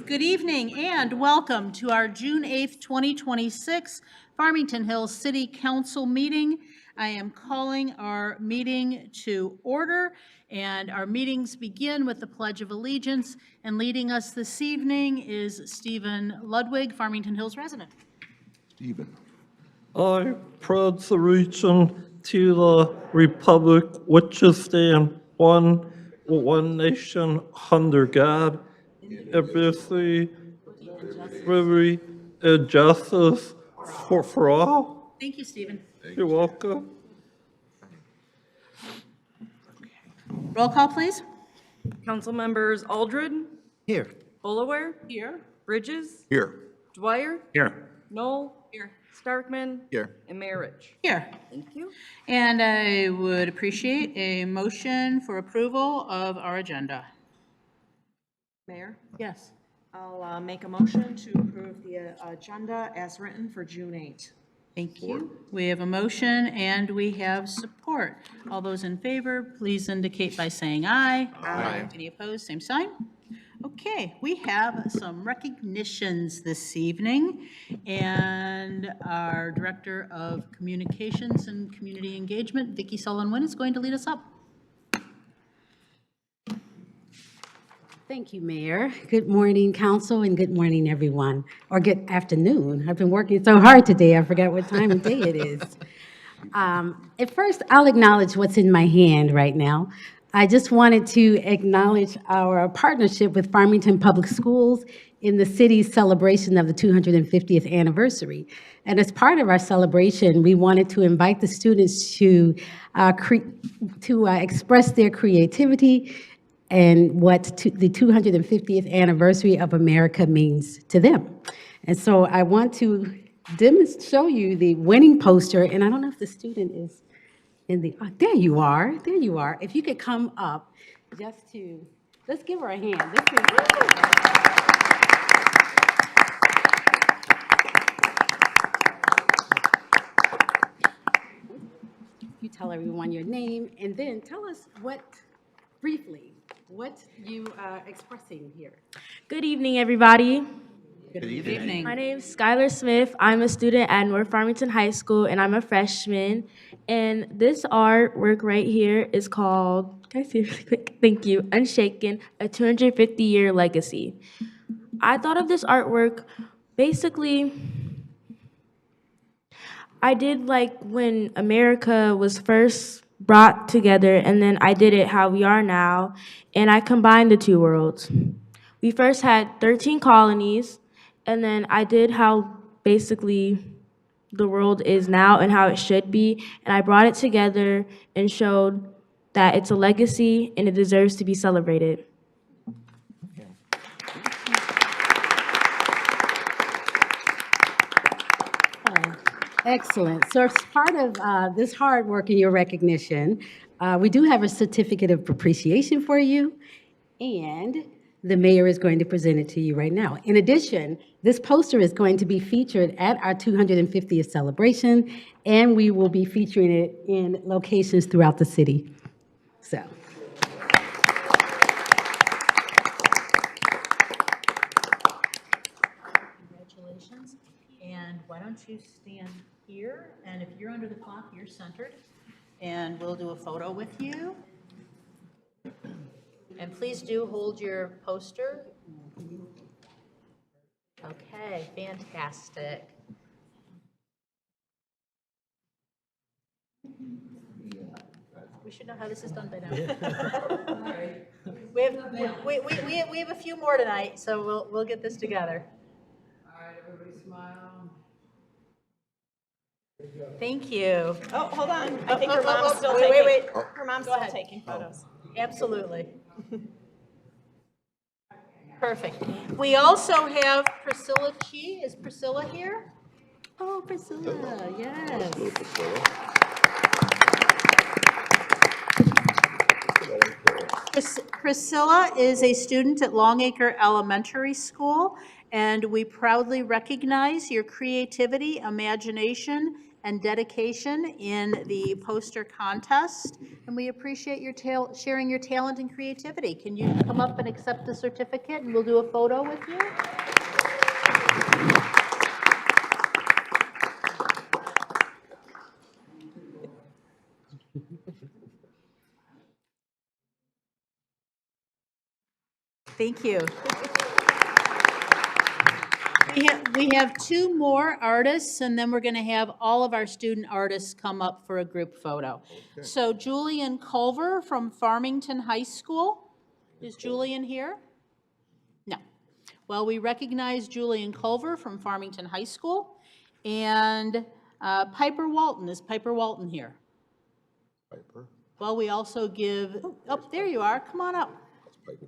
Good evening and welcome to our June 8th, 2026 Farmington Hills City Council meeting. I am calling our meeting to order, and our meetings begin with the Pledge of Allegiance, and leading us this evening is Stephen Ludwig, Farmington Hills resident. Stephen. I pledge allegiance to the republic which is stand one nation under God, indivisible, liberty, and justice for all. Thank you, Stephen. You're welcome. Roll call, please. Council members Aldred, Here. Bullower, Here. Bridges, Here. Dwyer, Here. Knoll, Here. Starkman, Here. and Mayor Rich. Here. Thank you. And I would appreciate a motion for approval of our agenda. Mayor, Yes. I'll make a motion to approve the agenda as written for June 8. Thank you. We have a motion and we have support. All those in favor, please indicate by saying aye. Aye. Any opposed, same sign. Okay, we have some recognitions this evening, and our Director of Communications and Community Engagement, Vicki Sullivan, is going to lead us up. Thank you, Mayor. Good morning, Council, and good morning, everyone, or good afternoon. I've been working so hard today, I forgot what time of day it is. At first, I'll acknowledge what's in my hand right now. I just wanted to acknowledge our partnership with Farmington Public Schools in the city's celebration of the 250th anniversary. And as part of our celebration, we wanted to invite the students to express their creativity and what the 250th anniversary of America means to them. And so I want to show you the winning poster, and I don't know if the student is in the, there you are. If you could come up just to, let's give her a hand. You tell everyone your name, and then tell us briefly, what you are expressing here. Good evening, everybody. Good evening. My name is Skylar Smith. I'm a student at North Farmington High School, and I'm a freshman. And this artwork right here is called, can I see it really quick? Thank you, Unshaken, a 250-year legacy. I thought of this artwork, basically, I did like when America was first brought together, and then I did it how we are now, and I combined the two worlds. We first had 13 colonies, and then I did how basically the world is now and how it should be, and I brought it together and showed that it's a legacy and it deserves to be celebrated. Excellent. So as part of this hard work and your recognition, we do have a certificate of appreciation for you, and the mayor is going to present it to you right now. In addition, this poster is going to be featured at our 250th celebration, and we will be featuring it in locations throughout the city. So. Congratulations. And why don't you stand here, and if you're under the clock, you're centered, and we'll do a photo with you. And please do hold your poster. Okay, fantastic. We should know how this is done by now. We have a few more tonight, so we'll get this together. All right, everybody smile. Thank you. Oh, hold on. I think her mom's still taking. Wait. Her mom's Go still ahead. taking photos. Absolutely. Perfect. We also have Priscilla Chi. Is Priscilla here? Oh, Priscilla, yes. Priscilla is a student at Longacre Elementary School, and we proudly recognize your creativity, imagination, and dedication in the poster contest, and we appreciate your sharing your talent and creativity. Can you come up and accept the certificate, and we'll do a photo with you? Thank you. We have two more artists, and then we're going to have all of our student artists come up for a group photo. So Julian Culver from Farmington High School. Is Julian here? No. Well, we recognize Julian Culver from Farmington High School. And Piper Walton. Is Piper Walton here? Piper. Well, we also give, oh, there you are. Come on up. Piper.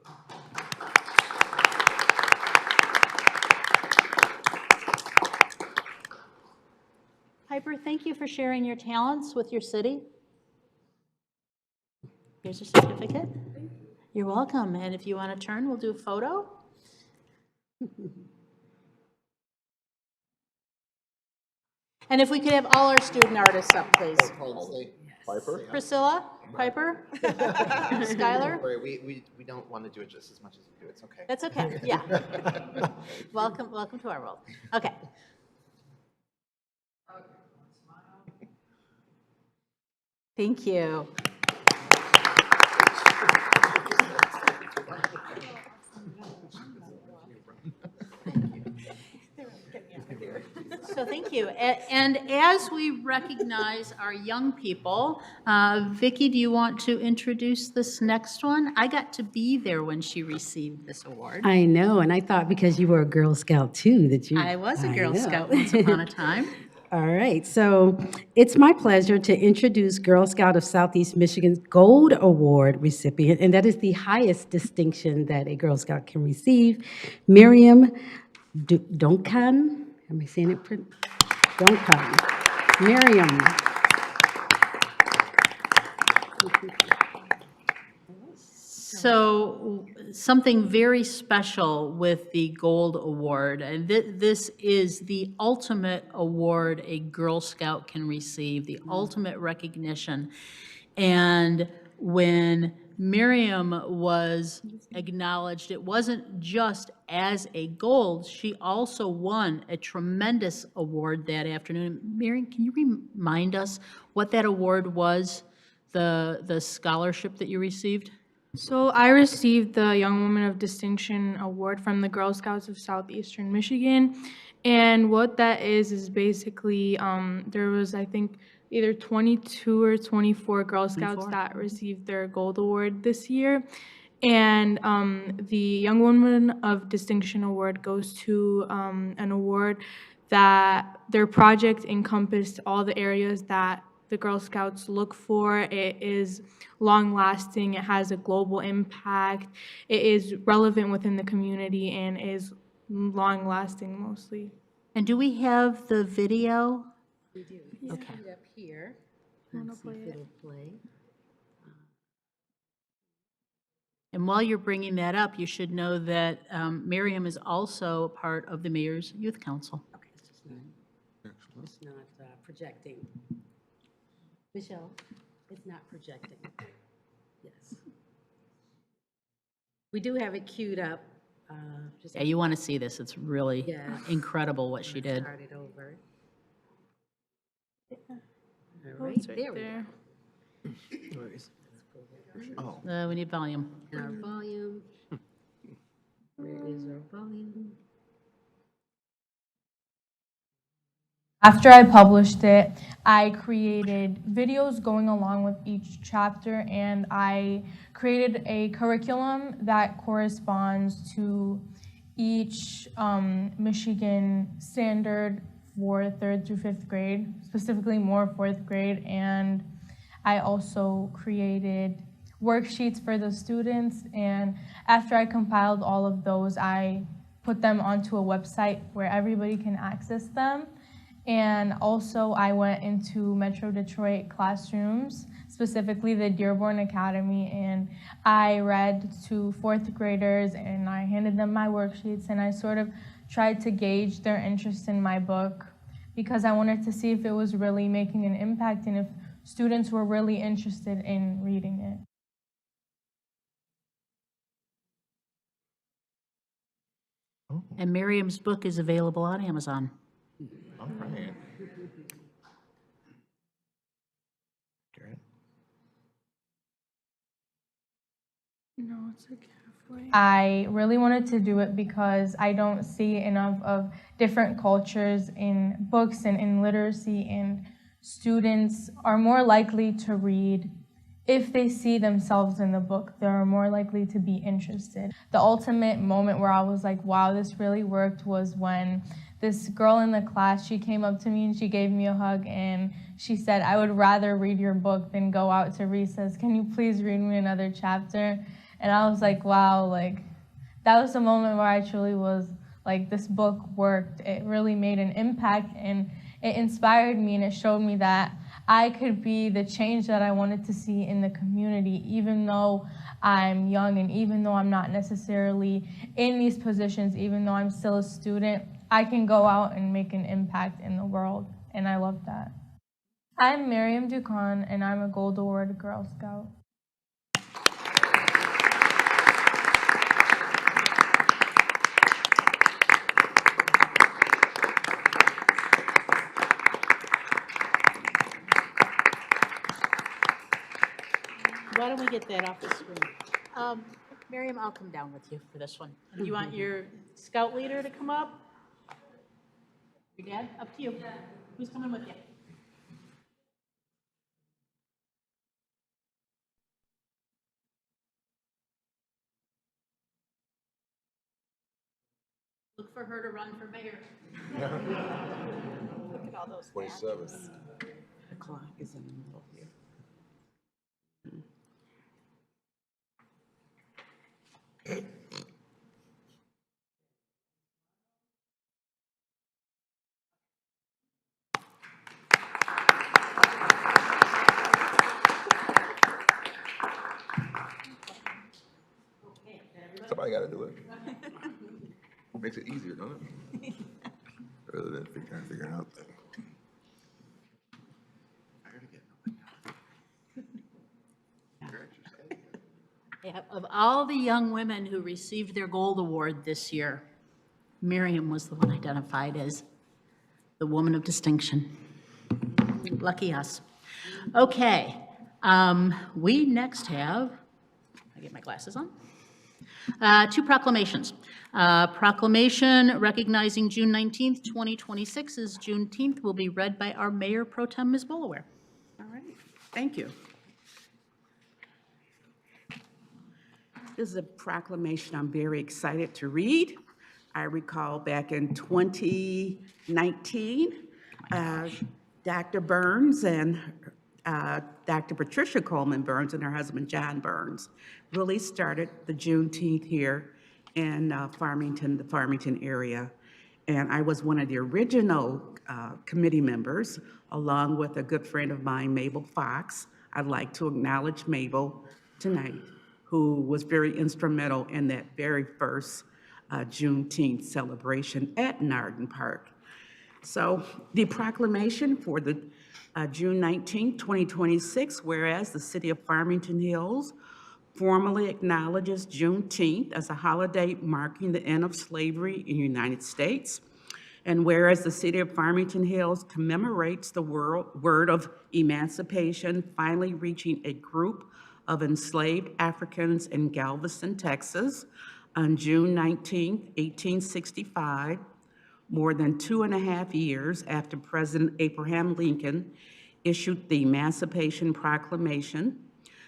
Piper, thank you for sharing your talents with your city. Here's a certificate. You're welcome. And if you want to turn, we'll do a photo. And if we could have all our student artists up, please. Piper? Priscilla, Piper, Skylar. We don't want to do it just as much as you do. It's okay. That's okay, yeah. Welcome to our world. Okay. Thank you. So thank you. And as we recognize our young people, Vicki, do you want to introduce this next one? I got to be there when she received this award. I know, and I thought because you were a Girl Scout too, that you. I was a Girl know. Scout once upon a time. All right, so it's my pleasure to introduce Girl Scout of Southeast Michigan's Gold Award recipient, and that is the highest distinction that a Girl Scout can receive, Miriam Duncan. Am I saying it? Duncan. Miriam. So something very special with the Gold Award, and this is the ultimate award a Girl Scout can receive, the ultimate recognition. And when Miriam was acknowledged, it wasn't just as a gold, she also won a tremendous award that afternoon. Miriam, can you remind us what that award was, the scholarship that you received? So I received the Young Woman of Distinction Award from the Girl Scouts of Southeastern Michigan. And what that is basically, there was, I think, either 22 or 24 Girl Scouts that received their gold award this year. And the Young Woman of Distinction Award goes to an award that their project encompassed all the areas that the Girl Scouts look for. It is long-lasting, it has a global impact, it is relevant within the community, and is long-lasting mostly. And do we have the video? We do. Okay. Put it up here. Let's see if it'll play. And while you're bringing that up, you should know that Miriam is also part of the Mayor's Youth Council. Okay, it's not projecting. Michelle, it's not projecting. Yes. We do have it queued up. Just Yeah, you want to see this. It's really Yes. incredible what she did. start it over. All Oh, right, it's right there we there. go. We need volume. And our volume. Where is our volume? After I published it, I created videos going along with each chapter, and I created a curriculum that corresponds to each Michigan standard for 3rd through 5th grade, specifically more 4th grade. And I also created worksheets for the students, and after I compiled all of those, I put them onto a website where everybody can access them. And also I went into Metro Detroit classrooms, specifically the Dearborn Academy, and I read to 4th graders, and I handed them my worksheets, and I sort of tried to gauge their interest in my book, because I wanted to see if it was really making an impact and if students were really interested in reading it. And Miriam's book is available on Amazon. All right. Great. No, it's okay. I really wanted to do it because I don't see enough of different cultures in books and in literacy, and students are more likely to read if they see themselves in the book. They're more likely to be interested. The ultimate moment where I was like, wow, this really worked was when this girl in the class, she came up to me and she gave me a hug and she said, I would rather read your book than go out to recess. Can you please read me another chapter? And I was like, wow, like that was the moment where I truly was like, this book worked. It really made an impact and it inspired me and it showed me that I could be the change that I wanted to see in the community, even though I'm young and even though I'm not necessarily in these positions, even though I'm still a student, I can go out and make an impact in the world, and I love that. I'm Miriam Ducon, and I'm a Gold Award Girl Scout. Why don't we get that off the screen? Miriam, I'll come down with you for this one. Do you want your scout leader to come up? Your dad? Up to you. Who's coming with you? Look for her to run for mayor. Look at all those 27. badges. The clock is in the middle here. Somebody gotta do it. Makes it easier, don't it? Rather than figuring out things. Yeah, of all the young women who received their gold award this year, Miriam was the one identified as the woman of distinction. Lucky us. Okay, we next have, I get my glasses on. Two proclamations. Proclamation recognizing June 19th, 2026 as Juneteenth will be read by our Mayor Pro Tem, Ms. Boulware. All right, thank you. This is a proclamation I'm very excited to read. I recall back in 2019, Dr. Burns and Dr. Patricia Coleman Burns and her husband John Burns really started the Juneteenth here in Farmington, the Farmington area. And I was one of the original committee members, along with a good friend of mine, Mabel Fox. I'd like to acknowledge Mabel tonight, who was very instrumental in that very first Juneteenth celebration at Narden Park. So the proclamation for the June 19, 2026, whereas the city of Farmington Hills formally acknowledges Juneteenth as a holiday marking the end of slavery in the United States, and whereas the city of Farmington Hills commemorates the word of emancipation finally reaching a group of enslaved Africans in Galveston, Texas on June 19, 1865, more than 2.5 years after President Abraham Lincoln issued the Emancipation Proclamation,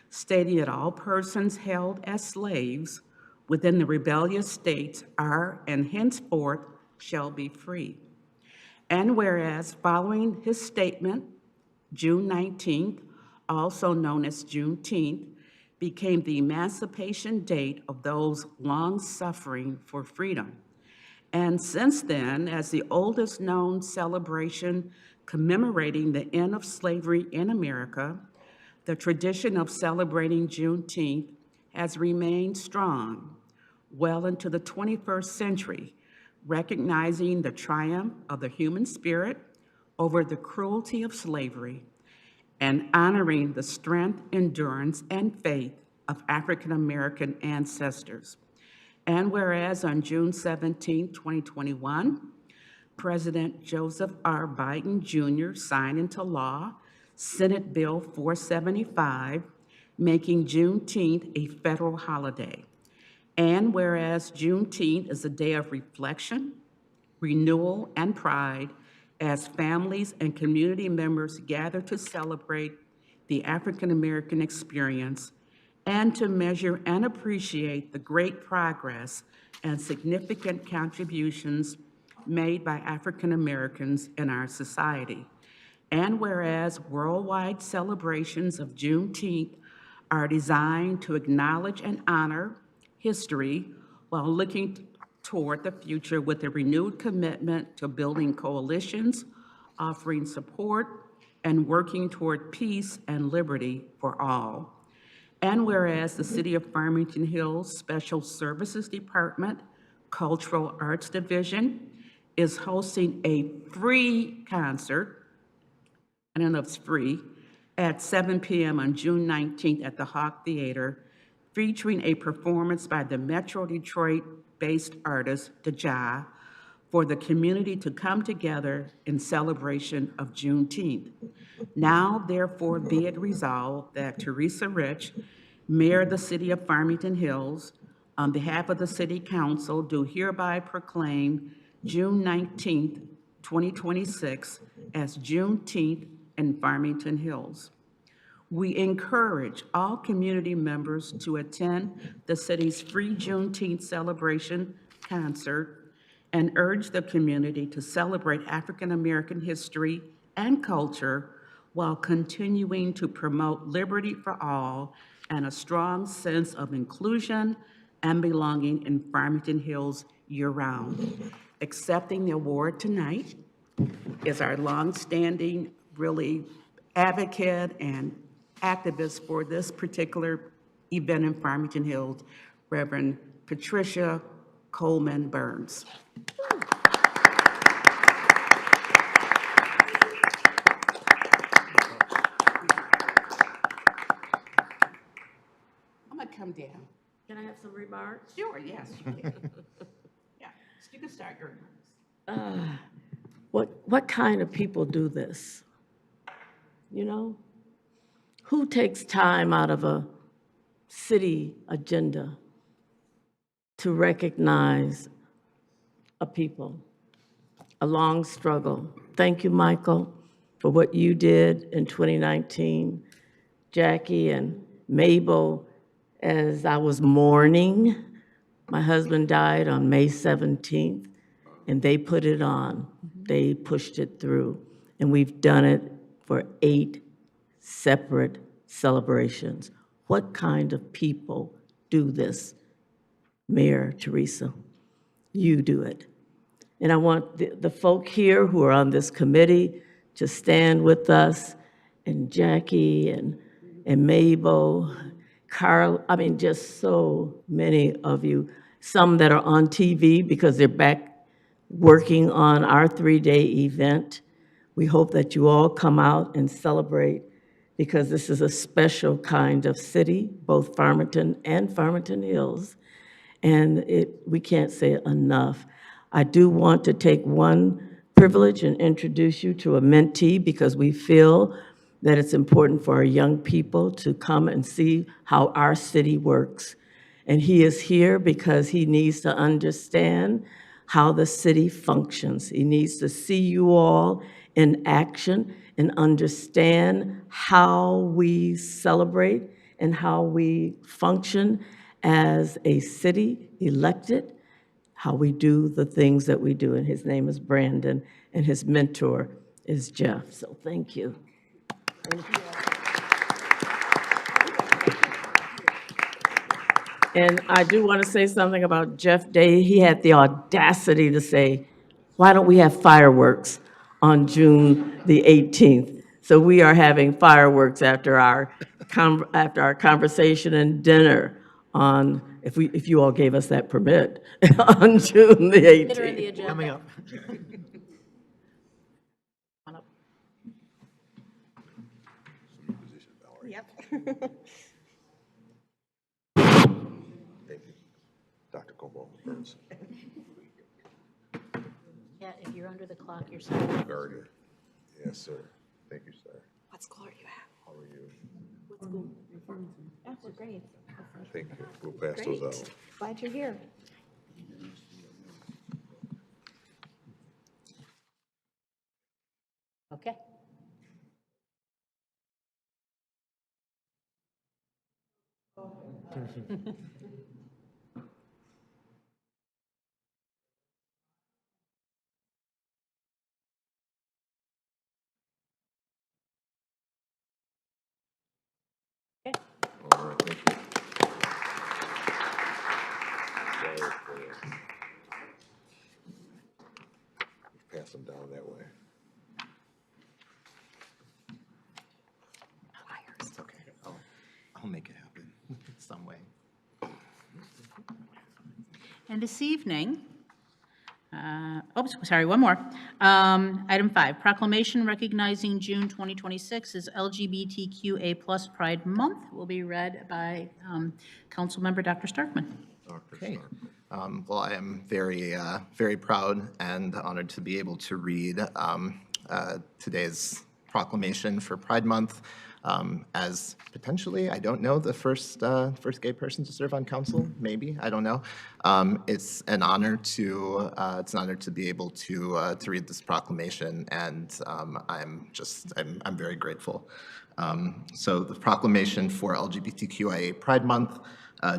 stating that all persons held as slaves within the rebellious states are and henceforth shall be free. And whereas following his statement, June 19th, also known as Juneteenth, became the emancipation date of those long suffering for freedom. And since then, as the oldest known celebration commemorating the end of slavery in America, the tradition of celebrating Juneteenth has remained strong well into the 21st century, recognizing the triumph of the human spirit over the cruelty of slavery and honoring the strength, endurance, and faith of African American ancestors. And whereas on June 17, 2021, President Joseph R. Biden Jr. signed into law Senate Bill 475, making Juneteenth a federal holiday. And whereas Juneteenth is a day of reflection, renewal, and pride as families and community members gather to celebrate the African American experience and to measure and appreciate the great progress and significant contributions made by African Americans in our society. And whereas worldwide celebrations of Juneteenth are designed to acknowledge and honor history while looking toward the future with a renewed commitment to building coalitions, offering support, and working toward peace and liberty for all. And whereas the City of Farmington Hills Special Services Department Cultural Arts Division is hosting a free concert, I don't know if it's free, at 7 p.m. on June 19th at the Hawk Theater, featuring a performance by the Metro Detroit-based artist, Deja, for the community to come together in celebration of Juneteenth. Now, therefore, be it resolved that Teresa Rich, Mayor of the City of Farmington Hills, on behalf of the City Council, do hereby proclaim June 19th, 2026 as Juneteenth in Farmington Hills. We encourage all community members to attend the city's free Juneteenth celebration concert and urge the community to celebrate African American history and culture while continuing to promote liberty for all and a strong sense of inclusion and belonging in Farmington Hills year-round. Accepting the award tonight is our longstanding, really advocate and activist for this particular event in Farmington Hills, Reverend Patricia Coleman Burns. I'm gonna come down. Can I have some remarks? Sure, yes, you can. Yeah, you can start your remarks. What kind of people do this? You know? Who takes time out of a city agenda to recognize a people? A long struggle. Thank you, Michael, for what you did in 2019. Jackie and Mabel, as I was mourning, my husband died on May 17th, and they put it on. They pushed it through, and we've done it for 8 separate celebrations. What kind of people do this? Mayor Teresa, you do it. And I want the folk here who are on this committee to stand with us, and Jackie and Mabel, Carl, I mean, just so many of you, some that are on TV because they're back working on our 3-day event. We hope that you all come out and celebrate because this is a special kind of city, both Farmington and Farmington Hills. And we can't say it enough. I do want to take one privilege and introduce you to a mentee because we feel that it's important for our young people to come and see how our city works. And he is here because he needs to understand how the city functions. He needs to see you all in action and understand how we celebrate and how we function as a city elected, how we do the things that we do. And his name is Brandon, and his mentor is Jeff. So thank you. And I do want to say something about Jeff Day. He had the audacity to say, why don't we have fireworks on June the 18th? So we are having fireworks after our conversation and dinner on, if you all gave us that permit, on June the 18th. Dinner in the agenda. Coming up. Thank you. Dr. Como Burns. Yeah, if you're under the clock, you're sorry. Guardian. Yes, sir. Thank you, sir. What school are you at? How are you? Oh, we're great. Thank you. We'll pass those out. Glad you're here. Okay. All right, thank you. Sorry for- Pass them down that way. It's okay. I'll make it happen some way. And this evening, sorry, one more. Item 5, proclamation recognizing June 2026 as LGBTQA+ Pride Month will be read by Councilmember Dr. Starkman. Dr. Okay. Stark. Well, I am very proud and honored to be able to read today's proclamation for Pride Month as potentially, I don't know, the first gay person to serve on council, maybe, I don't know. It's an honor to be able to read this proclamation, and I'm very grateful. So the proclamation for LGBTQIA Pride Month,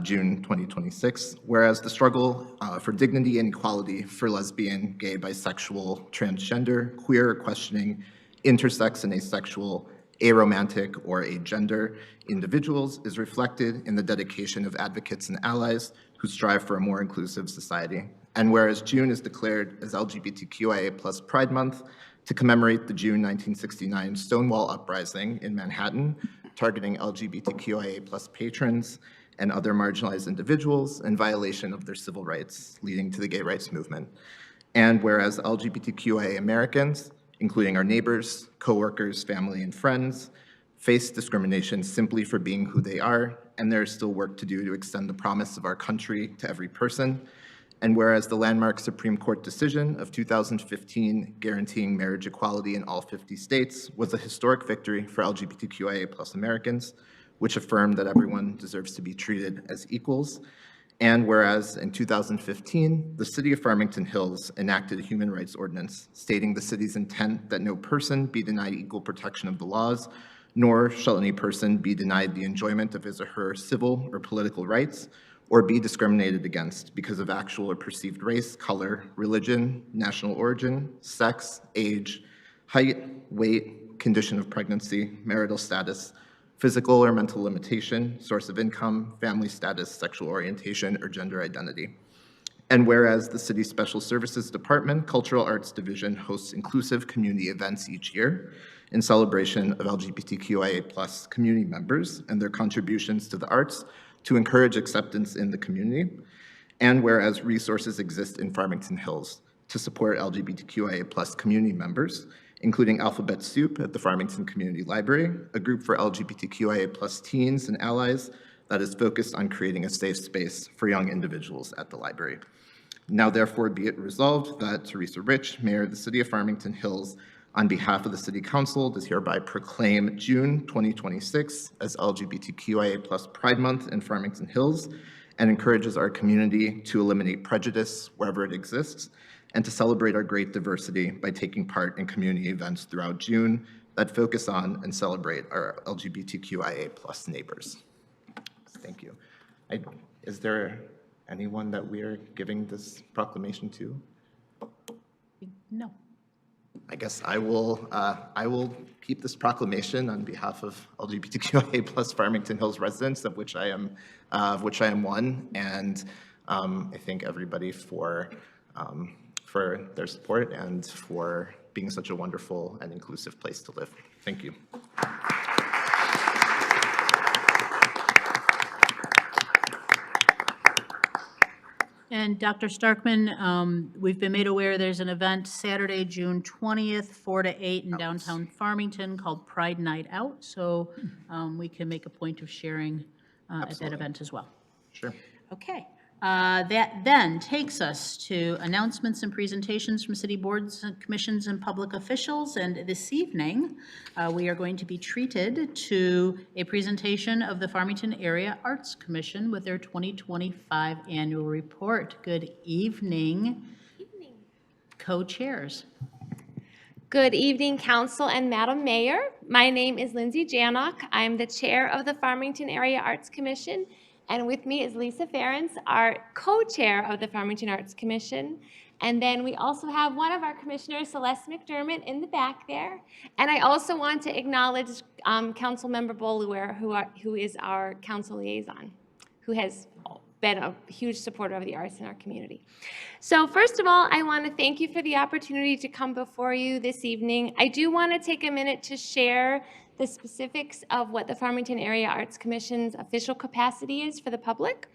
June 2026, whereas the struggle for dignity and equality for lesbian, gay, bisexual, transgender, queer, questioning, intersex and asexual, aromantic, or agender individuals is reflected in the dedication of advocates and allies who strive for a more inclusive society. And whereas June is declared as LGBTQIA+ Pride Month to commemorate the June 1969 Stonewall Uprising in Manhattan, targeting LGBTQIA+ patrons and other marginalized individuals in violation of their civil rights, leading to the gay rights movement. And whereas LGBTQIA Americans, including our neighbors, coworkers, family, and friends, face discrimination simply for being who they are, and there is still work to do to extend the promise of our country to every person. And whereas the landmark Supreme Court decision of 2015 guaranteeing marriage equality in all 50 states was a historic victory for LGBTQIA+ Americans, which affirmed that everyone deserves to be treated as equals. And whereas in 2015, the city of Farmington Hills enacted a human rights ordinance stating the city's intent that no person be denied equal protection of the laws, nor shall any person be denied the enjoyment of his or her civil or political rights, or be discriminated against because of actual or perceived race, color, religion, national origin, sex, age, height, weight, condition of pregnancy, marital status, physical or mental limitation, source of income, family status, sexual orientation, or gender identity. And whereas the City Special Services Department Cultural Arts Division hosts inclusive community events each year in celebration of LGBTQIA+ community members and their contributions to the arts to encourage acceptance in the community. And whereas resources exist in Farmington Hills to support LGBTQIA+ community members, including Alphabet Soup at the Farmington Community Library, a group for LGBTQIA+ teens and allies that is focused on creating a safe space for young individuals at the library. Now therefore be it resolved that Teresa Rich, Mayor of the City of Farmington Hills, on behalf of the City Council, does hereby proclaim June 2026 as LGBTQIA+ Pride Month in Farmington Hills, and encourages our community to eliminate prejudice wherever it exists, and to celebrate our great diversity by taking part in community events throughout June that focus on and celebrate our LGBTQIA+ neighbors. Thank you. Is there anyone that we are giving this proclamation to? No. I guess I will keep this proclamation on behalf of LGBTQIA+ Farmington Hills residents, of which I am one, and I thank everybody for their support and for being such a wonderful and inclusive place to live. Thank you. And Dr. Starkman, we've been made aware there's an event Saturday, June 20th, 4 to 8 in downtown Farmington called Pride Night Out. So we can make a point of sharing at that Absolutely. event as well. Sure. Okay. That then takes us to announcements and presentations from city boards, commissions, and public officials. And this evening, we are going to be treated to a presentation of the Farmington Area Arts Commission with their 2025 annual report. Good evening, co-chairs. Good evening, Council and Madam Mayor. My name is Lindsay Janock. I'm the Chair of the Farmington Area Arts Commission, and with me is Lisa Ferentz, our co-chair of the Farmington Arts Commission. And then we also have one of our commissioners, Celeste McDermott, in the back there. And I also want to acknowledge Councilmember Boluwer, who is our council liaison, who has been a huge supporter of the arts in our community. So first of all, I want to thank you for the opportunity to come before you this evening. I do want to take a minute to share the specifics of what the Farmington Area Arts Commission's official capacity is for the public.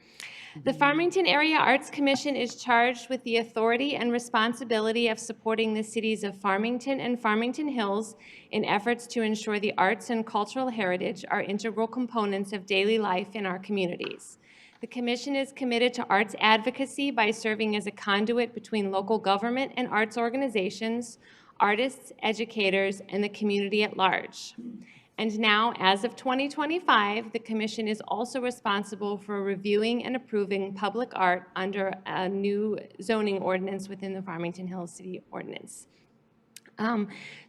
The Farmington Area Arts Commission is charged with the authority and responsibility of supporting the cities of Farmington and Farmington Hills in efforts to ensure the arts and cultural heritage are integral components of daily life in our communities. The Commission is committed to arts advocacy by serving as a conduit between local government and arts organizations, artists, educators, and the community at large. And now, as of 2025, the Commission is also responsible for reviewing and approving public art under a new zoning ordinance within the Farmington Hills City Ordinance.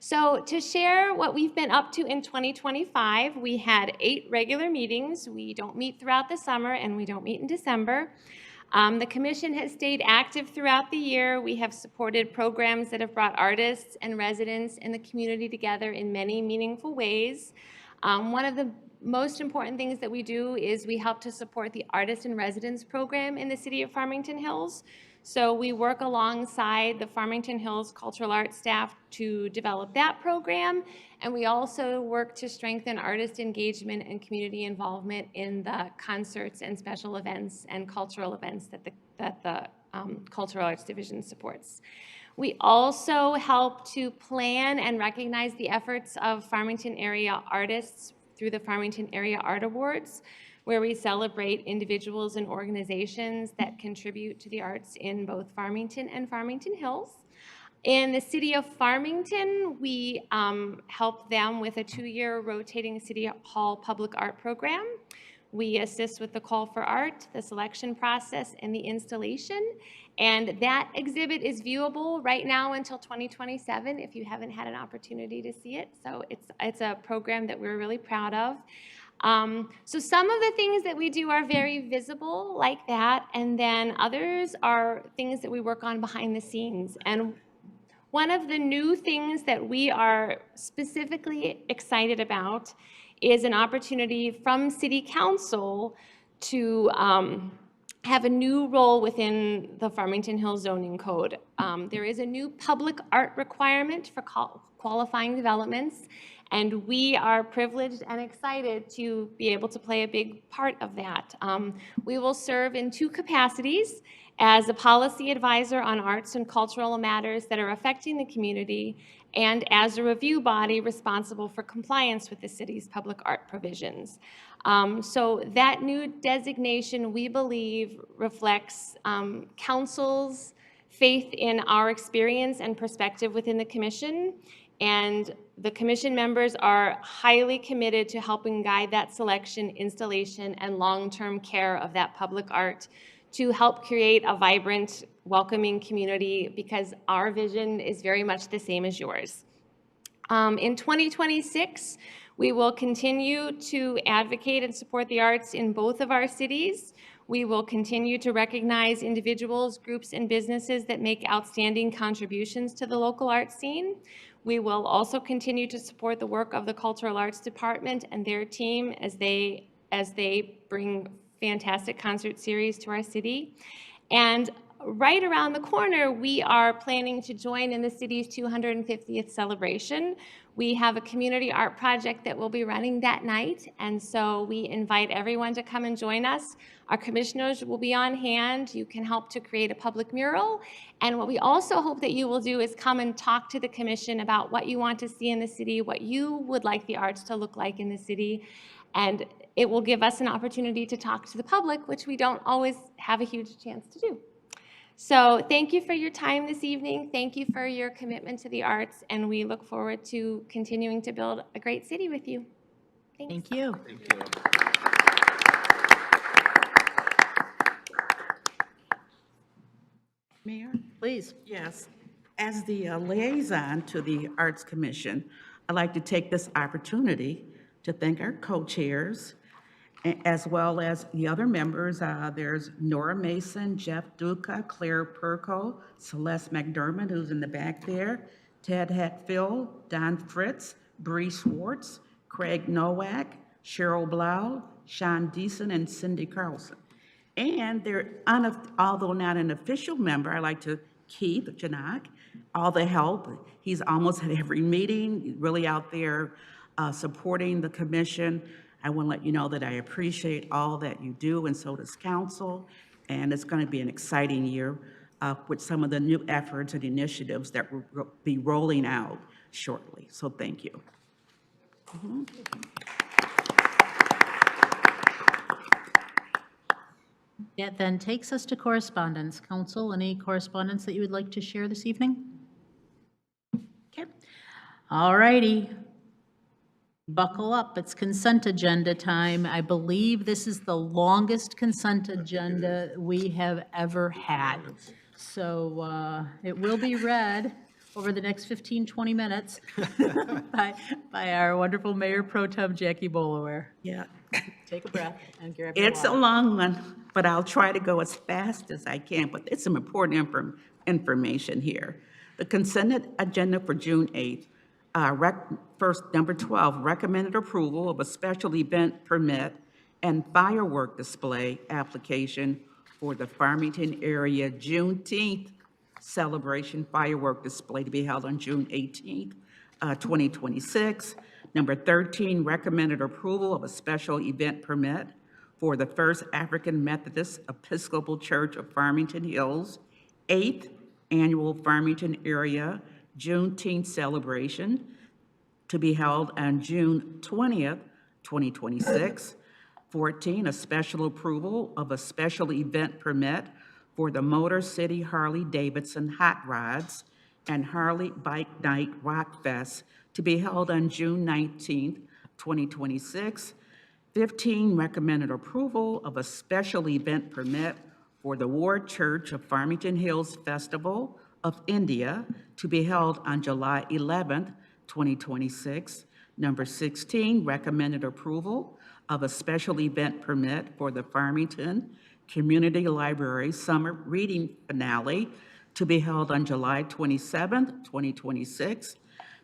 So to share what we've been up to in 2025, we had 8 regular meetings. We don't meet throughout the summer and we don't meet in December. The Commission has stayed active throughout the year. We have supported programs that have brought artists and residents in the community together in many meaningful ways. One of the most important things that we do is we help to support the Artist in Residence program in the city of Farmington Hills. So we work alongside the Farmington Hills Cultural Arts staff to develop that program, and we also work to strengthen artist engagement and community involvement in the concerts and special events and cultural events that the Cultural Arts Division supports. We also help to plan and recognize the efforts of Farmington area artists through the Farmington Area Art Awards, where we celebrate individuals and organizations that contribute to the arts in both Farmington and Farmington Hills. In the city of Farmington, we help them with a 2-year rotating City Hall public art program. We assist with the call for art, the selection process, and the installation. And that exhibit is viewable right now until 2027 if you haven't had an opportunity to see it. So it's a program that we're really proud of. So some of the things that we do are very visible like that, and then others are things that we work on behind the scenes. And one of the new things that we are specifically excited about is an opportunity from City Council to have a new role within the Farmington Hills Zoning Code. There is a new public art requirement for qualifying developments, and we are privileged and excited to be able to play a big part of that. We will serve in 2 capacities: as a policy advisor on arts and cultural matters that are affecting the community, and as a review body responsible for compliance with the city's public art provisions. So that new designation, we believe, reflects council's faith in our experience and perspective within the commission. And the commission members are highly committed to helping guide that selection, installation, and long-term care of that public art to help create a vibrant, welcoming community, because our vision is very much the same as yours. In 2026, we will continue to advocate and support the arts in both of our cities. We will continue to recognize individuals, groups, and businesses that make outstanding contributions to the local art scene. We will also continue to support the work of the Cultural Arts Department and their team as they bring fantastic concert series to our city. And right around the corner, we are planning to join in the city's 250th celebration We have a community art project that we'll be running that night, and so we invite everyone to come and join us. Our commissioners will be on hand. You can help to create a public mural, and what we also hope that you will do is come and talk to the commission about what you want to see in the city, what you would like the arts to look like in the city, and it will give us an opportunity to talk to the public, which we don't always have a huge chance to do. So thank you for your time this evening. Thank you for your commitment to the arts, and we look forward to continuing to build a great city with you. Thanks. Thank you. Mayor? Please. Yes. As the liaison to the Arts Commission, I'd like to take this opportunity to thank our co-chairs, as well as the other members. There's Nora Mason, Jeff Duca, Claire Perko, Celeste McDermott, who's in the back there, Ted Hatfield, Don Fritz, Bree Schwartz, Craig Nowak, Cheryl Blau, Sean Deason, and Cindy Carlson. And they're, although not an official member, I like to Keith Janak, all the help. He's almost at every meeting, really out there supporting the commission. I want to let you know that I appreciate all that you do, and so does council. And it's going to be an exciting year with some of the new efforts and initiatives that will be rolling out shortly. So thank you. That then takes us to correspondence. Council, any correspondence that you would like to share this evening? Okay. All righty. Buckle up, it's consent agenda time. I believe this is the longest consent agenda we have ever had. So it will be read over the next 15, 20 minutes by our wonderful Mayor Pro Tem Jackie Bolaware. Yeah. Take a breath and grab your It's a water. long one, but I'll try to go as fast as I can, but it's some important information here. The consent agenda for June 8th. First, number 12, recommended approval of a special event permit and firework display application for the Farmington area Juneteenth celebration firework display to be held on June 18th, 2026. Number 13, recommended approval of a special event permit for the First African Methodist Episcopal Church of Farmington Hills 8th Annual Farmington Area Juneteenth celebration to be held on June 20th, 2026. 14, a special approval of a special event permit for the Motor City Harley-Davidson Hot Rods and Harley Bike Night Rock Fest to be held on June 19th, 2026. 15, recommended approval of a special event permit for the Ward Church of Farmington Hills Festival of India to be held on July 11th, 2026. Number 16, recommended approval of a special event permit for the Farmington Community Library Summer Reading Finale to be held on July 27th, 2026.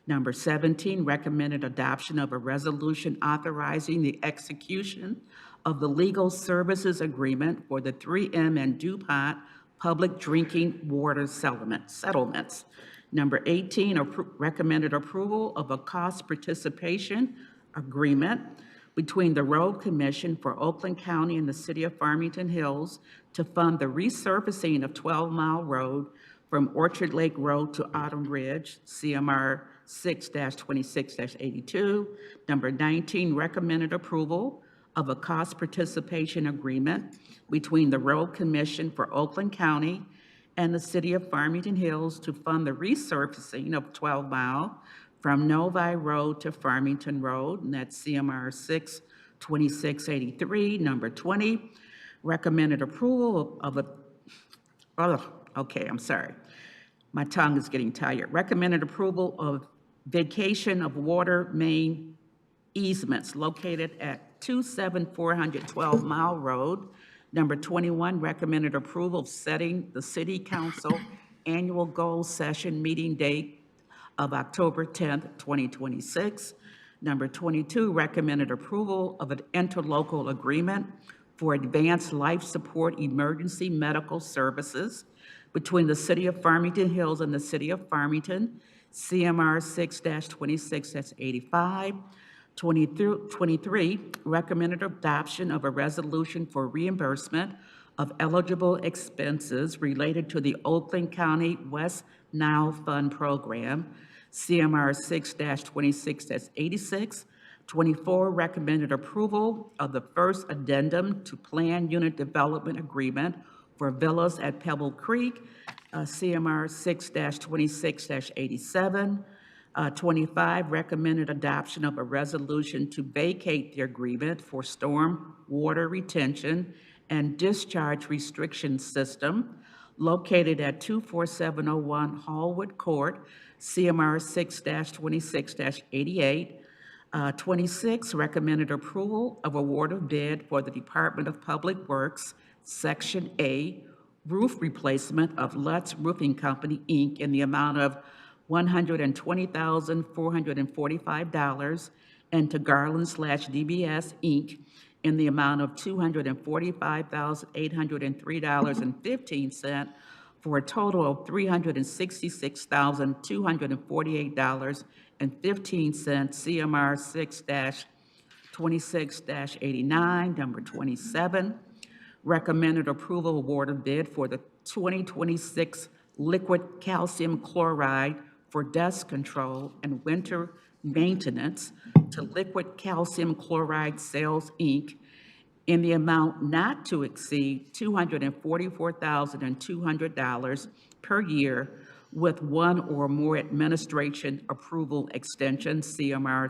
Number 17, recommended adoption of a resolution authorizing the execution of the legal services agreement for the 3M and DuPont public drinking water settlements. Number 18, recommended approval of a cost participation agreement between the Road Commission for Oakland County and the City of Farmington Hills to fund the resurfacing of 12 Mile Road from Orchard Lake Road to Autumn Ridge, CMR 6-26-82. Number 19, recommended approval of a cost participation agreement between the Road Commission for Oakland County and the City of Farmington Hills to fund the resurfacing of 12 Mile from Novi Road to Farmington Road, and that's CMR 6-26-83. Number 20, recommended approval of I'm sorry. My tongue is getting tired. Recommended approval of vacation of water main easements located at 27412 Mile Road. Number 21, recommended approval of setting the City Council annual goal session meeting date of October 10th, 2026. Number 22, recommended approval of an interlocal agreement for advanced life support emergency medical services between the City of Farmington Hills and the City of Farmington, CMR 6-26, that's 85. 23, recommended adoption of a resolution for reimbursement of eligible expenses related to the Oakland County West Nile Fund Program, CMR 6-26, that's 86. 24, recommended approval of the first addendum to Plan Unit Development Agreement for villas at Pebble Creek, CMR 6-26-87. 25, recommended adoption of a resolution to vacate the agreement for storm water retention and discharge restriction system located at 24701 Hallwood Court, CMR 6-26-88. 26, recommended approval of award of bid for the Department of Public Works, Section A, roof replacement of Lutz Roofing Company, Inc., in the amount of $120,445, and to Garland/DBS, Inc., in the amount of $245,803.15, for a total of $366,248.15, CMR 6-26-89. Number 27, recommended approval award of bid for the 2026 liquid calcium chloride for dust control and winter maintenance to Liquid Calcium Chloride Sales, Inc., in the amount not to exceed $244,200 per year with one or more administration approval extensions, CMR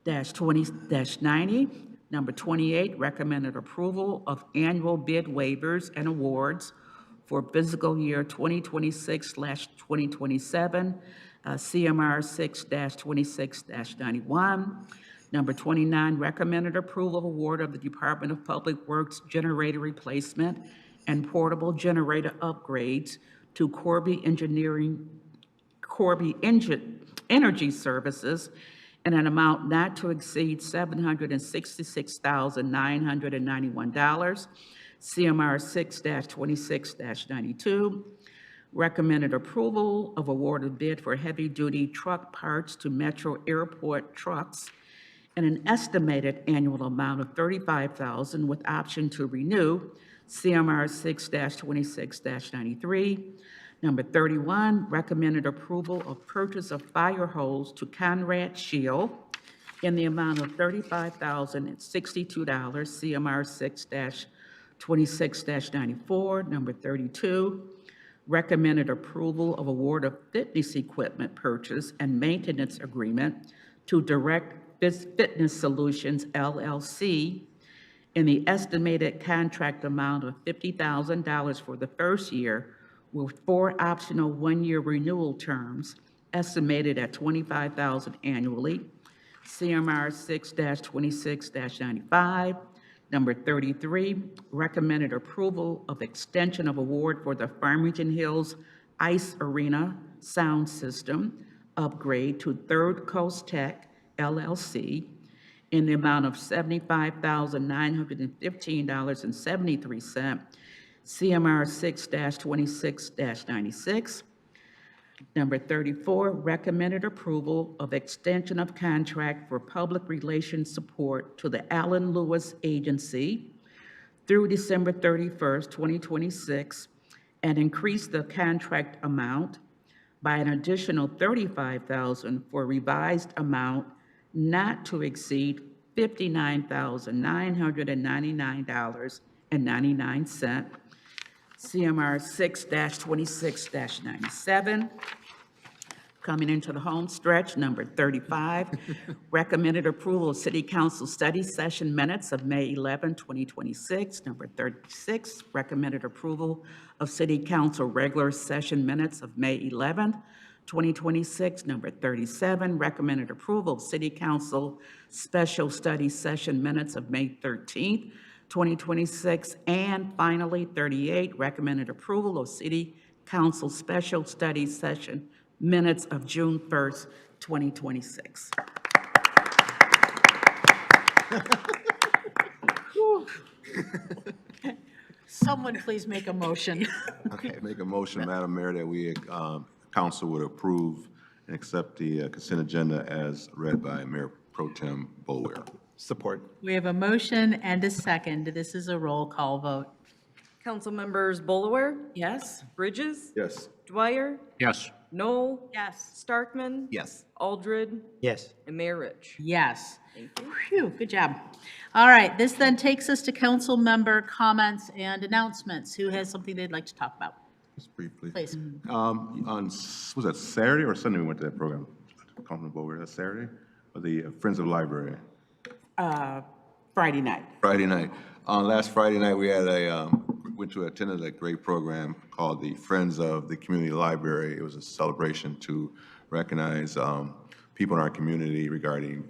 6-20-90. Number 28, recommended approval of annual bid waivers and awards for fiscal year 2026/2027, CMR 6-26-91. Number 29, recommended approval of award of the Department of Public Works generator replacement and portable generator upgrades to Corby Energy Services in an amount not to exceed $766,991, CMR 6-26-92. Recommended approval of award of bid for heavy-duty truck parts to Metro Airport trucks in an estimated annual amount of $35,000 with option to renew, CMR 6-26-93. Number 31, recommended approval of purchase of fire hose to Conrad Shield in the amount of $35,062, CMR 6-26-94. Number 32, recommended approval of award of fitness equipment purchase and maintenance agreement to Direct Fitness Solutions, LLC, in the estimated contract amount of $50,000 for the first year, with 4 optional one-year renewal terms, estimated at $25,000 annually, CMR 6-26-95. Number 33, recommended approval of extension of award for the Farmington Hills Ice Arena Sound System upgrade to Third Coast Tech, LLC, in the amount of $75,915.73, CMR 6-26-96. Number 34, recommended approval of extension of contract for public relations support to the Allen Lewis Agency through December 31st, 2026, and increase the contract amount by an additional $35,000 for a revised amount not to exceed $59,999.99, CMR 6-26-97. Coming into the home stretch, number 35, recommended approval of City Council study session minutes of May 11, 2026. Number 36, recommended approval of City Council regular session minutes of May 11, 2026. Number 37, recommended approval of City Council special study session minutes of May 13th, 2026. And finally, 38, recommended approval of City Council special study session minutes of June 1st, 2026. Someone please make a motion. Make a motion, Madam Mayor, that we council would approve and accept the consent agenda as read by Mayor Pro Tem Boulware. Support. We have a motion and a second. This is a roll call vote. Council members Bolaware, Yes? Bridges, Yes. Dwyer, Yes. Noel, Yes. Starkman, Yes. Aldred, Yes. and Mayor Rich. Yes. Phew, good job. All right, this then takes us to council member comments and announcements. Who has something they'd like to talk about? Just briefly. Please. Was that Saturday or Sunday we went to that program? Councilman Boulware, that Saturday? Or the Friends of the Library? Friday night. Friday night. Last Friday night, we had attended a great program called the Friends of the Community Library. It was a celebration to recognize people in our community regarding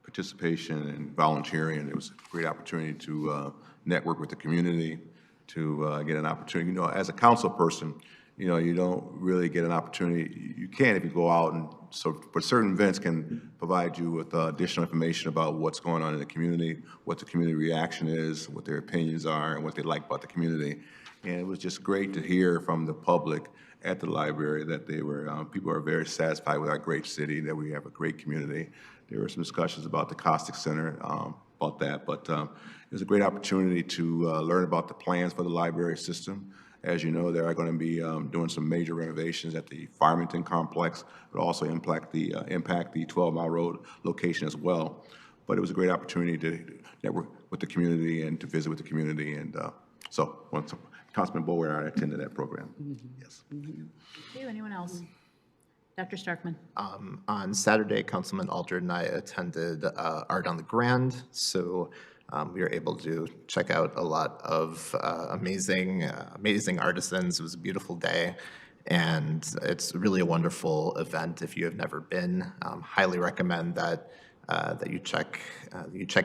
participation and volunteering. It was a great opportunity to network with the community, to get an opportunity. You know, as a council person, you know, you don't really get an opportunity. You can if you go out, and so, but certain events can provide you with additional information about what's going on in the community, what the community reaction is, what their opinions are, and what they like about the community. And it was just great to hear from the public at the library that they were, people are very satisfied with our great city, that we have a great community. There were some discussions about the Caustic Center, about that, but it was a great opportunity to learn about the plans for the library system. As you know, they are going to be doing some major renovations at the Farmington complex, but also impact the 12-mile road location as well. But it was a great opportunity to network with the community and to visit with the community. And so, once Councilman Boulware, I attended that program. Yes. Thank you. Anyone else? Dr. Starkman. On Saturday, Councilman Aldred and I attended Art on the Grand, so we were able to check out a lot of amazing artisans. It was a beautiful day, and it's really a wonderful event. If you have never been, highly recommend that you check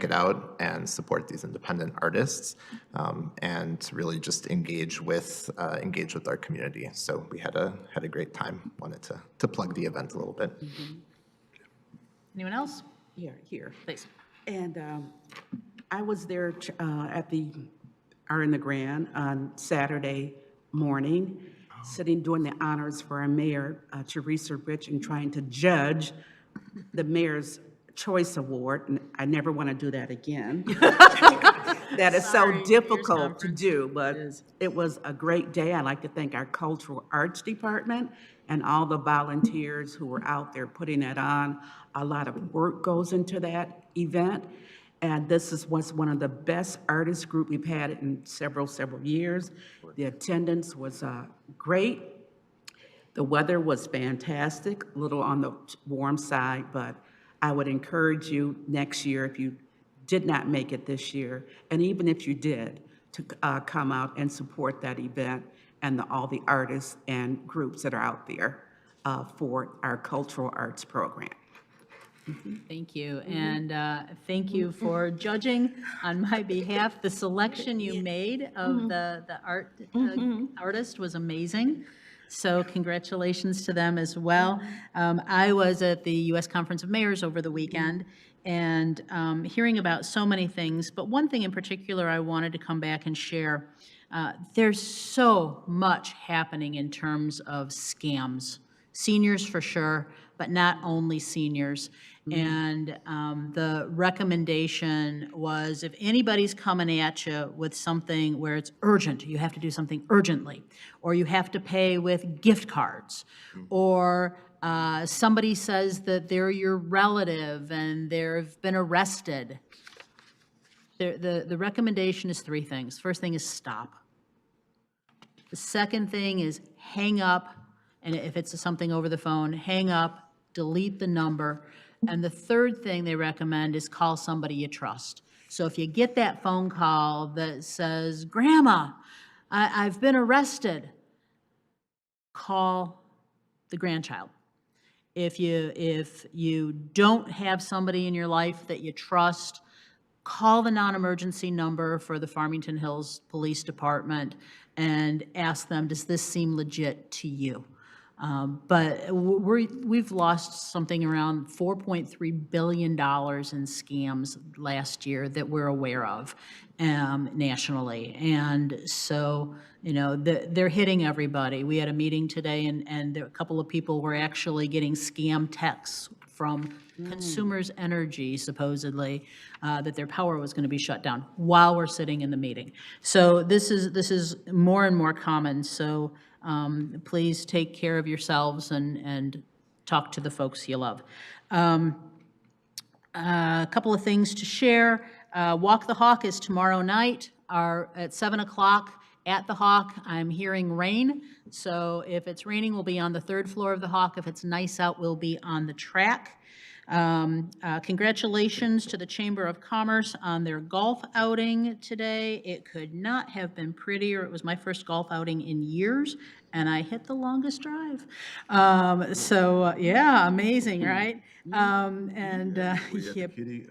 it out and support these independent artists, and really just engage with our community. So we had a great time. Wanted to plug the event a little bit. Anyone else? Here. Please. And I was there at the Art in the Grand on Saturday morning, sitting doing the honors for our mayor, Teresa Rich, and trying to judge the Mayor's Choice Award. And I never want to do that again. That is so difficult to do, but it was a great day. I'd like to thank our Cultural Arts Department and all the volunteers who were out there putting that on. A lot of work goes into that event. And this was one of the best artist group we've had in several years. The attendance was great. The weather was fantastic, a little on the warm side, but I would encourage you next year, if you did not make it this year, and even if you did, to come out and support that event and all the artists and groups that are out there for our cultural arts program. Thank you, and thank you for judging on my behalf. The selection you made of the artist was amazing, so congratulations to them as well. I was at the U.S. Conference of Mayors over the weekend, and hearing about so many things, but one thing in particular I wanted to come back and share. There's so much happening in terms of scams. Seniors for sure, but not only seniors. And the recommendation was, if anybody's coming at you with something where it's urgent, you have to do something urgently, or you have to pay with gift cards, or somebody says that they're your relative and they've been arrested. The recommendation is three things. First thing is stop. The second thing is hang up, and if it's something over the phone, hang up, delete the number. And the third thing they recommend is call somebody you trust. So if you get that phone call that says, Grandma, I've been arrested, call the grandchild. If you don't have somebody in your life that you trust, call the non-emergency number for the Farmington Hills Police Department and ask them, does this seem legit to you? But we've lost something around $4.3 billion in scams last year that we're aware of nationally. And so, they're hitting everybody. We had a meeting today, and a couple of people were actually getting scam texts from Consumers Energy, supposedly, that their power was going to be shut down while we're sitting in the meeting. So this is more and more common. So please take care of yourselves and talk to the folks you love. A couple of things to share. Walk the Hawk is tomorrow night, at 7 o'clock at the Hawk. I'm hearing rain, so if it's raining, we'll be on the third floor of the Hawk. If it's nice out, we'll be on the track. Congratulations to the Chamber of Commerce on their golf outing today. It could not have been prettier. It was my first golf outing in years, and I hit the longest drive. Yeah, amazing, right? And Were you at the yep. kitty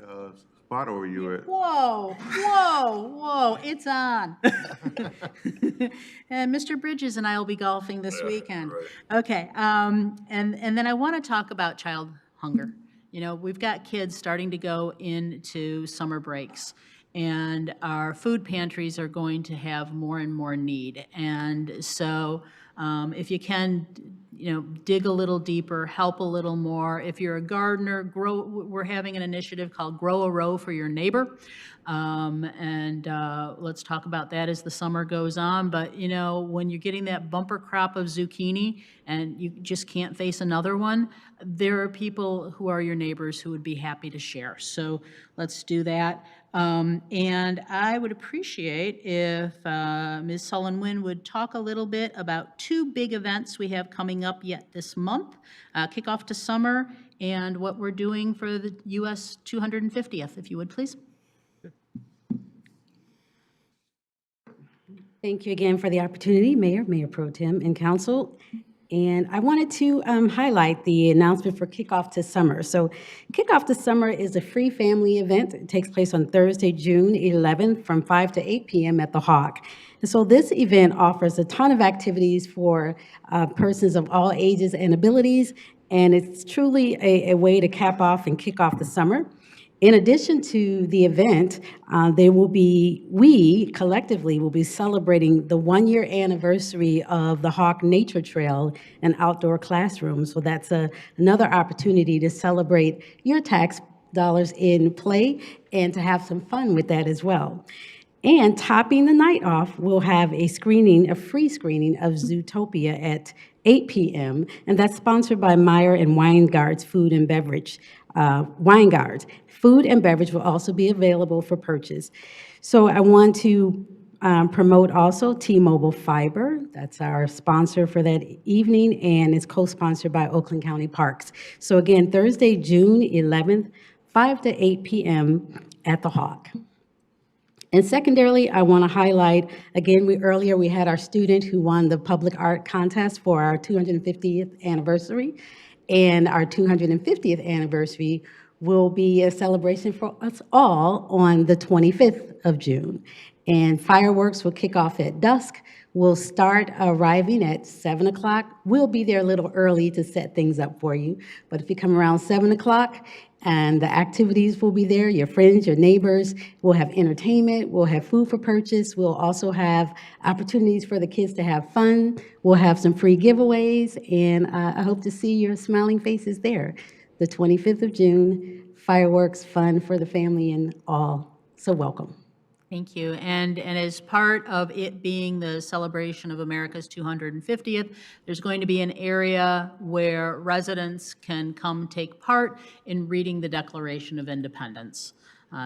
spot, or were you at? Whoa, it's on. And Mr. Bridges and I will be golfing this weekend. Okay, and then I want to talk about child hunger. We've got kids starting to go into summer breaks, and our food pantries are going to have more and more need. And so if you can, dig a little deeper, help a little more. If you're a gardener, we're having an initiative called Grow a Row for Your Neighbor. Let's talk about that as the summer goes on. But, when you're getting that bumper crop of zucchini and you just can't face another one, there are people who are your neighbors who would be happy to share. So let's do that. And I would appreciate if Ms. Sullivan would talk a little bit about two big events we have coming up yet this month, kickoff to summer, and what we're doing for the US 250th, if you would, please. Thank you again for the opportunity, Mayor Pro Tem, and Council. And I wanted to highlight the announcement for Kickoff to Summer. So Kickoff to Summer is a free family event. It takes place on Thursday, June 11th from 5 to 8 p.m. at the Hawk. And so this event offers a ton of activities for persons of all ages and abilities, and it's truly a way to cap off and kick off the summer. In addition to the event, we collectively will be celebrating the 1-year anniversary of the Hawk Nature Trail and outdoor classroom. So that's another opportunity to celebrate your tax dollars in play and to have some fun with that as well. And topping the night off, we'll have a free screening of Zootopia at 8 p.m., and that's sponsored by Meyer and Weingart's Food and Beverage. Weingart's Food and beverage will also be available for purchase. So I want to promote also T-Mobile Fiber. That's our sponsor for that evening, and it's co-sponsored by Oakland County Parks. So again, Thursday, June 11th, 5 to 8 p.m. at the Hawk. And secondarily, I want to highlight, again, earlier we had our student who won the public art contest for our 250th anniversary. And our 250th anniversary will be a celebration for us all on the 25th of June. And fireworks will kick off at dusk. We'll start arriving at 7 o'clock. We'll be there a little early to set things up for you. But if you come around 7 o'clock, and the activities will be there, your friends, your neighbors. We'll have entertainment, we'll have food for purchase. We'll also have opportunities for the kids to have fun. We'll have some free giveaways, and I hope to see your smiling faces there. The 25th of June, fireworks, fun for the family and all. So welcome. Thank you. And as part of it being the celebration of America's 250th, there's going to be an area where residents can come take part in reading the Declaration of Independence,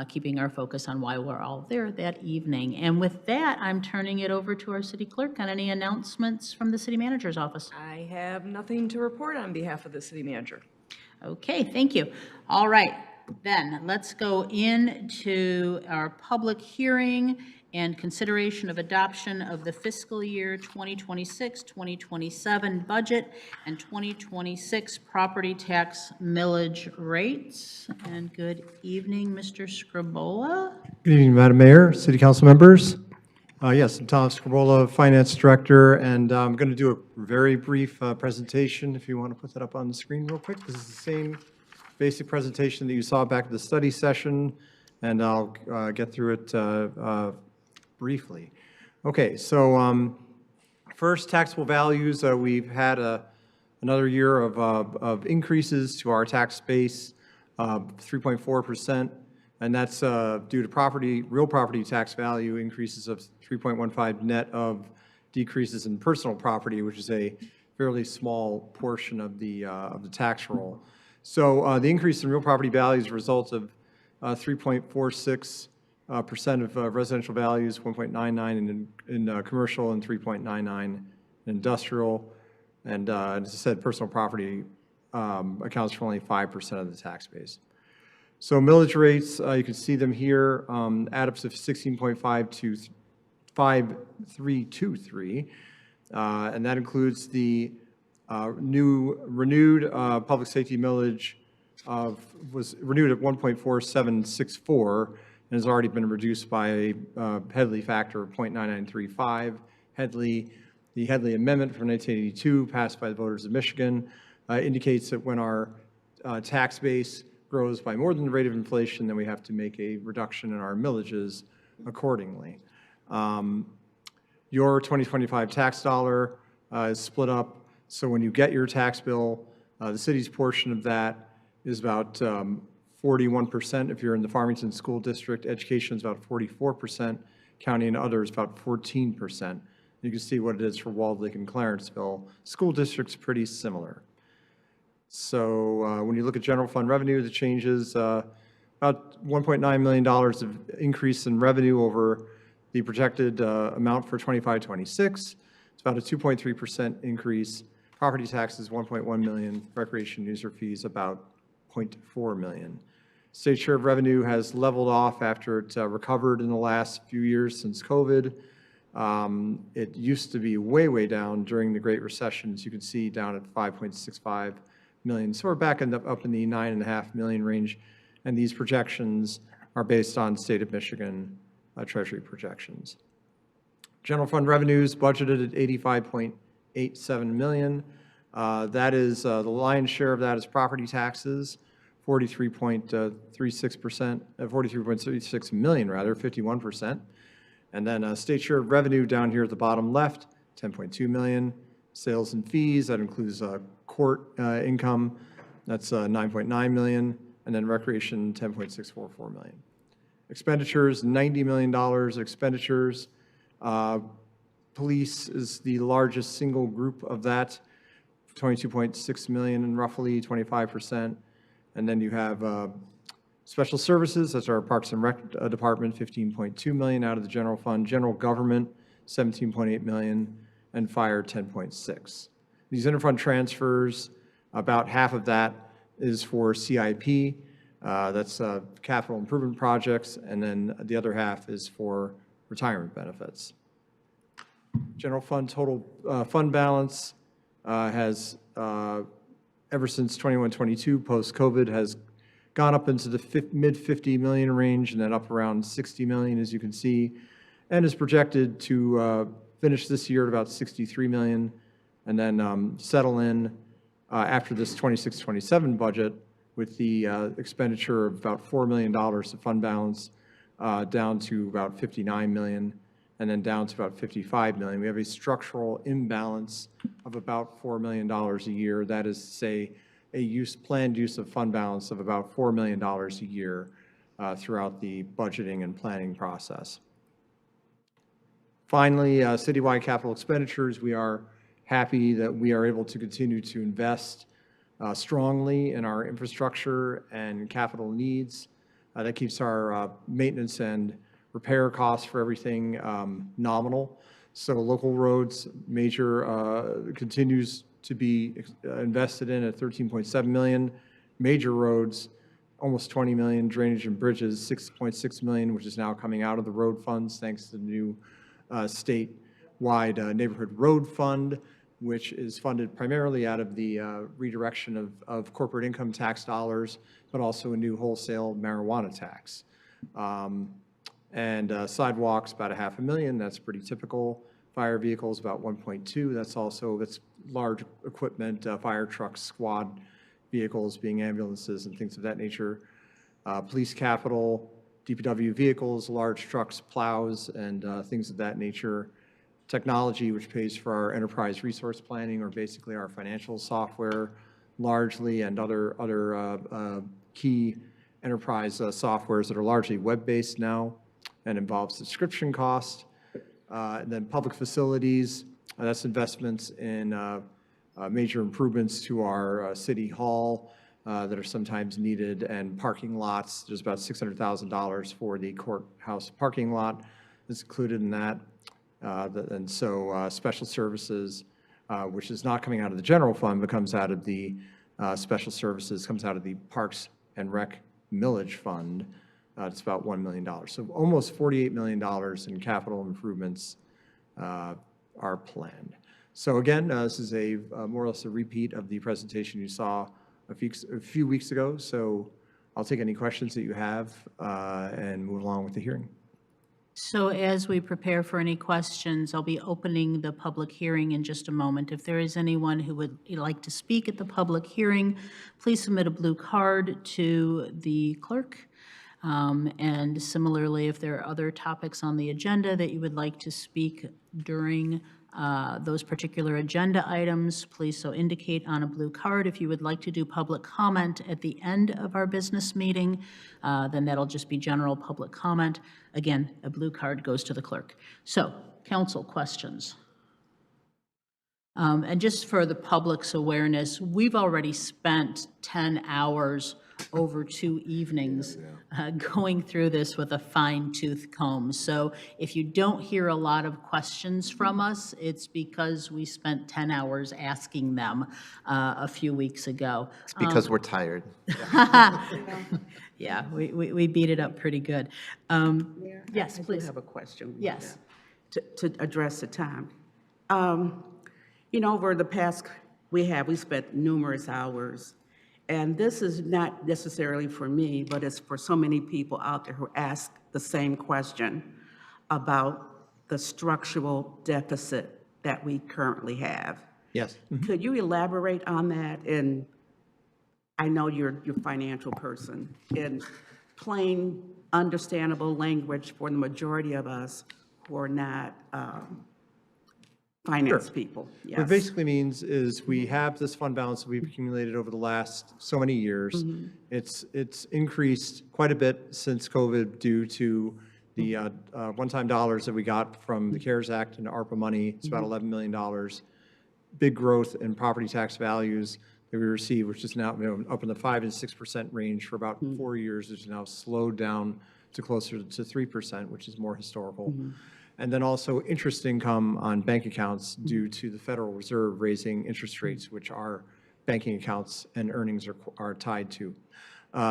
keeping our focus on why we're all there that evening. And with that, I'm turning it over to our city clerk on any announcements from the city manager's office. I have nothing to report on behalf of the city manager. Okay, thank you. All right. Then let's go into our public hearing and consideration of adoption of the fiscal year 2026-2027 budget and 2026 property tax millage rates. And good evening, Mr. Scribola. Good evening, Madam Mayor, City Council members. Yes, I'm Tom Scribola, Finance Director, and I'm going to do a very brief presentation, if you want to put that up on the screen real quick. This is the same basic presentation that you saw back at the study session, and I'll get through it briefly. Okay, so first, taxable values. We've had another year of increases to our tax base, 3.4%. And that's due to real property tax value increases of 3.15 net of decreases in personal property, which is a fairly small portion of the tax roll. So the increase in real property values is a result of 3.46% of residential values, 1.99 in commercial, and 3.99 in industrial. And as I said, personal property accounts for only 5% of the tax base. So millage rates, you can see them here, add up to 16.5 to 5323, and that includes the renewed public safety millage was renewed at 1.4764 and has already been reduced by a Headley factor of 0.9935. The Headley Amendment from 1982, passed by the voters of Michigan, indicates that when our tax base grows by more than the rate of inflation, then we have to make a reduction in our millages accordingly. Your 2025 tax dollar is split up, so when you get your tax bill, the city's portion of that is about 41% if you're in the Farmington School District. Education is about 44%, county and others about 14%. You can see what it is for Walled Lake and Clarenceville. School district's pretty similar. So when you look at general fund revenue, the changes, about $1.9 million of increase in revenue over the projected amount for 25-26. It's about a 2.3% increase. Property taxes, 1.1 million. Recreation user fees, about 0.4 million. State share of revenue has leveled off after it recovered in the last few years since COVID. It used to be way, way down during the Great Recession, as you can see, down at 5.65 million. So we're back up in the 9.5 million range, and these projections are based on state of Michigan Treasury projections. General fund revenues budgeted at 85.87 million. That is the lion's share of that is property taxes, 43.36%, 43.36 million rather, 51%. And then state share of revenue down here at the bottom left, 10.2 million. Sales and fees, that includes court income, that's 9.9 million. And then recreation, 10.644 million. Expenditures, $90 million expenditures. Police is the largest single group of that, 22.6 million and roughly 25%. And then you have special services, that's our Parks and Rec department, 15.2 million out of the general fund. General government, 17.8 million, and fire, 10.6. These interfund transfers, about half of that is for CIP, that's capital improvement projects, and then the other half is for retirement benefits. General fund total fund balance has, ever since 21-22, post-COVID, has gone up into the mid-50 million range and then up around 60 million, as you can see, and is projected to finish this year at about 63 million and then settle in after this 26-27 budget with the expenditure of about $4 million of fund balance down to about 59 million and then down to about 55 million. We have a structural imbalance of about $4 million a year. That is to say, a planned use of fund balance of about $4 million a year throughout the budgeting and planning process. Finally, citywide capital expenditures, we are happy that we are able to continue to invest strongly in our infrastructure and capital needs. That keeps our maintenance and repair costs for everything nominal. So local roads, major continues to be invested in at 13.7 million. Major roads, almost 20 million. Drainage and bridges, 6.6 million, which is now coming out of the road funds thanks to the new statewide neighborhood road fund, which is funded primarily out of the redirection of corporate income tax dollars, but also a new wholesale marijuana tax. And sidewalks, about $500,000, that's pretty typical. Fire vehicles, about 1.2, that's large equipment, fire trucks, squad vehicles being ambulances and things of that nature. Police capital, DPW vehicles, large trucks, plows, and things of that nature. Technology, which pays for our enterprise resource planning, or basically our financial software largely, and other key enterprise softwares that are largely web-based now and involve subscription cost. And then public facilities, that's investments in major improvements to our city hall that are sometimes needed, and parking lots. There's about $600,000 for the courthouse parking lot that's included in that. And so special services, which is not coming out of the general fund, but comes out of the special services, comes out of the Parks and Rec millage fund. It's about $1 million. So almost $48 million in capital improvements are planned. So again, this is a more or less a repeat of the presentation you saw a few weeks ago. So I'll take any questions that you have and move along with the hearing. So as we prepare for any questions, I'll be opening the public hearing in just a moment. If there is anyone who would like to speak at the public hearing, please submit a blue card to the clerk. And similarly, if there are other topics on the agenda that you would like to speak during those particular agenda items, please so indicate on a blue card. If you would like to do public comment at the end of our business meeting, then that'll just be general public comment. Again, a blue card goes to the clerk. So, council questions. And just for the public's awareness, we've already spent 10 hours over 2 evenings going through this with a fine-tooth comb. So if you don't hear a lot of questions from us, it's because we spent 10 hours asking them a few weeks ago. It's because we're tired. Yeah, we beat it up pretty good. Yes, I please. do have a question. Yes. To address the time. You know, over the past, we spent numerous hours, and this is not necessarily for me, but it's for so many people out there who ask the same question about the structural deficit that we currently have. Yes. Could you elaborate on that? And I know you're a financial person, in plain, understandable language for the majority of us who are not finance people. Yes. What it basically means is we have this fund balance that we've accumulated over the last so many years. It's increased quite a bit since COVID due to the one-time dollars that we got from the CARES Act and ARPA money. It's about $11 million. Big growth in property tax values that we receive, which is now up in the 5% and 6% range for about 4 years, which is now slowed down to closer to 3%, which is more historical. And then also interest income on bank accounts due to the Federal Reserve raising interest rates, which our banking accounts and earnings are tied to.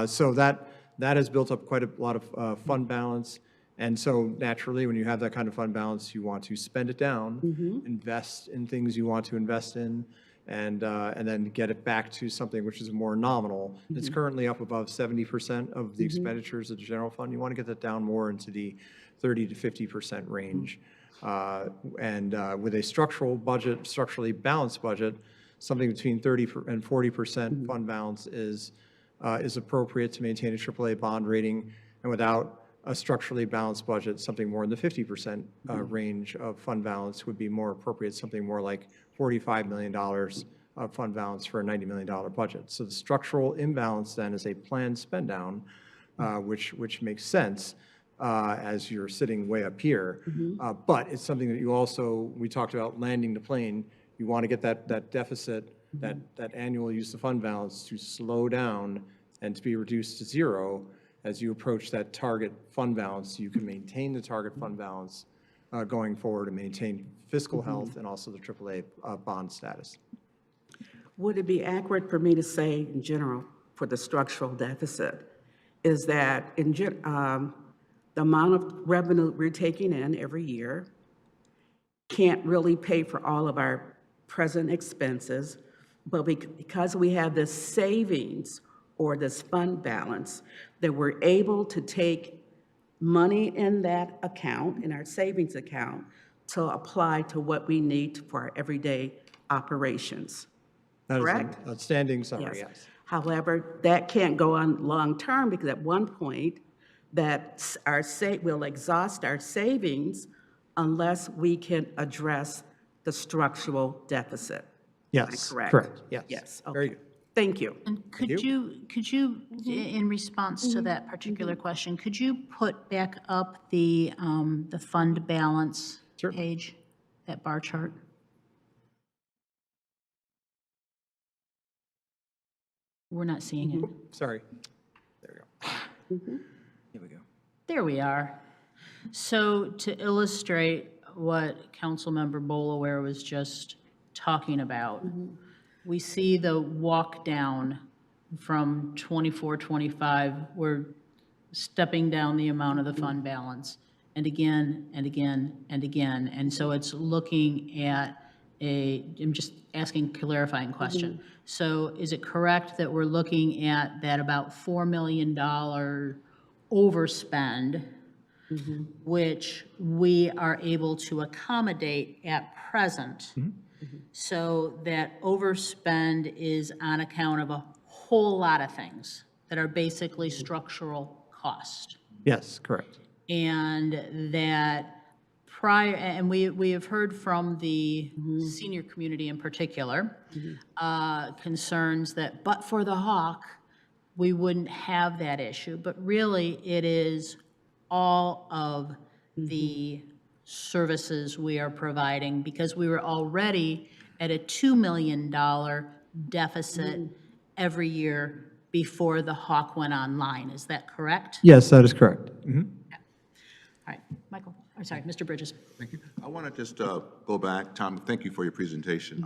So that has built up quite a lot of fund balance. And so naturally, when you have that kind of fund balance, you want to spend it down, invest in things you want to invest in, and then get it back to something which is more nominal. It's currently up above 70% of the expenditures of the general fund. You want to get that down more into the 30 to 50% range. And with a structurally balanced budget, something between 30 and 40% fund balance is appropriate to maintain a AAA bond rating. And without a structurally balanced budget, something more in the 50% range of fund balance would be more appropriate, something more like $45 million of fund balance for a $90 million budget. So the structural imbalance then is a planned spend down, which makes sense as you're sitting way up here. But it's something that we talked about landing the plane. You want to get that deficit, that annual use of fund balance to slow down and to be reduced to zero as you approach that target fund balance. You can maintain the target fund balance going forward and maintain fiscal health and also the AAA bond status. Would it be accurate for me to say in general for the structural deficit is that the amount of revenue we're taking in every year can't really pay for all of our present expenses, but because we have this savings or this fund balance, that we're able to take money in that account, in our savings account, to apply to what we need for our everyday operations. That is Correct? an outstanding summary, yes. However, that can't go on long-term because at one point, we'll exhaust our savings unless we can address the structural deficit. Yes, Correct? correct, yes. Yes, Very okay. good. Thank you. And could you, in response to that particular question, could you put back up the fund balance Certainly. page, that bar chart? We're not seeing it. Sorry. There we go. Here we go. There we are. So to illustrate what Councilmember Bolaware was just talking about, we see the walk down from 24, 25. We're stepping down the amount of the fund balance, and again, and again, and again. And so it's looking at I'm just asking a clarifying question. So is it correct that we're looking at that about $4 million overspend, which we are able to accommodate at present? So that overspend is on account of a whole lot of things that are basically structural cost. Yes, correct. And that and we have heard from the senior community in particular, concerns that but for the hawk, we wouldn't have that issue. But really, it is all of the services we are providing, because we were already at a $2 million deficit every year before the hawk went online. Is that correct? Yes, that is correct. All right, Michael, I'm sorry, Mr. Bridges. Thank you. I want to just go back. Tom, thank you for your presentation.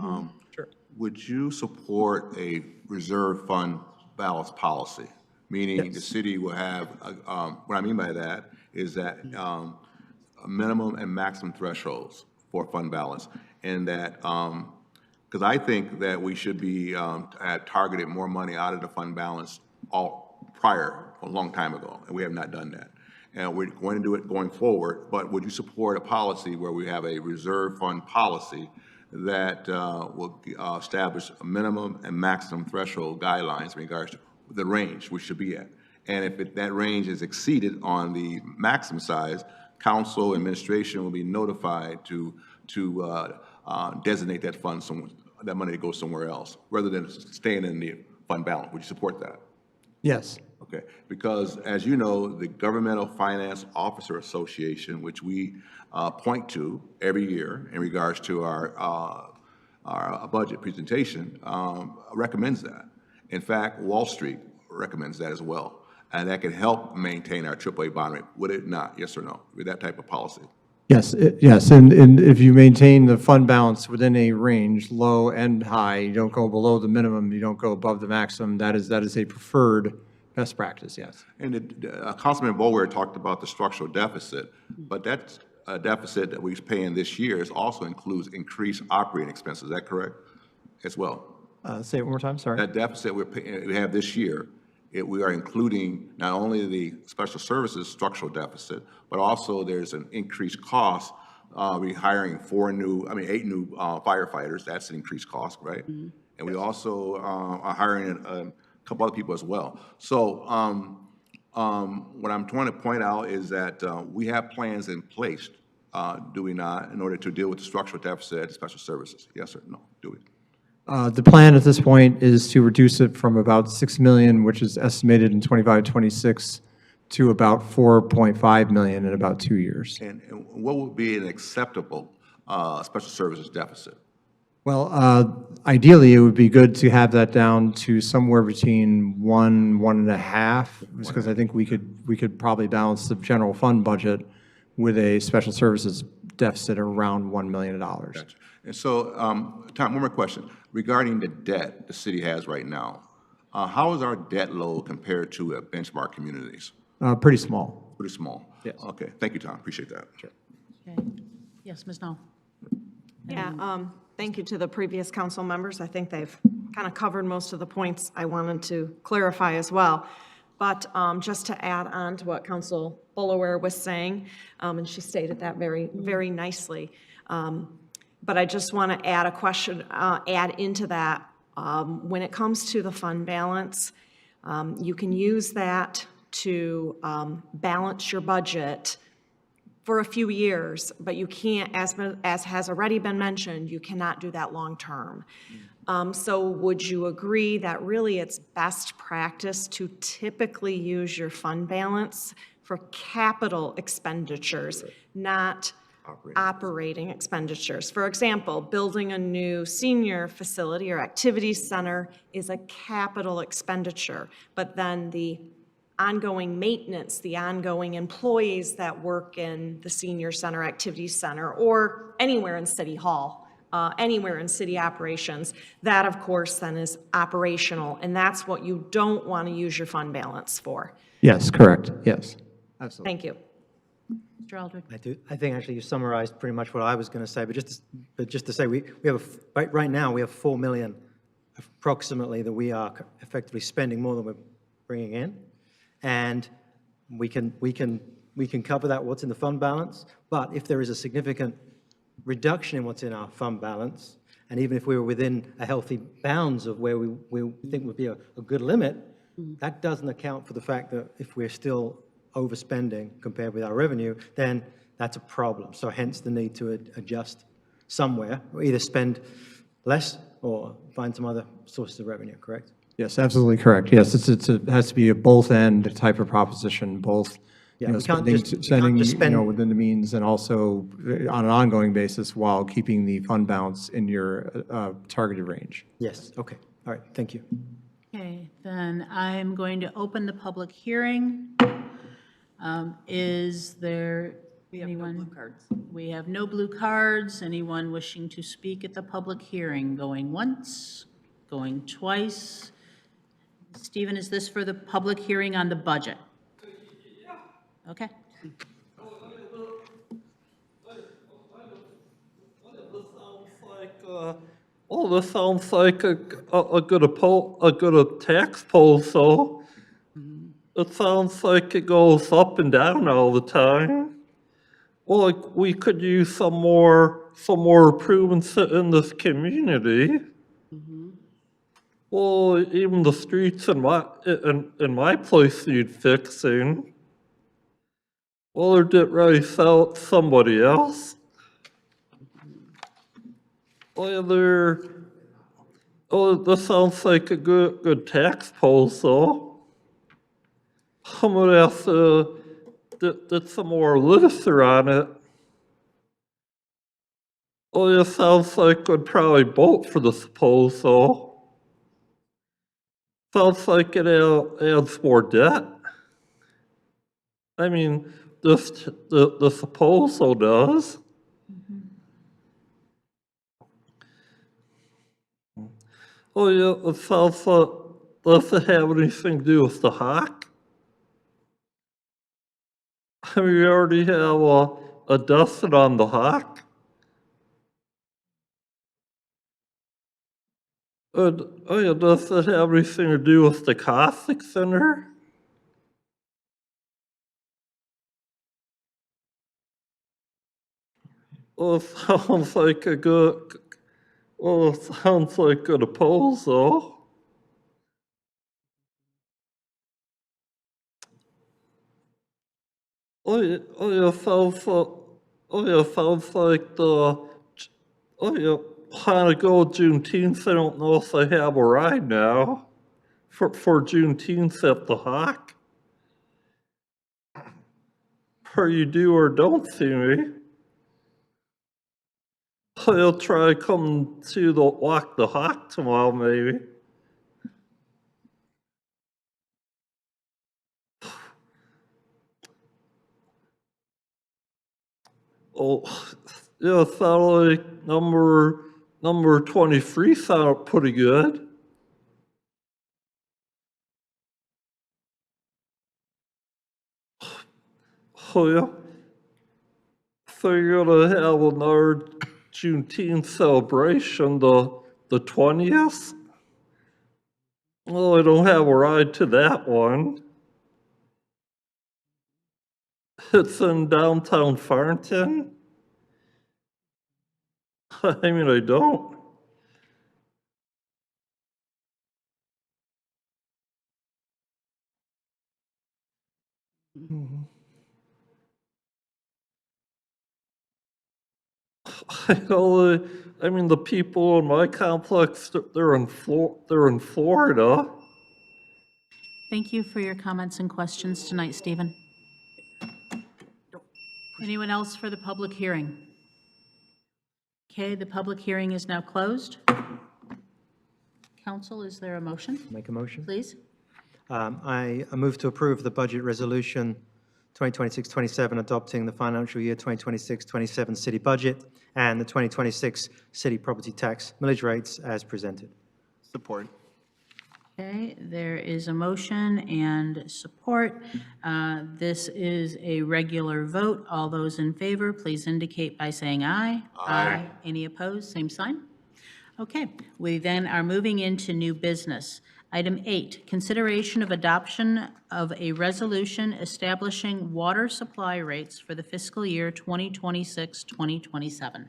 Sure. Would you support a reserve fund balance policy? Meaning the city will have, what I mean by that is that minimum and maximum thresholds for fund balance. And that, because I think that we should be had targeted more money out of the fund balance a long time ago, and we have not done that. And we're going to do it going forward, but would you support a policy where we have a reserve fund policy that will establish a minimum and maximum threshold guidelines in regards to the range we should be at? And if that range is exceeded on the maximum size, council administration will be notified to designate that fund that money to go somewhere else, rather than staying in the fund balance. Would you support that? Yes. Okay, because as you know, the Governmental Finance Officer Association, which we point to every year in regards to our budget presentation, recommends that. In fact, Wall Street recommends that as well, and that can help maintain our AAA bond rate. Would it not? Yes or no? With that type of policy? Yes, yes, and if you maintain the fund balance within a range, low and high, you don't go below the minimum, you don't go above the maximum, that is a preferred best practice, yes. And Councilman Bower talked about the structural deficit, but that deficit that we're paying this year also includes increased operating expenses. Is that correct? As well. Say it one more time, sorry. That deficit we have this year, we are including not only the special services structural deficit, but also there's an increased cost. We're hiring 8 new firefighters. That's an increased cost, right? And we also are hiring a couple other people as well. So what I'm trying to point out is that we have plans in place, do we not, in order to deal with the structural deficit at the special services? Yes or no? Do we? The plan at this point is to reduce it from about 6 million, which is estimated in 25-26, to about 4.5 million in about 2 years. And what would be an acceptable special services deficit? Well, ideally, it would be good to have that down to somewhere between 1.5, because I think we could probably balance the general fund budget with a special services deficit around $1 million. Gotcha. And so, Tom, one more question. Regarding the debt the city has right now, how is our debt load compared to benchmark communities? Pretty small. Pretty small? Yes. Okay, thank you, Tom, appreciate that. Sure. Okay. Yes, Ms. Null. Yeah, thank you to the previous council members. I think they've kind of covered most of the points I wanted to clarify as well. but just to add on to what Council Bullaware was saying, and she stated that very nicely. But I just want to add a question, add into that. When it comes to the fund balance, you can use that to balance your budget for a few years, but you can't, as has already been mentioned, you cannot do that long-term. So would you agree that really it's best practice to typically use your fund balance for capital expenditures, not operating expenditures? For example, building a new senior facility or activity center is a capital expenditure, but then the ongoing maintenance, the ongoing employees that work in the senior center, activity center, or anywhere in City Hall, anywhere in city operations, that of course then is operational, and that's what you don't want to use your fund balance for. Yes, correct, yes, absolutely. Thank you. Mr. Aldrich. I think actually you summarized pretty much what I was going to say, but just to say, we have right now we have 4 million approximately that we are effectively spending more than we're bringing in, and we can cover that what's in the fund balance. But if there is a significant reduction in what's in our fund balance, and even if we were within a healthy bounds of where we think would be a good limit, that doesn't account for the fact that if we're still overspending compared with our revenue, then that's a problem. So hence the need to adjust somewhere, or either spend less or find some other sources of revenue, correct? Yes, absolutely correct. Yes, it has to be a both-end type of proposition, both, Yeah, we can't spending, just spend within the means and also on an ongoing basis while keeping the fund balance in your targeted range. Yes, okay, all right, thank you. Okay, then I'm going to open the public hearing. Is there anyone? No blue cards. We have no blue cards. Anyone wishing to speak at the public hearing? Going once, going twice. Stephen, is this for the public hearing on the budget? Okay. This sounds like a good tax proposal. It sounds like it goes up and down all the time. Well, like, we could use some more improvements in this community. Well, even the streets in my place need fixing. Well, or did really sell it to somebody else? Well, this sounds like a good tax proposal. I'm gonna have to get some more literature on it. Well, it sounds like I'd probably vote for this proposal. Sounds like it adds more debt. I mean, the proposal does. Oh yeah, it sounds like, does it have anything to do with the hawk? I mean, we already have a dozen on the hawk. Oh yeah, does it have anything to do with the Catholic Center? Well, it sounds like a good proposal. Sounds like trying to go Juneteenth. I don't know if I have a ride now for Juneteenth at the Hawk. Or you do or don't see me. I'll try to come to walk the Hawk tomorrow, maybe. Oh, yeah, it sounded like number 23 sounded pretty good. Oh, yeah. So you're gonna have another Juneteenth celebration, the 20th? Oh, I don't have a ride to that one. It's in downtown Farmington. I mean, I don't. I mean, the people in my complex, they're in Florida. Thank you for your comments and questions tonight, Stephen. Anyone else for the public hearing? Okay, the public hearing is now closed. Council, is there a motion? Make a motion. Please. I move to approve the budget resolution 2026-27 adopting the financial year 2026-27 city budget and the 2026 city property tax millage rates as presented. Support. Okay, there is a motion and support. This is a regular vote. All those in favor, please indicate by saying aye. Aye. Any opposed, same sign. Okay, we then are moving into new business. Item 8, consideration of adoption of a resolution establishing water supply rates for the fiscal year 2026-2027.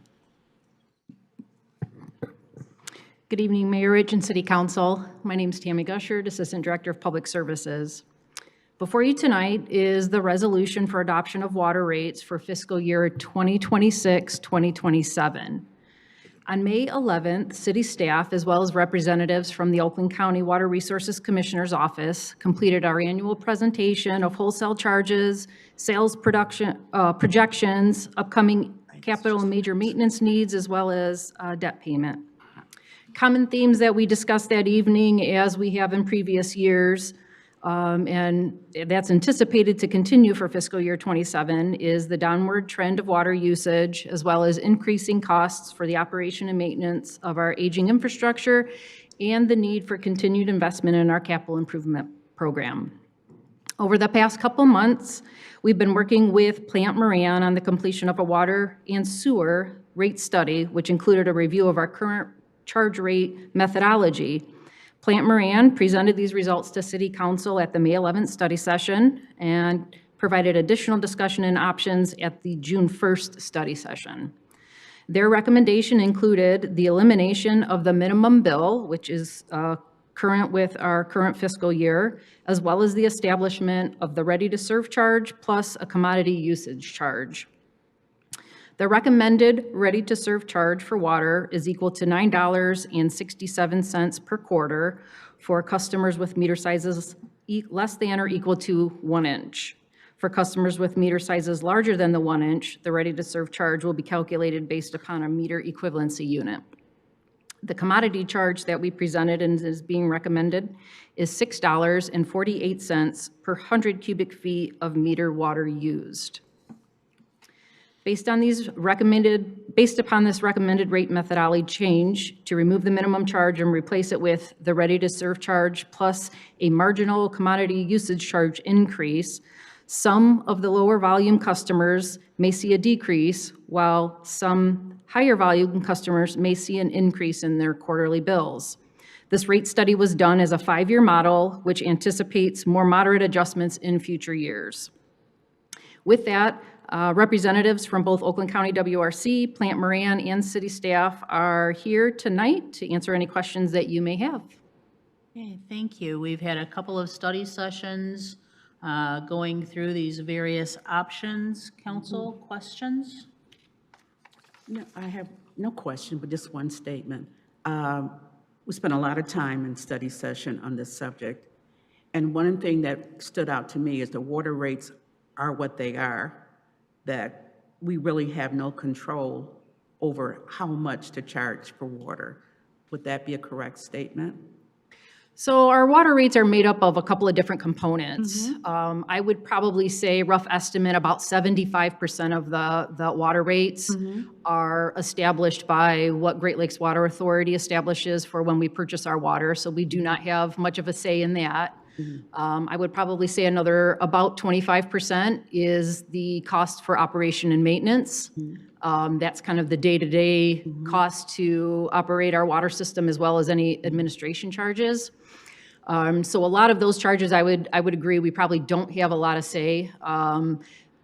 Good evening, Mayor Ridge and City Council. My name is Tammy Gushard, Assistant Director of Public Services. Before you tonight is the resolution for adoption of water rates for fiscal year 2026-2027. On May 11th, city staff, as well as representatives from the Oakland County Water Resources Commissioner's Office, completed our annual presentation of wholesale charges, sales projections, upcoming capital and major maintenance needs, as well as debt payment. Common themes that we discussed that evening, as we have in previous years, and that's anticipated to continue for fiscal year 27, is the downward trend of water usage, as well as increasing costs for the operation and maintenance of our aging infrastructure, and the need for continued investment in our capital improvement program. Over the past couple months, we've been working with Plant Moran on the completion of a water and sewer rate study, which included a review of our current charge rate methodology. Plant Moran presented these results to City Council at the May 11th study session and provided additional discussion and options at the June 1st study session. Their recommendation included the elimination of the minimum bill, which is current with our current fiscal year, as well as the establishment of the ready-to-serve charge plus a commodity usage charge. The recommended ready-to-serve charge for water is equal to $9.67 per quarter for customers with meter sizes less than or equal to 1 inch. For customers with meter sizes larger than the 1 inch, the ready-to-serve charge will be calculated based upon a meter equivalency unit. The commodity charge that we presented and is being recommended is $6.48 per 100 cubic feet of meter water used. Based upon this recommended rate methodology change to remove the minimum charge and replace it with the ready-to-serve charge plus a marginal commodity usage charge increase, some of the lower volume customers may see a decrease, while some higher volume customers may see an increase in their quarterly bills. This rate study was done as a 5-year model, which anticipates more moderate adjustments in future years. With that, representatives from both Oakland County WRC, Plant Moran, and city staff are here tonight to answer any questions that you may have. Okay, thank you. We've had a couple of study sessions going through these various options. Council, questions? No, I have no question, but just one statement. We spent a lot of time in study session on this subject, and one thing that stood out to me is the water rates are what they are, that we really have no control over how much to charge for water. Would that be a correct statement? So our water rates are made up of a couple of different components. I would probably say rough estimate about 75% of the water rates are established by what Great Lakes Water Authority establishes for when we purchase our water. So we do not have much of a say in that. I would probably say another about 25% is the cost for operation and maintenance. That's kind of the day-to-day cost to operate our water system, as well as any administration charges. So a lot of those charges, I would agree, we probably don't have a lot of say.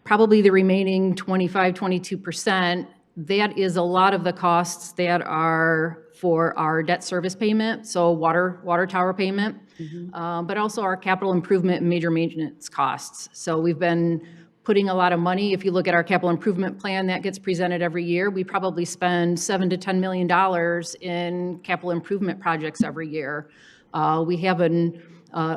probably the remaining 25, 22%, that is a lot of the costs that are for our debt service payment, so water tower payment, but also our capital improvement and major maintenance costs. So we've been putting a lot of money. If you look at our capital improvement plan that gets presented every year, we probably spend $7 to $10 million in capital improvement projects every year. We have an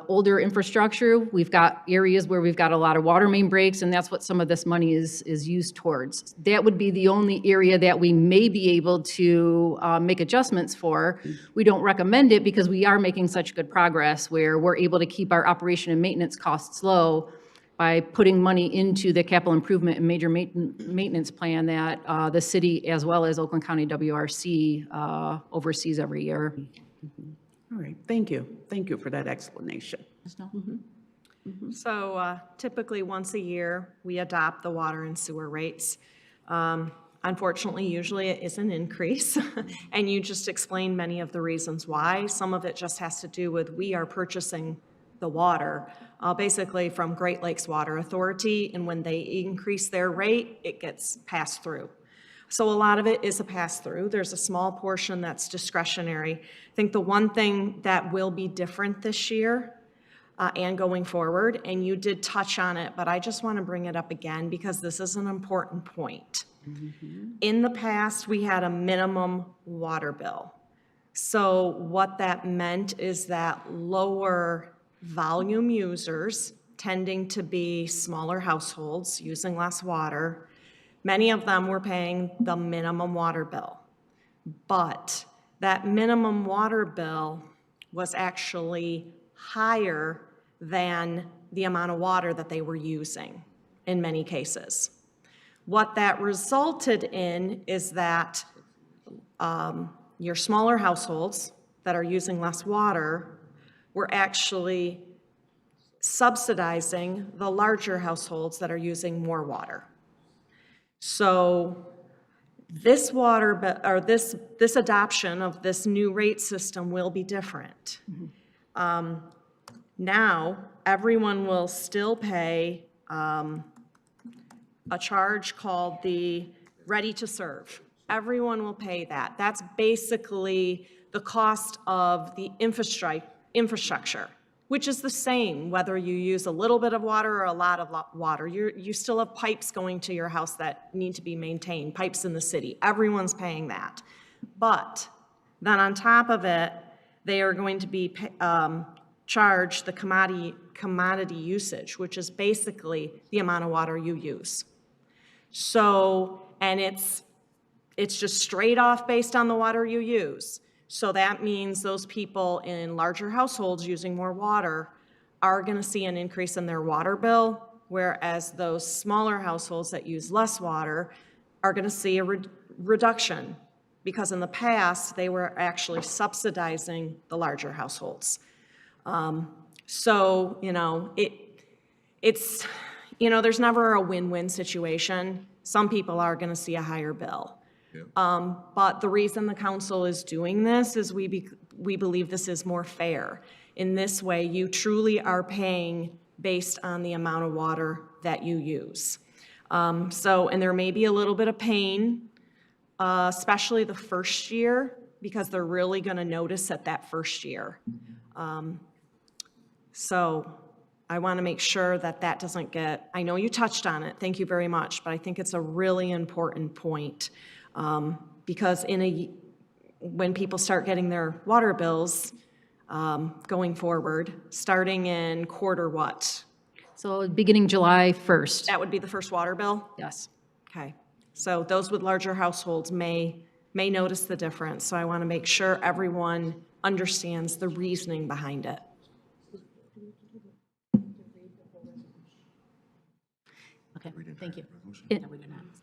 older infrastructure. We've got areas where we've got a lot of water main breaks, and that's what some of this money is used towards. That would be the only area that we may be able to make adjustments for. We don't recommend it because we are making such good progress where we're able to keep our operation and maintenance costs low by putting money into the capital improvement and major maintenance plan that the city as well as Oakland County WRC oversees every year. All right, thank you. Thank you for that explanation. So typically, once a year, we adopt the water and sewer rates. Unfortunately, usually it is an increase, and you just explained many of the reasons why. Some of it just has to do with we are purchasing the water, basically from Great Lakes Water Authority, and when they increase their rate, it gets passed through. So a lot of it is a pass-through. There's a small portion that's discretionary. I think the one thing that will be different this year and going forward, and you did touch on it, but I just want to bring it up again because this is an important point. In the past, we had a minimum water bill. So what that meant is that lower volume users, tending to be smaller households using less water, many of them were paying the minimum water bill. But that minimum water bill was actually higher than the amount of water that they were using in many cases. What that resulted in is that your smaller households that are using less water were actually subsidizing the larger households that are using more water. So this this adoption of this new rate system will be different. Now, everyone will still pay a charge called the ready to serve. Everyone will pay that. That's basically the cost of the infrastructure, which is the same whether you use a little bit of water or a lot of water. You still have pipes going to your house that need to be maintained, pipes in the city. Everyone's paying that. But then on top of it, they are going to be charged the commodity usage, which is basically the amount of water you use. So, and it's just straight off based on the water you use. So that means those people in larger households using more water are going to see an increase in their water bill, whereas those smaller households that use less water are going to see a reduction, because in the past, they were actually subsidizing the larger households. So, it's, there's never a win-win situation. Some people are going to see a higher bill. But the reason the council is doing this is we believe this is more fair. In this way, you truly are paying based on the amount of water that you use. And there may be a little bit of pain, especially the first year, because they're really going to notice it that first year. So I want to make sure that that doesn't get, I know you touched on it, thank you very much, but I think it's a really important point. Because when people start getting their water bills going forward, starting in quarter what? So beginning July 1st. That would be the first water bill? Yes. Okay. So those with larger households may notice the difference. So I want to make sure everyone understands the reasoning behind it. Okay, thank you.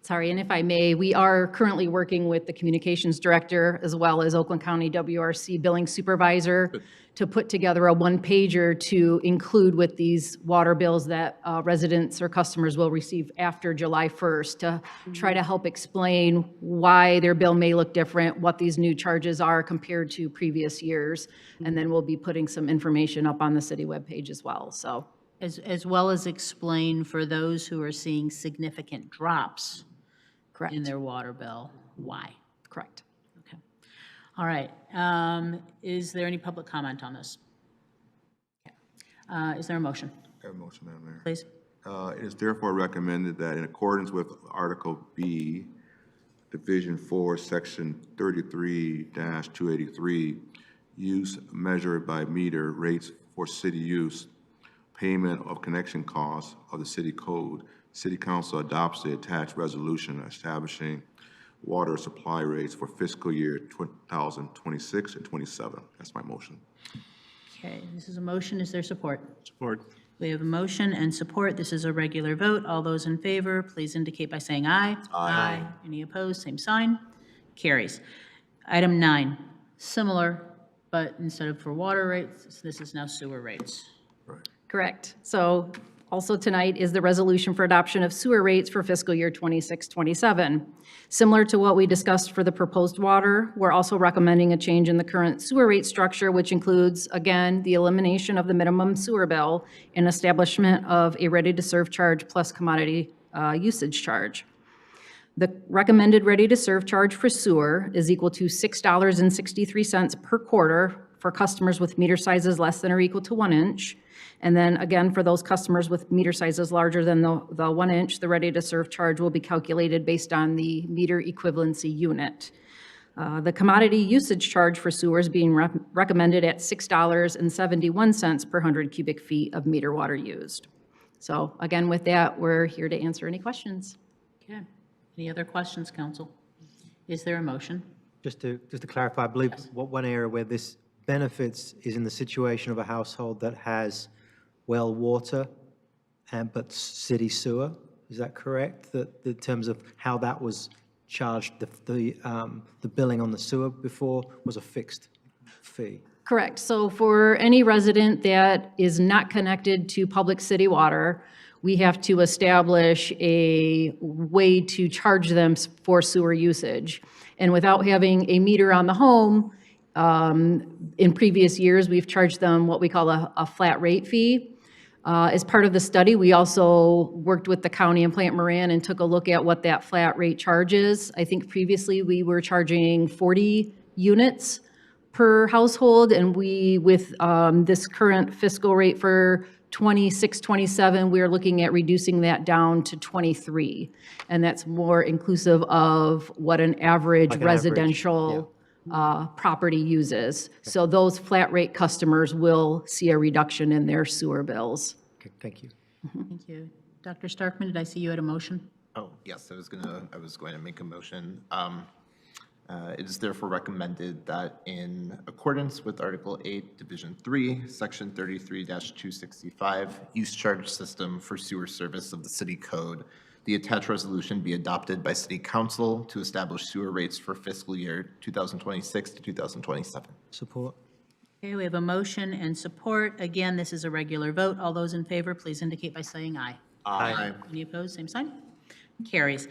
Sorry, and if I may, we are currently working with the communications director as well as Oakland County WRC billing supervisor to put together a one-pager to include with these water bills that residents or customers will receive after July 1st to try to help explain why their bill may look different, what these new charges are compared to previous years. And then we'll be putting some information up on the city webpage as well, so. as well as explain for those who are seeing significant drops Correct. in their water bill, why? Correct. Okay. All right. Is there any public comment on this? Okay. Is there a motion? I have a motion, Madam Mayor. Please. It is therefore recommended that in accordance with Article B, Division 4, Section 33-283, use measured by meter rates for city use, payment of connection costs of the city code, City Council adopts the attached resolution establishing water supply rates for fiscal year 2026 and 27. That's my motion. Okay, this is a motion. Is there support? Support. We have a motion and support. This is a regular vote. All those in favor, please indicate by saying aye. Aye. Any opposed, same sign. Carries. Item 9, similar, but instead of for water rates, this is now sewer rates. Correct. So also tonight is the resolution for adoption of sewer rates for fiscal year 26-27. Similar to what we discussed for the proposed water, we're also recommending a change in the current sewer rate structure, which includes, again, the elimination of the minimum sewer bill and establishment of a ready-to-serve charge plus commodity usage charge. The recommended ready-to-serve charge for sewer is equal to $6.63 per quarter for customers with meter sizes less than or equal to 1 inch. And then again, for those customers with meter sizes larger than the 1 inch, the ready-to-serve charge will be calculated based on the meter equivalency unit. The commodity usage charge for sewer is being recommended at $6.71 per 100 cubic feet of meter water used. So again, with that, we're here to answer any questions. Okay. Any other questions, council? Is there a motion? Just to clarify, I believe one area where this benefits is in the situation of a household that has well water but city sewer. Is that correct? That in terms of how that was charged, the billing on the sewer before was a fixed fee. Correct. So for any resident that is not connected to public city water, we have to establish a way to charge them for sewer usage. And without having a meter on the home, in previous years, we've charged them what we call a flat rate fee. As part of the study, we also worked with the county and Plant Moran and took a look at what that flat rate charge is. I think previously we were charging 40 units per household, and we, with this current fiscal rate for 26-27, we're looking at reducing that down to 23. And that's more inclusive of what an average Like an average, residential property uses. So those flat rate customers will see a reduction in their sewer bills. Okay, thank you. Thank you. Dr. Starkman, did I see you had a motion? Oh, yes, I was going to make a motion. It is therefore recommended that in accordance with Article 8, Division 3, Section 33-265, use charge system for sewer service of the city code, the attached resolution be adopted by City Council to establish sewer rates for fiscal year 2026 to 2027. Support. Okay, we have a motion and support. Again, this is a regular vote. All those in favor, please indicate by saying aye. Aye. Any opposed, same sign. Carries.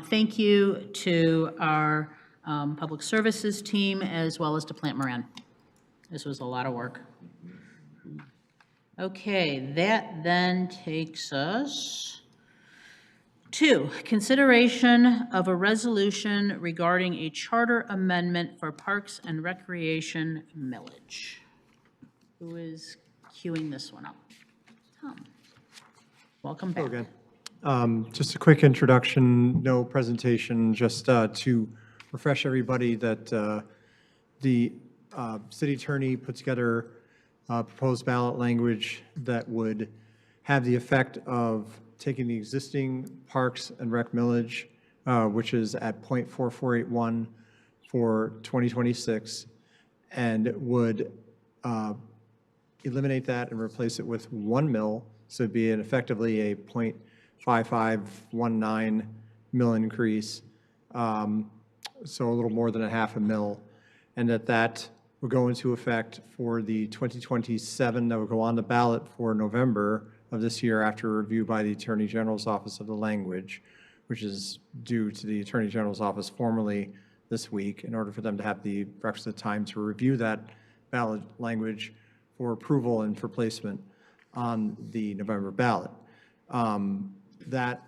Thank you to our public services team as well as to Plant Moran. This was a lot of work. Okay, that then takes us to consideration of a resolution regarding a charter amendment for Parks and Recreation millage. Who is queuing this one up? Tom. Welcome back. Again. Just a quick introduction, no presentation, just to refresh everybody that the city attorney put together proposed ballot language that would have the effect of taking the existing Parks and Rec millage, which is at 0.4481 for 2026, and would eliminate that and replace it with 1 mil, so it'd be effectively a 0.5519 mil increase, so a little more than a half a mil, and that would go into effect for the 2027, that would go on the ballot for November of this year after review by the Attorney General's Office of the Language, which is due to the Attorney General's Office formally this week in order for them to have the requisite time to review that ballot language for approval and for placement. on the November ballot. That,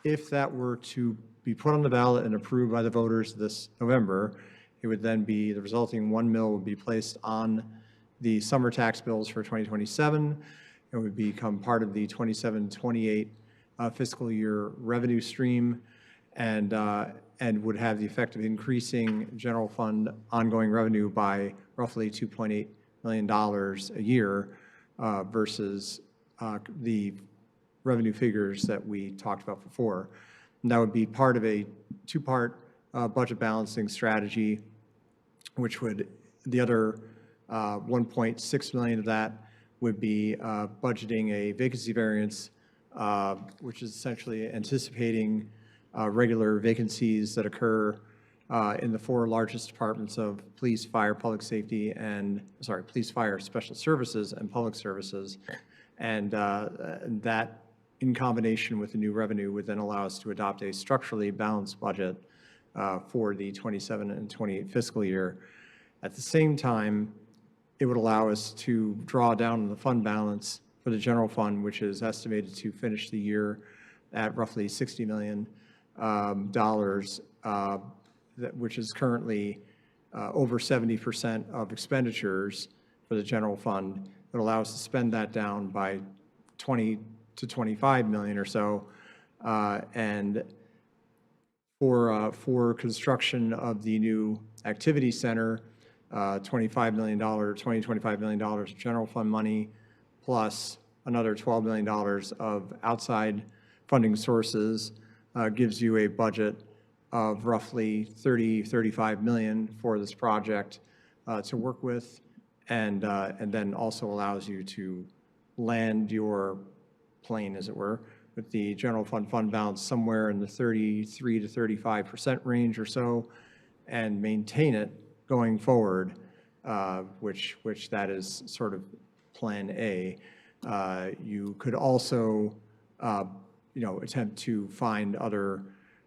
if that were to be put on the ballot and approved by the voters this November, it would then be, the resulting 1 mil would be placed on the summer tax bills for 2027. It would become part of the 27-28 fiscal year revenue stream, and would have the effect of increasing general fund ongoing revenue by roughly $2.8 million a year versus the revenue figures that we talked about before. And that would be part of a two-part budget balancing strategy, which would, the other 1.6 million of that would be budgeting a vacancy variance, which is essentially anticipating regular vacancies that occur in the 4 largest departments of police, fire, public safety, and, police, fire, special services, and public services. And that, in combination with the new revenue, would then allow us to adopt a structurally balanced budget for the 27 and 28 fiscal year. At the same time, it would allow us to draw down on the fund balance for the general fund, which is estimated to finish the year at roughly $60 million, which is currently over 70% of expenditures for the general fund. It would allow us to spend that down by 20 to 25 million or so, and for construction of the new activity center, $25 million of general fund money, plus another $12 million of outside funding sources, gives you a budget of roughly 35 million for this project to work with, and then also allows you to land your plane, as it were, with the general fund balance somewhere in the 33 to 35% range or so, and maintain it going forward, which that is sort of plan A. You could also, attempt to find other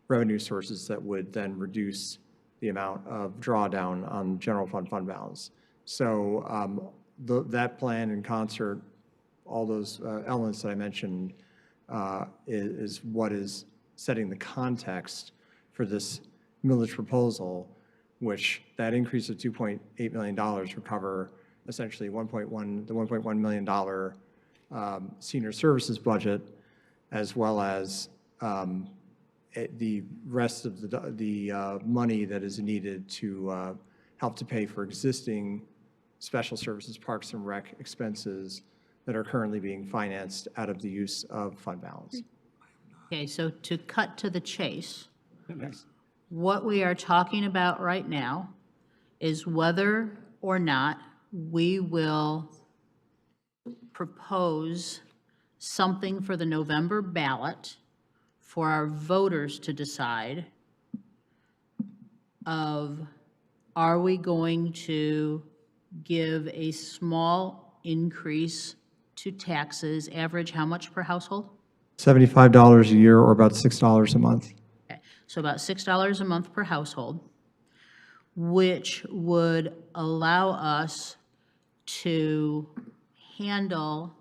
revenue sources that would then reduce the amount of drawdown on general fund balance. So that plan in concert, all those elements that I mentioned, is what is setting the context for this millage proposal, which that increase of $2.8 million would cover essentially the $1.1 million senior services budget, as well as the rest of the money that is needed to help to pay for existing special services, parks and rec expenses that are currently being financed out of the use of fund balance. Okay, so to cut to the chase, what we are talking about right now is whether or not we will propose something for the November ballot for our voters to decide of, are we going to give a small increase to taxes, average how much per household? $75 a year, or about $6 a month. Okay, so about $6 a month per household, which would allow us to handle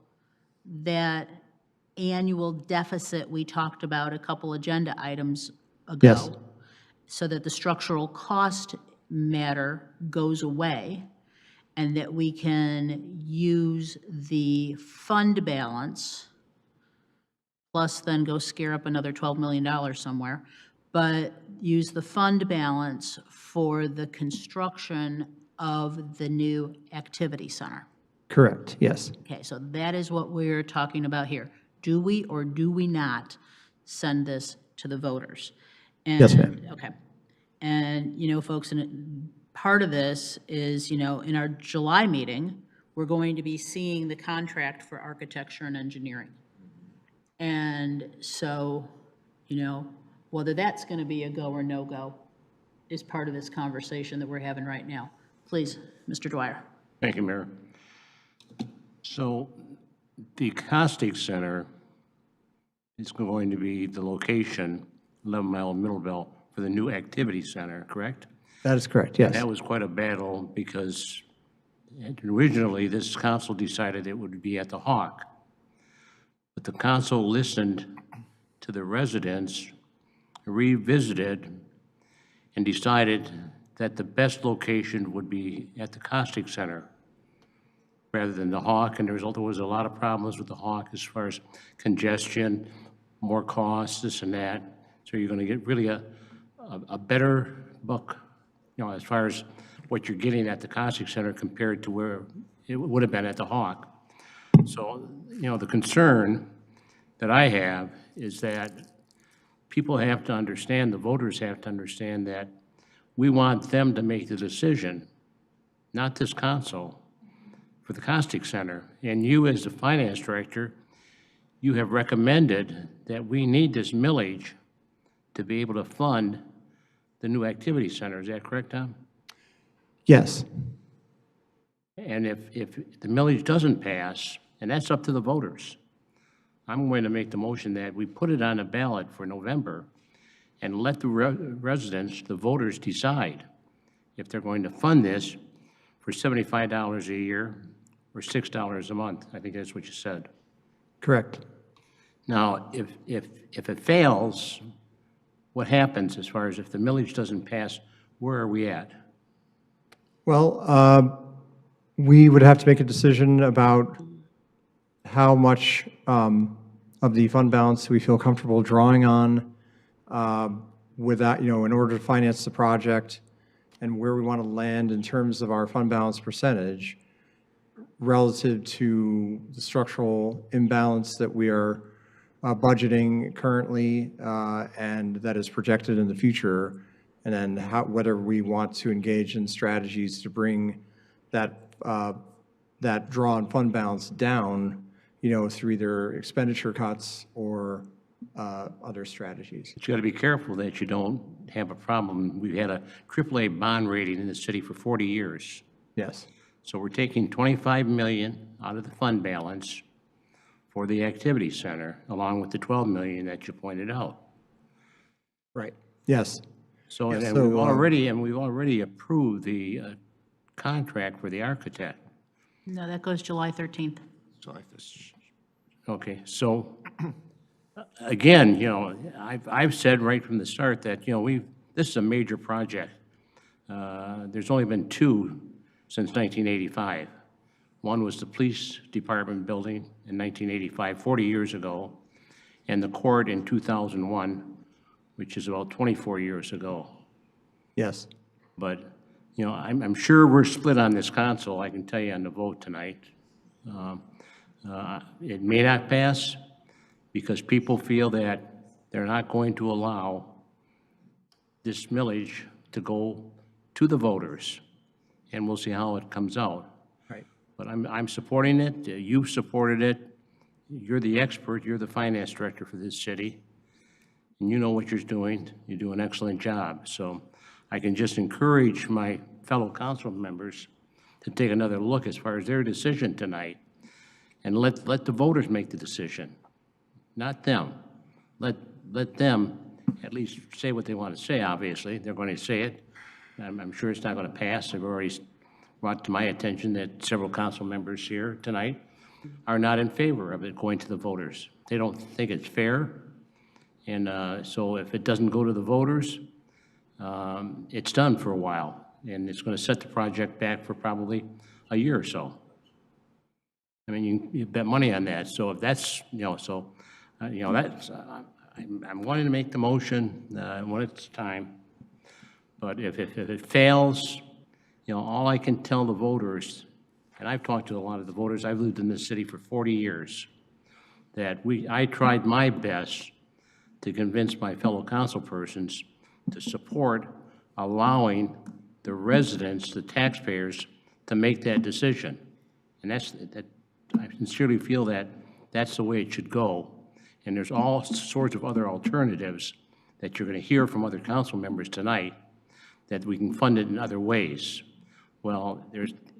that annual deficit we talked about a couple agenda items ago. Yes. So that the structural cost matter goes away, and that we can use the fund balance, plus then go scare up another $12 million somewhere, but use the fund balance for the construction of the new activity center. Correct, yes. Okay, so that is what we're talking about here. Do we or do we not send this to the voters? Yes, ma'am. Okay. And, folks, and part of this is, in our July meeting, we're going to be seeing the contract for architecture and engineering. And so, whether that's going to be a go or no-go is part of this conversation that we're having right now. Please, Mr. Dwyer. Thank you, Mayor. So the Costic Center is going to be the location, 11 Mile Middlebelt, for the new activity center, correct? That is correct, yes. That was quite a battle because And originally, this council decided it would be at the Hawk. But the council listened to the residents, revisited, and decided that the best location would be at the Caustic Center rather than the Hawk. And there was a lot of problems with the Hawk as far as congestion, more costs, this and that. So you're going to get really a better buck, as far as what you're getting at the Caustic Center compared to where it would have been at the Hawk. So, the concern that I have is that people have to understand, the voters have to understand that we want them to make the decision, not this council, for the Caustic Center. And you, as the finance director, you have recommended that we need this millage to be able to fund the new activity center. Is that correct, Tom? Yes. And if the millage doesn't pass, and that's up to the voters, I'm going to make the motion that we put it on a ballot for November and let the residents, the voters, decide if they're going to fund this for $75 a year or $6 a month. I think that's what you said. Correct. Now, if it fails, what happens as far as if the millage doesn't pass, where are we at? Well, we would have to make a decision about how much of the fund balance we feel comfortable drawing on without, in order to finance the project, and where we want to land in terms of our fund balance percentage relative to the structural imbalance that we are budgeting currently and that is projected in the future, and then whether we want to engage in strategies to bring that drawn fund balance down, through either expenditure cuts or other strategies. But you got to be careful that you don't have a problem. We've had a AAA bond rating in the city for 40 years. Yes. So we're taking $25 million out of the fund balance for the activity center, along with the $12 million that you pointed out. Right. Yes. So, Yes, and so, we've already approved the contract for the architect. No, that goes July 13th. Okay, so, again, I've said right from the start that, this is a major project. There's only been two since 1985. One was the police department building in 1985, 40 years ago, and the court in 2001, which is about 24 years ago. Yes. But, I'm sure we're split on this council, I can tell you on the vote tonight. It may not pass because people feel that they're not going to allow this millage to go to the voters, and we'll see how it comes out. Right. But I'm supporting it. You've supported it. You're the expert. You're the finance director for this city, and you know what you're doing. You do an excellent job. So I can just encourage my fellow council members to take another look as far as their decision tonight, and let the voters make the decision, not them. Let them at least say what they want to say, obviously. They're going to say it. I'm sure it's not going to pass. They've already brought to my attention that several council members here tonight are not in favor of it going to the voters. They don't think it's fair. And so if it doesn't go to the voters, it's done for a while. And it's going to set the project back for probably a year or so. I mean, you bet money on that. So if that's, that's, I'm wanting to make the motion when it's time. But if it fails, all I can tell the voters, and I've talked to a lot of the voters, I've lived in this city for 40 years, that I tried my best to convince my fellow councilpersons to support allowing the residents, the taxpayers, to make that decision. And I sincerely feel that that's the way it should go. And there's all sorts of other alternatives that you're going to hear from other council members tonight, that we can fund it in other ways. Well,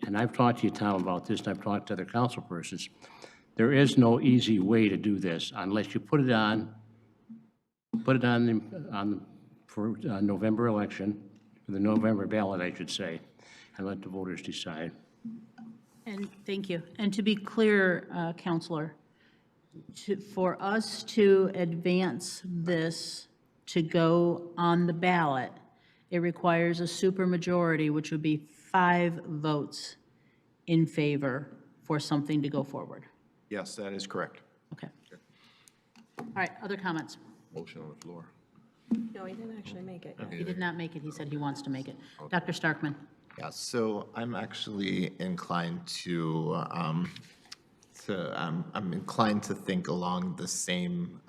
and I've talked to you, Tom, about this, and I've talked to other council persons. There is no easy way to do this unless you put it on for November election, for the November ballot, I should say, and let the voters decide. And thank you. And to be clear, Counselor, for us to advance this to go on the ballot, it requires a supermajority, which would be 5 votes in favor for something to go forward. Yes, that is correct. Okay. All right, other comments? Motion on the floor. No, he didn't actually make it. He did not make it. He said he wants to make it. Dr. Starkman? Yeah, so I'm actually inclined to, I'm inclined to think along the same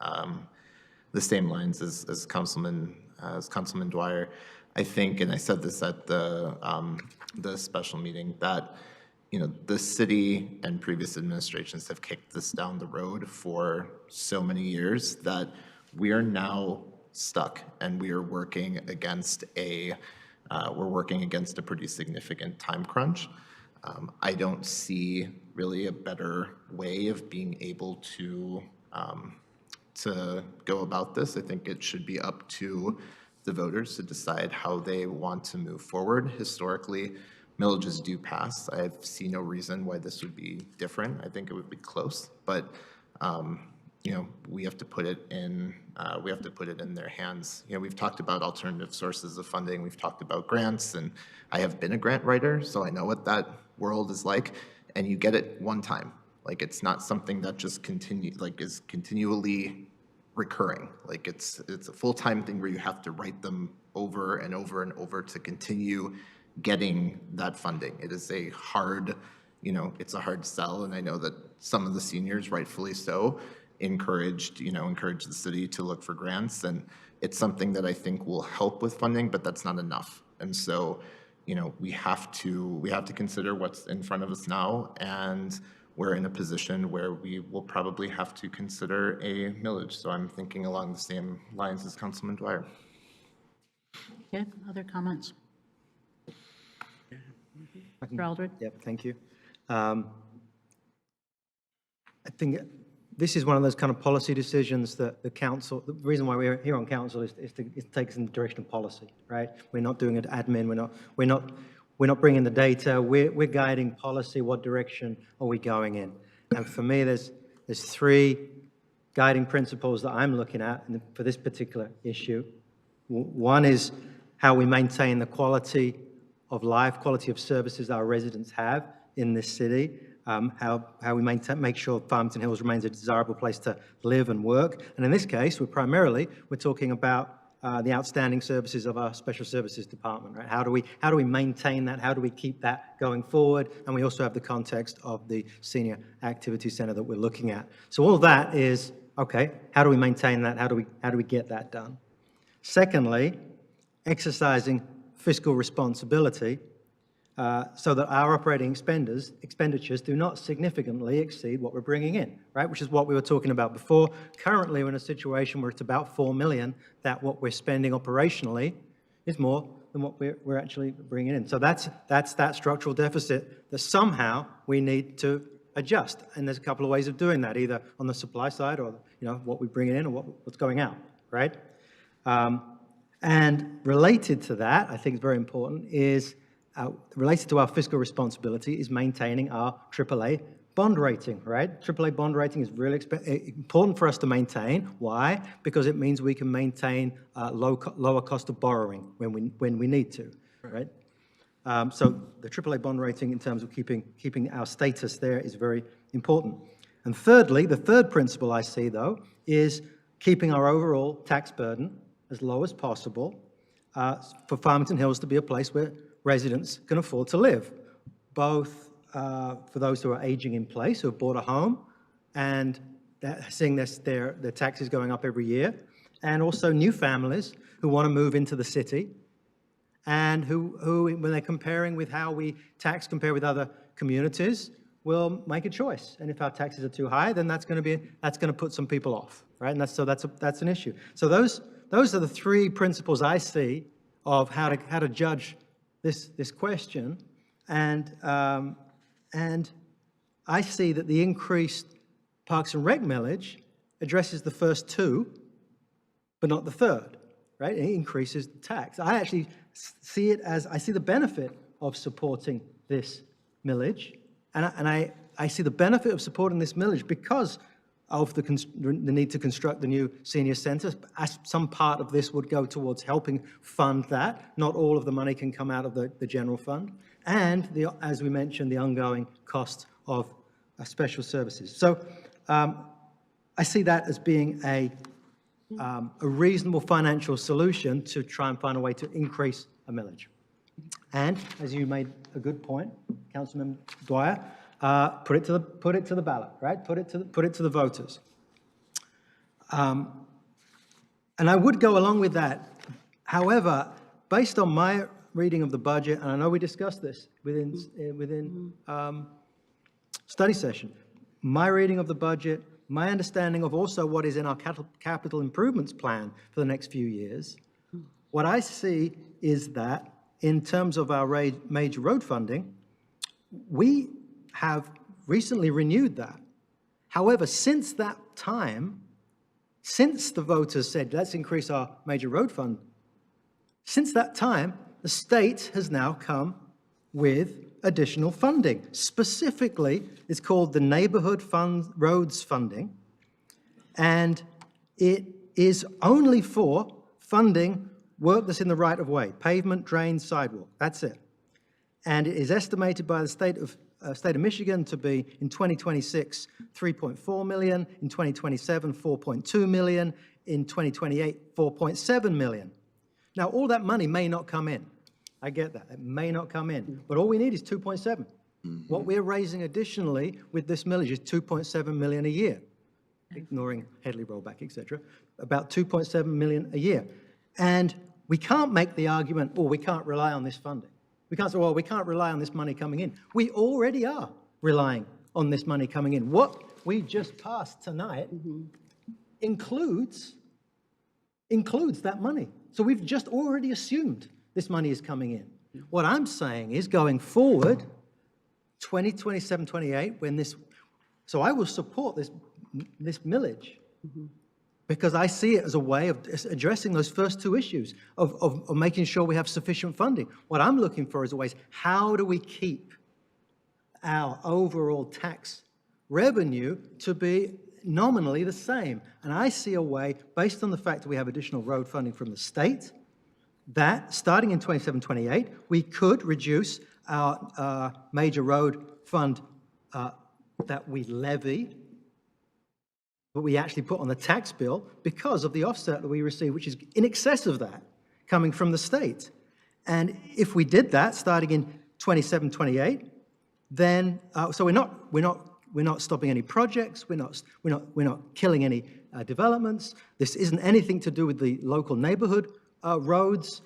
lines as Councilman Dwyer. I think, and I said this at the special meeting, that, you know, the city and previous administrations have kicked this down the road for so many years that we are now stuck, and we are working against a pretty significant time crunch. I don't see really a better way of being able to go about this. I think it should be up to the voters to decide how they want to move forward. Historically, millages do pass. I see no reason why this would be different. I think it would be close, but you know, we have to put it in their hands. You know, we've talked about alternative sources of funding. We've talked about grants, and I have been a grant writer, so I know what that world is like. And you get it one time. Like, it's not something that just is continually recurring. Like, it's a full-time thing where you have to write them over and over and over to continue getting that funding. It is a hard, it's a hard sell, and I know that some of the seniors, rightfully so, encouraged the city to look for grants, and it's something that I think will help with funding, but that's not enough. And so, we have to consider what's in front of us now, and we're in a position where we will probably have to consider a millage. So I'm thinking along the same lines as Councilman Dwyer. Okay, other comments? Mr. Aldred? Yep, thank you. I think this is one of those kind of policy decisions that the council, the reason why we're here on council is to take us in the direction of policy, right? We're not doing it admin, we're not bringing the data, we're guiding policy. What direction are we going in? And for me, there's 3 guiding principles that I'm looking at for this particular issue. One is how we maintain the quality of life, quality of services our residents have in this city, how we make sure Farmington Hills remains a desirable place to live and work. And in this case, we're talking about the outstanding services of our Special Services Department, right? How do we maintain that? How do we keep that going forward? And we also have the context of the Senior Activity Center that we're looking at. So all that is, okay, how do we maintain that? How do we get that done? Secondly, exercising fiscal responsibility so that our operating expenditures do not significantly exceed what we're bringing in, right? Which is what we were talking about before. Currently, we're in a situation where it's about $4 million, that what we're spending operationally is more than what we're actually bringing in. So that's that structural deficit that somehow we need to adjust. And there's a couple of ways of doing that, either on the supply side or what we bring in or what's going out, right? And related to that, I think is very important, is related to our fiscal responsibility is maintaining our AAA bond rating, right? AAA bond rating is really important for us to maintain. Why? Because it means we can maintain lower cost of borrowing when we need to, right? So the AAA bond rating, in terms of keeping our status there, is very important. And thirdly, the third principle I see, though, is keeping our overall tax burden as low as possible for Farmington Hills to be a place where residents can afford to live, both for those who are aging in place, who have bought a home, and seeing their taxes going up every year, and also new families who want to move into the city, and who when they're comparing with how we tax compare with other communities, will make a choice. And if our taxes are too high, then that's going to put some people off, right? And that's an issue. So those are the 3 principles I see of how to judge this question, and I see that the increased Parks and Rec millage addresses the first 2, but not the third, right? It increases the tax. I actually see it as, I see the benefit of supporting this millage And I see the benefit of supporting this millage because of the need to construct the new senior centre. As some part of this would go towards helping fund that. Not all of the money can come out of the general fund. And, as we mentioned, the ongoing cost of special services. So I see that as being a reasonable financial solution to try and find a way to increase a millage. And, as you made a good point, Councilmember Dwyer, put it to the ballot, right? Put it to the voters. And I would go along with that. However, based on my reading of the budget, and I know we discussed this within study session, my reading of the budget, my understanding of also what is in our capital improvements plan for the next few years, what I see is that in terms of our major road funding, we have recently renewed that. However, since that time, since the voters said, let's increase our major road fund, since that time, the state has now come with additional funding. Specifically, it's called the Neighborhood Roads Funding, and it is only for funding work that's in the right-of-way, pavement, drains, sidewalk, that's it. And it is estimated by the state of Michigan to be, in 2026, $3.4 million, in 2027, $4.2 million, in 2028, $4.7 million. Now, all that money may not come in. I get that. It may not come in. But all we need is 2.7. What we're raising additionally with this millage is 2.7 million a year, ignoring Headley rollback, et cetera, about 2.7 million a year. And we can't make the argument, oh, we can't rely on this funding. We can't say, well, we can't rely on this money coming in. We already are relying on this money coming in. What we just passed tonight includes that money. So we've just already assumed this money is coming in. What I'm saying is going forward, 2027, 28, when this, so I will support this millage because I see it as a way of addressing those first two issues of making sure we have sufficient funding. What I'm looking for is a way, how do we keep our overall tax revenue to be nominally the same? And I see a way, based on the fact that we have additional road funding from the state, that starting in 27, 28, we could reduce our major road fund that we levy, but we actually put on the tax bill because of the offset that we receive, which is in excess of that coming from the state. And if we did that starting in 27, 28, then so we're not stopping any projects. We're not killing any developments. This isn't anything to do with the local neighborhood roads,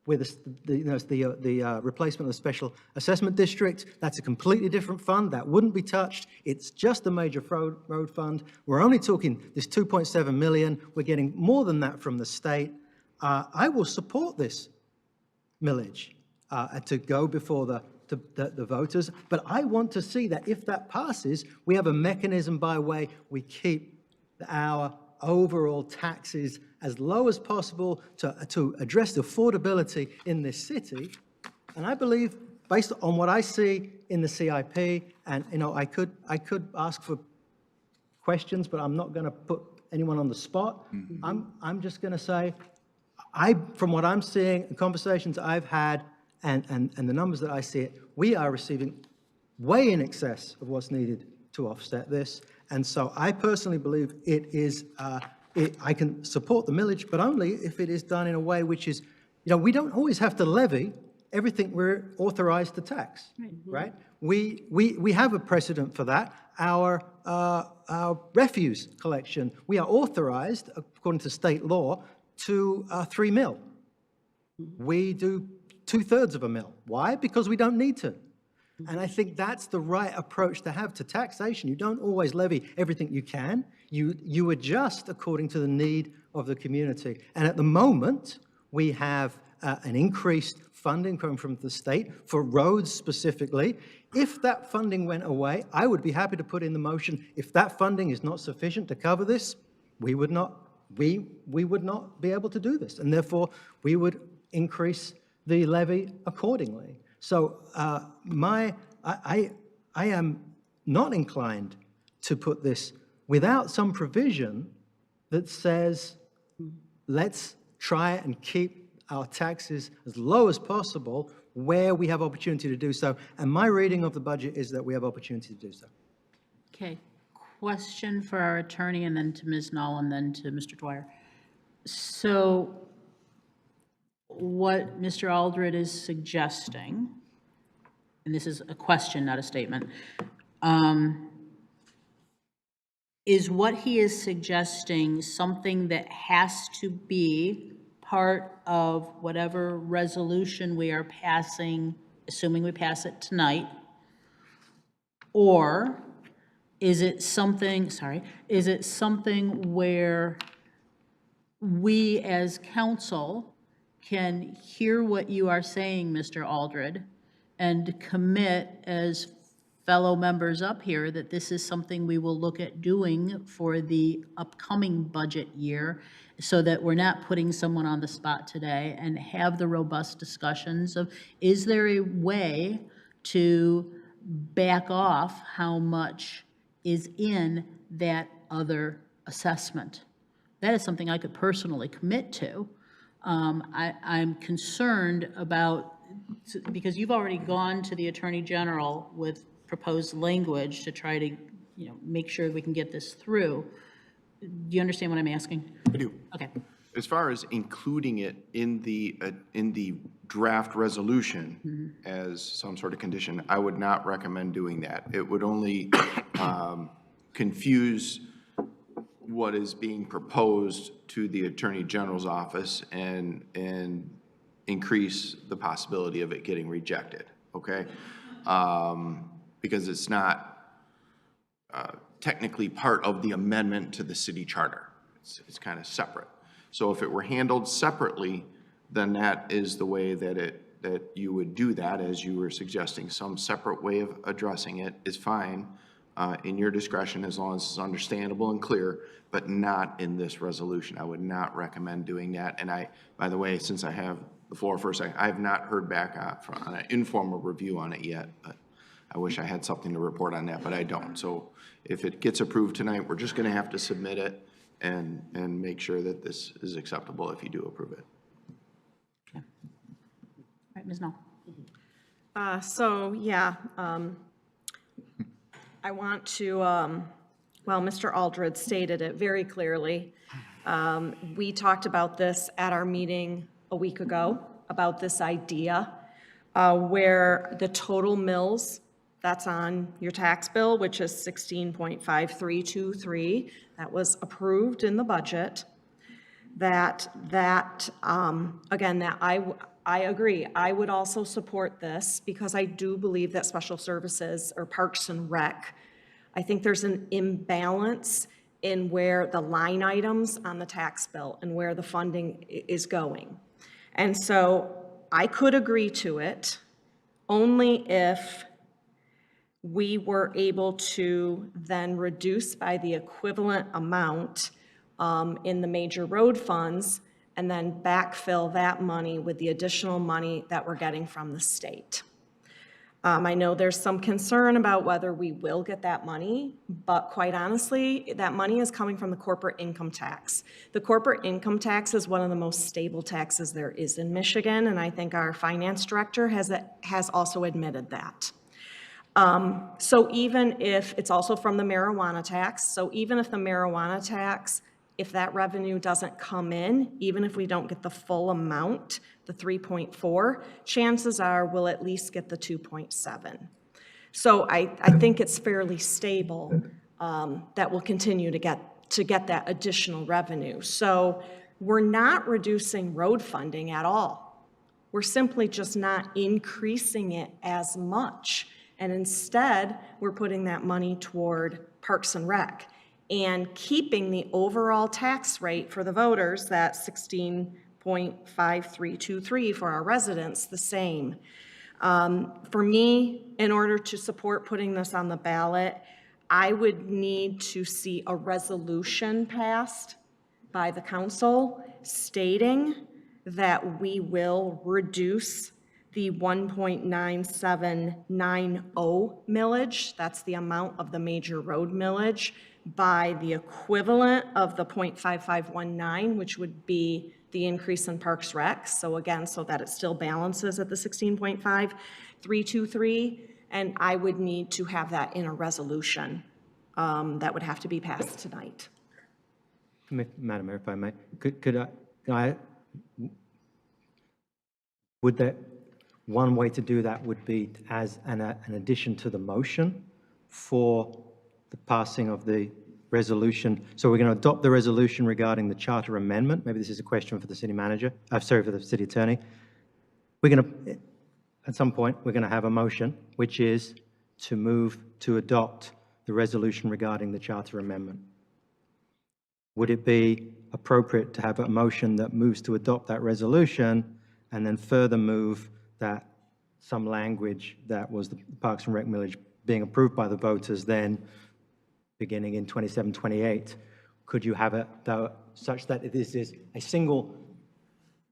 with the replacement of the special assessment district. That's a completely different fund. That wouldn't be touched. It's just a major road fund. We're only talking this 2.7 million. We're getting more than that from the state. I will support this millage to go before the voters, but I want to see that if that passes, we have a mechanism by way we keep our overall taxes as low as possible to address the affordability in this city. And I believe, based on what I see in the CIP, and I could ask for questions, but I'm not going to put anyone on the spot. I'm just going to say, from what I'm seeing, the conversations I've had, and the numbers that I see, we are receiving way in excess of what's needed to offset this. And so I personally believe it is, I can support the millage, but only if it is done in a way which is, we don't always have to levy everything we're authorized to tax, right? We have a precedent for that. Our refuse collection, we are authorized, according to state law, to 3 mil. We do 2/3 of a mil. Why? Because we don't need to. And I think that's the right approach to have to taxation. You don't always levy everything you can. You adjust according to the need of the community. And at the moment, we have an increased funding coming from the state for roads specifically. If that funding went away, I would be happy to put in the motion, if that funding is not sufficient to cover this, we would not be able to do this. And therefore, we would increase the levy accordingly. So I I am not inclined to put this without some provision that says, let's try and keep our taxes as low as possible where we have opportunity to do so. And my reading of the budget is that we have opportunity to do so. Okay, question for our attorney, and then to Ms. Knoll, and then to Mr. Dwyer. So what Mr. Aldred is suggesting, and this is a question, not a statement, is what he is suggesting something that has to be part of whatever resolution we are passing, assuming we pass it tonight? Or is it something, is it something where we as council can hear what you are saying, Mr. Aldred, and commit as fellow members up here that this is something we will look at doing for the upcoming budget year, so that we're not putting someone on the spot today, and have the robust discussions of, is there a way to back off how much is in that other assessment? That is something I could personally commit to. I'm concerned about, because you've already gone to the Attorney General with proposed language to try to, make sure we can get this through. Do you understand what I'm asking? I do. Okay. As far as including it in the draft resolution as some sort of condition, I would not recommend doing that. It would only confuse what is being proposed to the Attorney General's office and increase the possibility of it getting rejected, okay? Because it's not technically part of the amendment to the city charter. It's kind of separate. So if it were handled separately, then that is the way that you would do that, as you were suggesting. Some separate way of addressing it is fine, in your discretion, as long as it's understandable and clear, but not in this resolution. I would not recommend doing that. And by the way, since I have the floor first, I have not heard back on an informal review on it yet, but I wish I had something to report on that, but I don't. So if it gets approved tonight, we're just going to have to submit it and make sure that this is acceptable if you do approve it. Okay. All right, Ms. Knoll. I want to, well, Mr. Aldred stated it very clearly. We talked about this at our meeting a week ago, about this idea where the total mills that's on your tax bill, which is 16.5323, that was approved in the budget, again, that I agree. I would also support this because I do believe that special services or Parks and Rec, I think there's an imbalance in where the line items on the tax bill and where the funding is going. And so I could agree to it only if we were able to then reduce by the equivalent amount in the major road funds and then backfill that money with the additional money that we're getting from the state. I know there's some concern about whether we will get that money, but quite honestly, that money is coming from the corporate income tax. The corporate income tax is one of the most stable taxes there is in Michigan, and I think our finance director has also admitted that. So even if, it's also from the marijuana tax, so even if the marijuana tax, if that revenue doesn't come in, even if we don't get the full amount, the 3.4, chances are we'll at least get the 2.7. So I think it's fairly stable that we'll continue to get that additional revenue. So we're not reducing road funding at all. We're simply just not increasing it as much. And instead, we're putting that money toward Parks and Rec and keeping the overall tax rate for the voters, that 16.5323 for our residents, the same. For me, in order to support putting this on the ballot, I would need to see a resolution passed by the council stating that we will reduce the 1.9790 millage, that's the amount of the major road millage, by the equivalent of the 0.5519, which would be the increase in Parks Rec. So again, so that it still balances at the 16.5323, and I would need to have that in a resolution that would have to be passed tonight. Madam Mayor, if I may, can I, would that, one way to do that would be as an addition to the motion for the passing of the resolution. So we're going to adopt the resolution regarding the charter amendment. Maybe this is a question for the city manager, sorry, for the city attorney. We're going to, at some point, we're going to have a motion, which is to move to adopt the resolution regarding the charter amendment. Would it be appropriate to have a motion that moves to adopt that resolution and then further move that some language that was the Parks and Rec millage being approved by the voters then beginning in 27, 28? Could you have it though, such that this is a single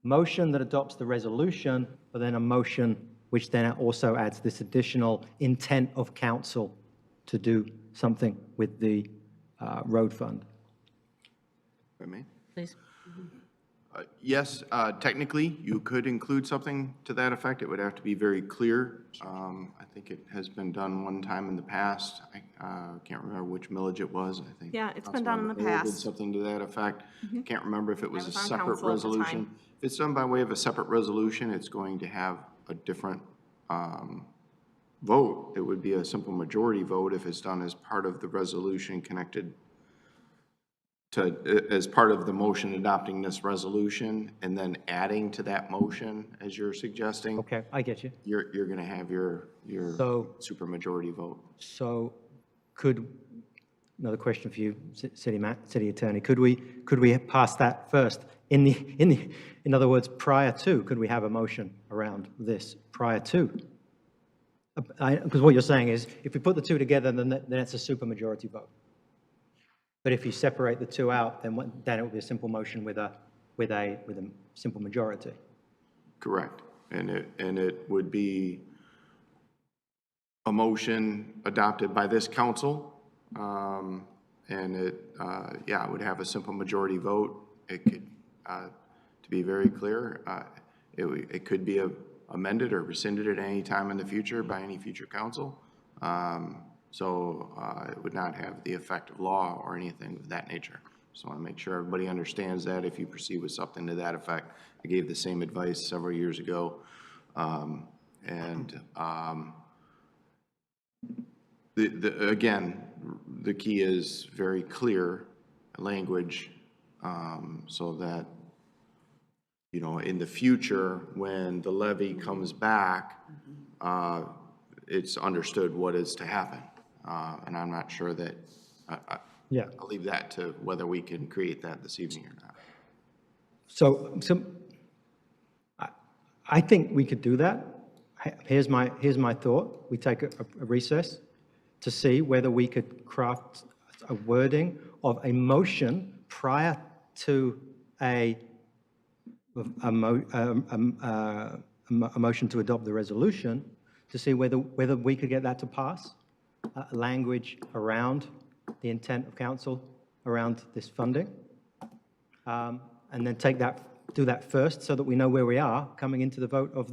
motion that adopts the resolution, but then a motion which then also adds this additional intent of council to do something with the road fund? If I may? Please. Yes, technically, you could include something to that effect. It would have to be very clear. I think it has been done one time in the past. I can't remember which millage it was. I think. Yeah, it's been done in the Councilmember Earl did past. something to that effect. Can't remember if it was a was on separate council at the time. resolution. If it's done by way of a separate resolution, it's going to have a different vote. It would be a simple majority vote if it's done as part of the resolution connected to, as part of the motion adopting this resolution, and then adding to that motion, as you're suggesting. Okay, I get you. You're going to have your So- supermajority vote. So could, another question for you, city attorney, could we pass that first? In other words, prior to, could we have a motion around this prior to? Because what you're saying is, if we put the two together, then it's a supermajority vote. But if you separate the two out, then it will be a simple motion with a simple majority. Correct. And it would be a motion adopted by this council. And it would have a simple majority vote. It could, to be very clear, it could be amended or rescinded at any time in the future by any future council. So it would not have the effect of law or anything of that nature. Just want to make sure everybody understands that if you proceed with something to that effect. I gave the same advice several years ago. Again, the key is very clear language so that, you know, in the future, when the levy comes back, it's understood what is to happen. And I'm not sure that, I'll leave that to whether we can create that this evening or not. So I think we could do that. Here's my thought. We take a recess to see whether we could craft a wording of a motion prior to a motion to adopt the resolution, to see whether we could get that to pass. Language around the intent of council around this funding, and then do that first so that we know where we are coming into the vote of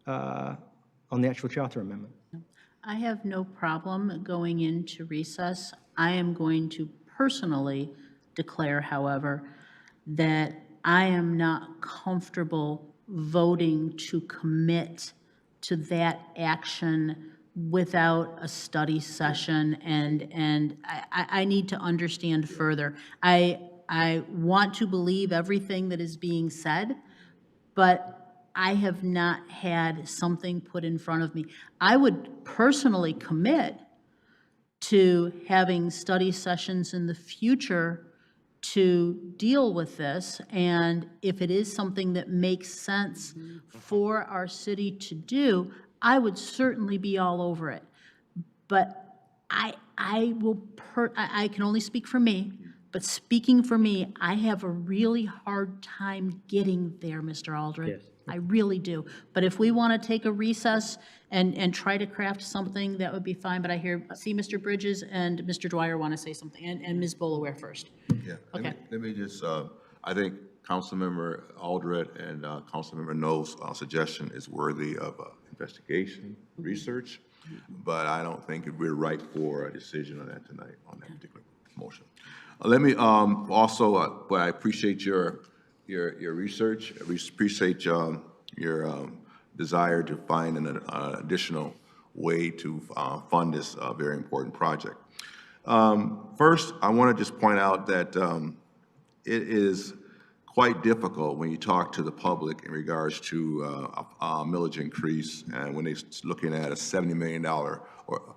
on the actual charter amendment. I have no problem going into recess. I am going to personally declare, however, that I am not comfortable voting to commit to that action without a study session, and I need to understand further. I want to believe everything that is being said, but I have not had something put in front of me. I would personally commit to having study sessions in the future to deal with this, and if it is something that makes sense for our city to do, I would certainly be all over it. But I can only speak for me, but speaking for me, I have a really hard time getting there, Mr. Aldred. Yes. I really do. But if we want to take a recess and try to craft something, that would be fine. But I see Mr. Bridges and Mr. Dwyer want to say something, and Ms. Bolaware first. Yeah, Okay. let me just, I think Councilmember Aldred and Councilmember No's suggestion is worthy of investigation, research, but I don't think we're right for a decision on that tonight, on that particular motion. Let me also, but I appreciate your research. I appreciate your desire to find an additional way to fund this very important project. First, I want to just point out that it is quite difficult when you talk to the public in regards to a millage increase and when they're looking at a $70 million or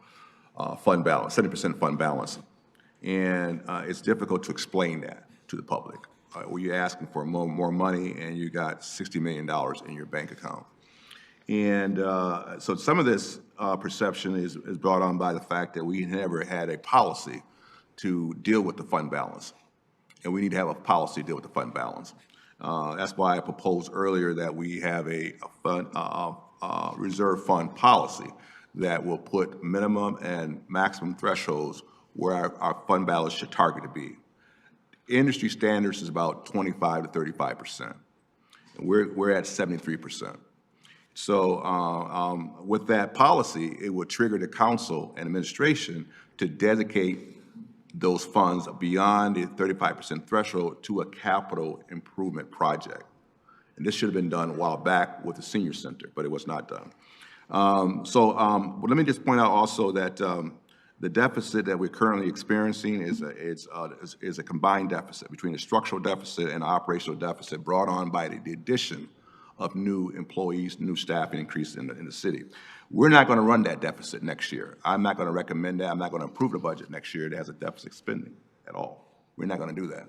fund balance, 70% fund balance. And it's difficult to explain that to the public. Where you're asking for more money and you got $60 million in your bank account. And so some of this perception is brought on by the fact that we never had a policy to deal with the fund balance. And we need to have a policy to deal with the fund balance. That's why I proposed earlier that we have a reserve fund policy that will put minimum and maximum thresholds where our fund balance should target to be. Industry standards is about 25 to 35%. And we're at 73%. So with that policy, it would trigger the council and administration to dedicate those funds beyond the 35% threshold to a capital improvement project. And this should have been done a while back with the senior center, but it was not done. But let me just point out also that the deficit that we're currently experiencing is a combined deficit between the structural deficit and the operational deficit brought on by the addition of new employees, new staff, and increase in the city. We're not going to run that deficit next year. I'm not going to recommend that. I'm not going to approve the budget next year that has a deficit spending at all. We're not going to do that.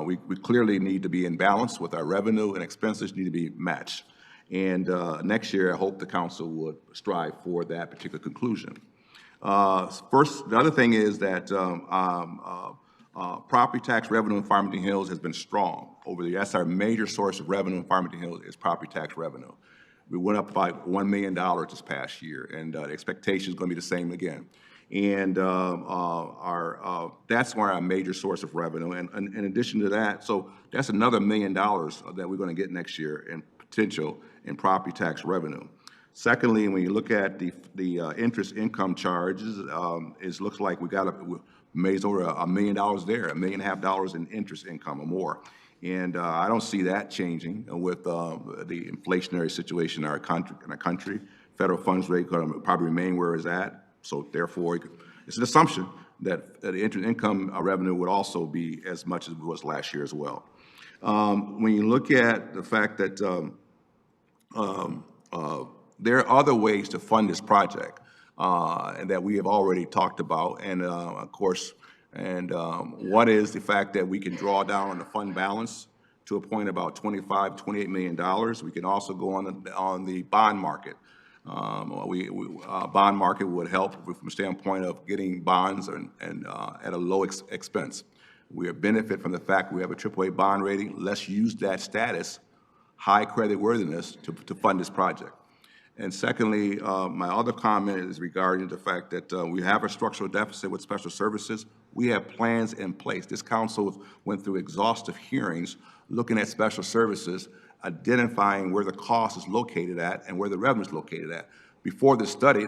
We clearly need to be in balance with our revenue, and expenses need to be matched. And next year, I hope the council would strive for that particular conclusion. First, the other thing is that property tax revenue in Farmington Hills has been strong over the years. That's our major source of revenue in Farmington Hills is property tax revenue. We went up by $1 million this past year, and the expectation is going to be the same again. And that's one of our major source of revenue. And in addition to that, so that's another $1 million that we're going to get next year in potential in property tax revenue. Secondly, when you look at the interest income charges, it looks like we got made over $1 million there, $1.5 million in interest income or more. And I don't see that changing with the inflationary situation in our country. Federal funds rate going to probably remain where it's at. So therefore, it's an assumption that the interest income revenue would also be as much as it was last year as well. When you look at the fact that there are other ways to fund this project and that we have already talked about, and of course, and one is the fact that we can draw down on the fund balance to a point about $28 million. We can also go on the bond market. Bond market would help from the standpoint of getting bonds and at a low expense. We benefit from the fact we have a AAA bond rating. Let's use that status, high credit worthiness, to fund this project. And secondly, my other comment is regarding the fact that we have a structural deficit with special services. We have plans in place. This council went through exhaustive hearings looking at special services, identifying where the cost is located at and where the revenue is located at. Before the study,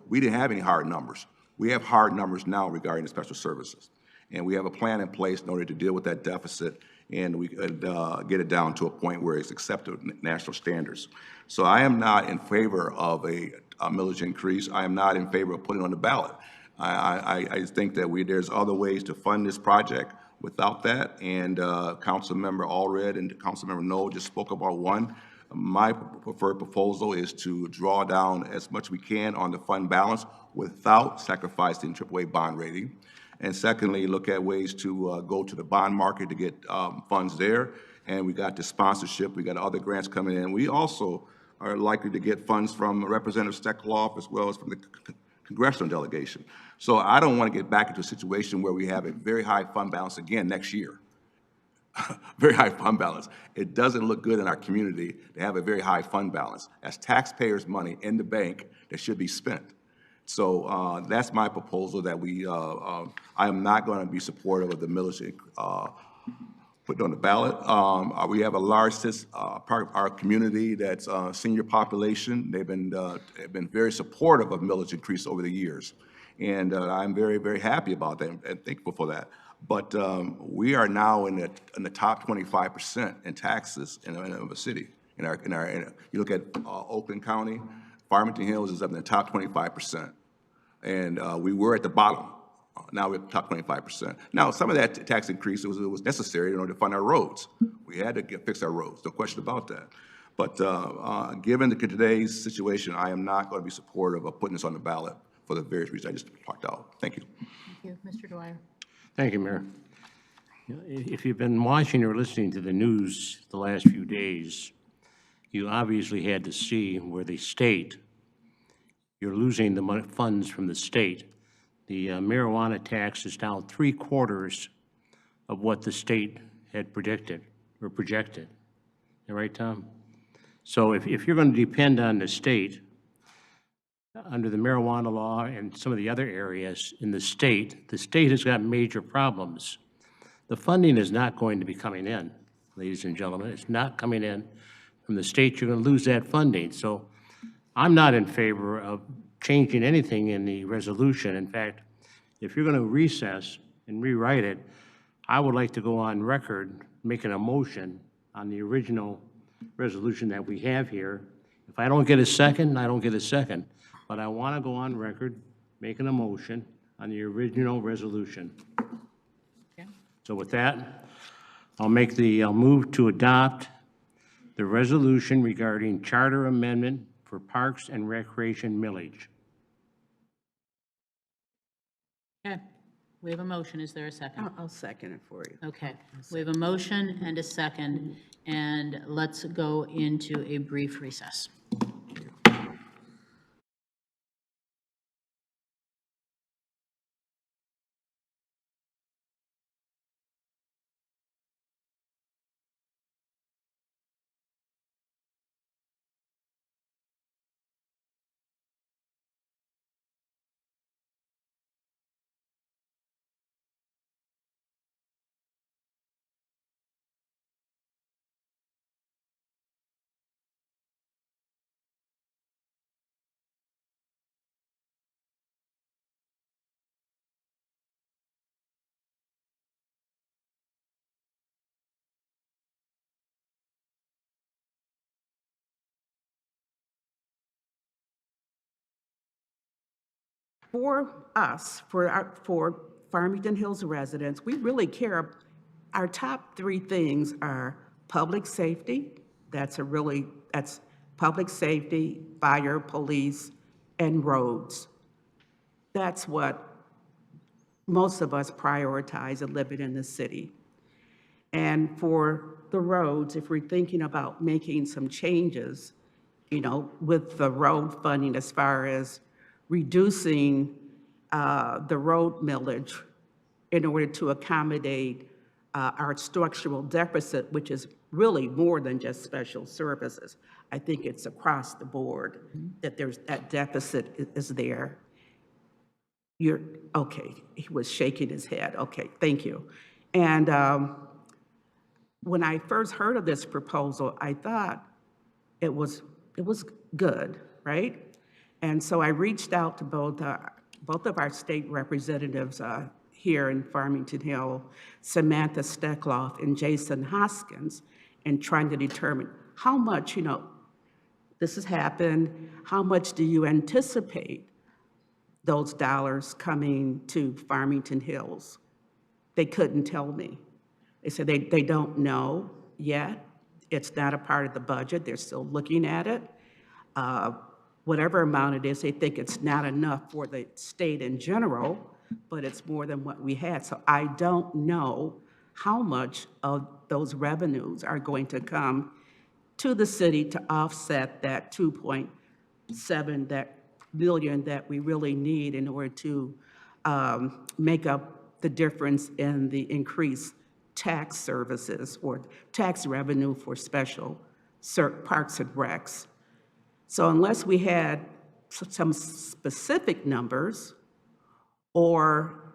we didn't have any hard numbers. We have hard numbers now regarding the special services. And we have a plan in place in order to deal with that deficit, and we could get it down to a point where it's acceptable national standards. So I am not in favor of a millage increase. I am not in favor of putting it on the ballot. I think that there's other ways to fund this project without that, and Councilmember Allred and Councilmember No just spoke about one. My preferred proposal is to draw down as much as we can on the fund balance without sacrificing AAA bond rating. And secondly, look at ways to go to the bond market to get funds there. And we got the sponsorship, we got other grants coming in. We also are likely to get funds from Representative Steckloff as well as from the congressional delegation. So I don't want to get back into a situation where we have a very high fund balance again next year. very high fund balance. It doesn't look good in our community to have a very high fund balance. That's taxpayers' money in the bank that should be spent. So that's my proposal that I am not going to be supportive of the millage put on the ballot. We have a large part of our community that's senior population. They've been very supportive of millage increase over the years. And I'm very, very happy about that and thankful for that. But we are now in the top 25% in taxes in a city. You look at Oakland County, Farmington Hills is up in the top 25%. And we were at the bottom. Now we're at the top 25%. Now, some of that tax increase was necessary in order to fund our roads. We had to fix our roads, no question about that. But given today's situation, I am not going to be supportive of putting this on the ballot for the various reasons I just talked out. Thank you. Thank you. Mr. Dwyer. Thank you, Mayor. If you've been watching or listening to the news the last few days, you obviously had to see where the state, you're losing the money, funds from the state. The marijuana tax is now 3/4 of what the state had predicted or projected. You right, Tom? So if you're going to depend on the state, under the marijuana law and some of the other areas in the state has got major problems. The funding is not going to be coming in, ladies and gentlemen. It's not coming in from the state. You're going to lose that funding. So I'm not in favor of changing anything in the resolution. In fact, if you're going to recess and rewrite it, I would like to go on record making a motion on the original resolution that we have here. If I don't get a second, I don't get a second. But I want to go on record making a motion on the original resolution. Okay. So with that, I'll move to adopt the resolution regarding charter amendment for Parks and Recreation millage. Okay. We have a motion. Is there a second? I'll second it for you. Okay. We have a motion and a second, and let's go into a brief recess. For us, for Farmington Hills residents, we really care. Our top three things are public safety. That's public safety, fire, police, and roads. That's what most of us prioritize in living in the city. And for the roads, if we're thinking about making some changes, with the road funding as far as reducing the road millage in order to accommodate our structural deficit, which is really more than just special services. I think it's across the board that that deficit is there. Okay, he was shaking his head. Okay, thank you. And when I first heard of this proposal, I thought it was good, right? And so I reached out to both of our state representatives here in Farmington Hill, Samantha Steckloff and Jason Hoskins, and trying to determine how much, this has happened, how much do you anticipate those dollars coming to Farmington Hills? They couldn't tell me. They said they don't know yet. It's not a part of the budget. They're still looking at it. Whatever amount it is, they think it's not enough for the state in general, but it's more than what we had. So I don't know how much of those revenues are going to come to the city to offset that 2.7 billion that we really need in order to make up the difference in the increased tax services or tax revenue for special parks and recs. So unless we had some specific numbers or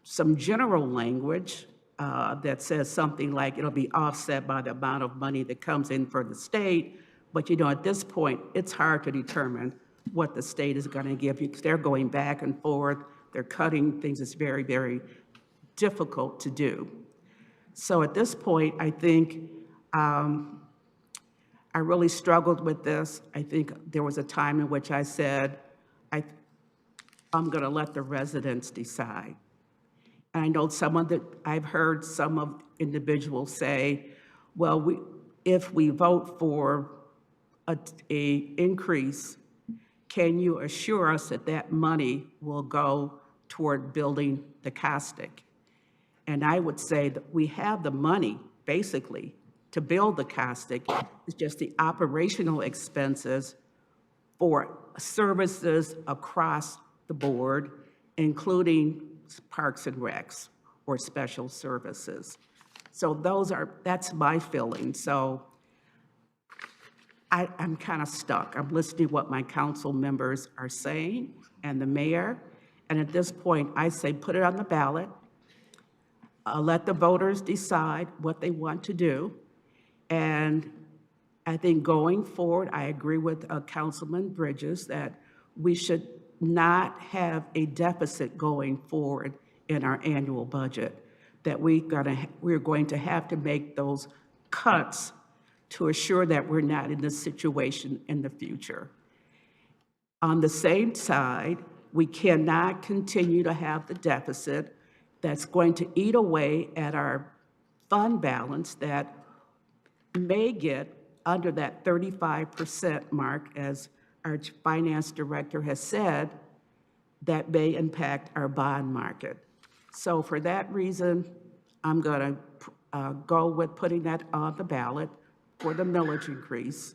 some general language that says something like it'll be offset by the amount of money that comes in for the state, but at this point, it's hard to determine what the state is going to give you because they're going back and forth, they're cutting things. It's very, very difficult to do. So at this point, I think I really struggled with this. I think there was a time in which I said, I'm going to let the residents decide. And I know I've heard some of individuals say, well, if we vote for a increase, can you assure us that that money will go toward building the caustic? And I would say that we have the money, basically, to build the caustic. It's just the operational expenses for services across the board, including parks and recs or special services. So that's my feeling. So I'm kind of stuck. I'm listening to what my council members are saying and the mayor. And at this point, I say put it on the ballot. Let the voters decide what they want to do. And I think going forward, I agree with Councilman Bridges that we should not have a deficit going forward in our annual budget, that we're going to have to make those cuts to assure that we're not in this situation in the future. On the same side, we cannot continue to have the deficit that's going to eat away at our fund balance that may get under that 35% mark, as our finance director has said, that may impact our bond market. So for that reason, I'm going to go with putting that on the ballot for the millage increase.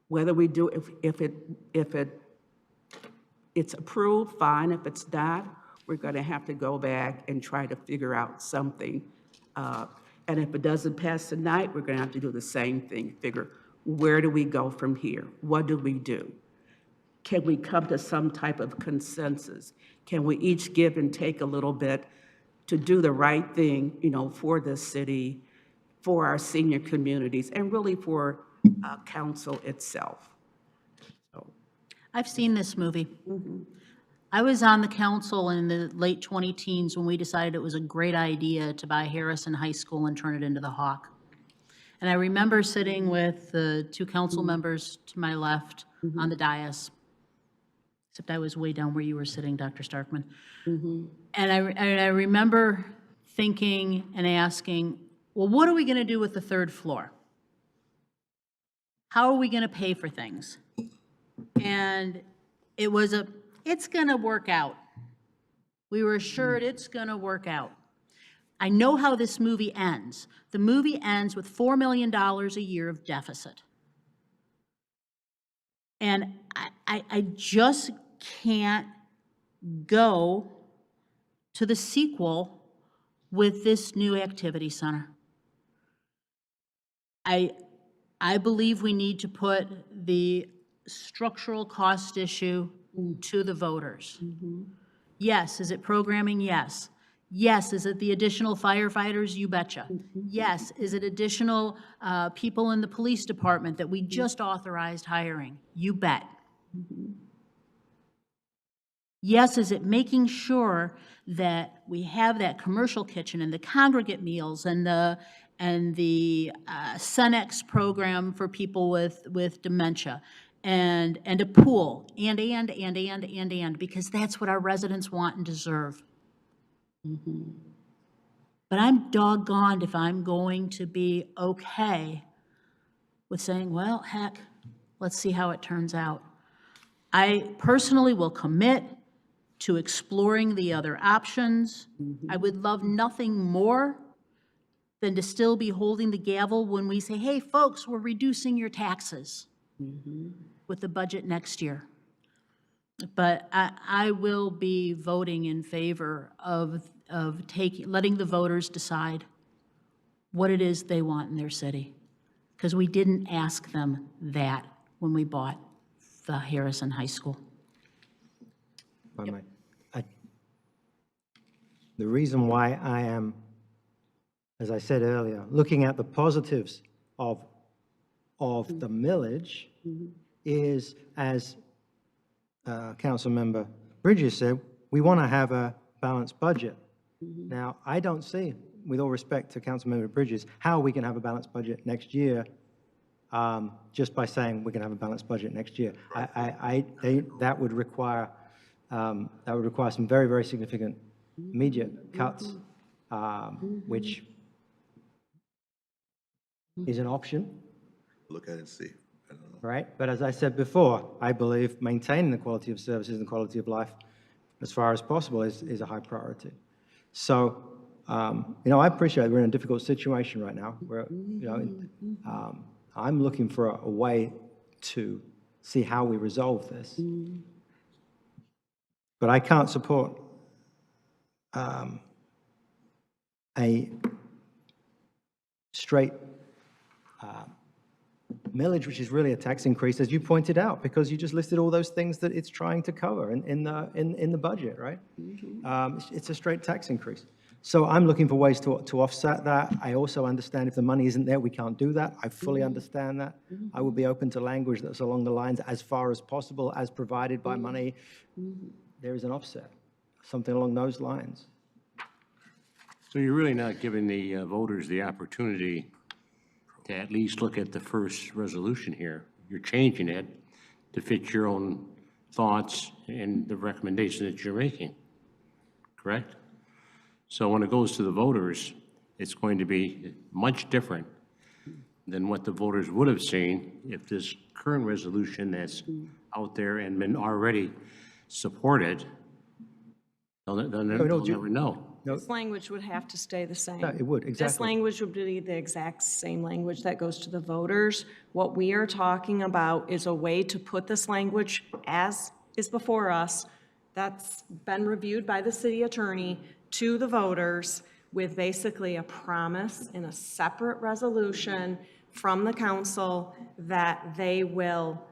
Whether we do, if it's approved, fine. If it's not, we're going to have to go back and try to figure out something. And if it doesn't pass tonight, we're going to have to do the same thing, figure where do we go from here? What do we do? Can we come to some type of consensus? Can we each give and take a little bit to do the right thing, for this city, for our senior communities, and really for council itself? I've seen this movie. I was on the council in the late 20-teens when we decided it was a great idea to buy Harrison High School and turn it into the Hawk. And I remember sitting with the two council members to my left on the dais, except I was way down where you were sitting, Dr. Starkman. And I remember thinking and asking, well, what are we going to do with the third floor? How are we going to pay for things? And it was it's going to work out. We were assured it's going to work out. I know how this movie ends. The movie ends with $4 million a year of deficit. And I just can't go to the sequel with this new activity center. I believe we need to put the structural cost issue to the voters. Yes, is it programming? Yes. Yes, is it the additional firefighters? You betcha. Yes, is it additional people in the police department that we just authorized hiring? You bet. Yes, is it making sure that we have that commercial kitchen and the congregate meals and the Cenex program for people with dementia and a pool and because that's what our residents want and deserve. But I'm doggone if I'm going to be okay with saying, well, heck, let's see how it turns out. I personally will commit to exploring the other options. I would love nothing more than to still be holding the gavel when we say, hey, folks, we're reducing your taxes with the budget next year. But I will be voting in favor of letting the voters decide. what it is they want in their city. Because we didn't ask them that when we bought the Harrison High School. If I may. The reason why I am, as I said earlier, looking at the positives of the millage is, as Councilmember Bridges said, we want to have a balanced budget. Now, I don't see, with all respect to Councilmember Bridges, how we can have a balanced budget next year just by saying we're going to have a balanced budget next year. That would require some very, very significant immediate cuts, which is an option, Look at it and see. I don't know. right? But as I said before, I believe maintaining the quality of services and quality of life as far as possible is a high priority. So, I appreciate we're in a difficult situation right now. I'm looking for a way to see how we resolve this. But I can't support a straight millage, which is really a tax increase, as you pointed out, because you just listed all those things that it's trying to cover in the budget, right? It's a straight tax increase. So I'm looking for ways to offset that. I also understand if the money isn't there, we can't do that. I fully understand that. I would be open to language that's along the lines, as far as possible, as provided by money, there is an offset, something along those lines. So you're really not giving the voters the opportunity to at least look at the first resolution here. You're changing it to fit your own thoughts and the recommendation that you're making, correct? So when it goes to the voters, it's going to be much different than what the voters would have seen if this current resolution that's out there and been already supported, they'll never know. This language would have to stay the same. Yeah, it would, This exactly. language would be the exact same language that goes to the voters. What we are talking about is a way to put this language, as is before us, that's been reviewed by the city attorney, to the voters with basically a promise in a separate resolution from the council that they will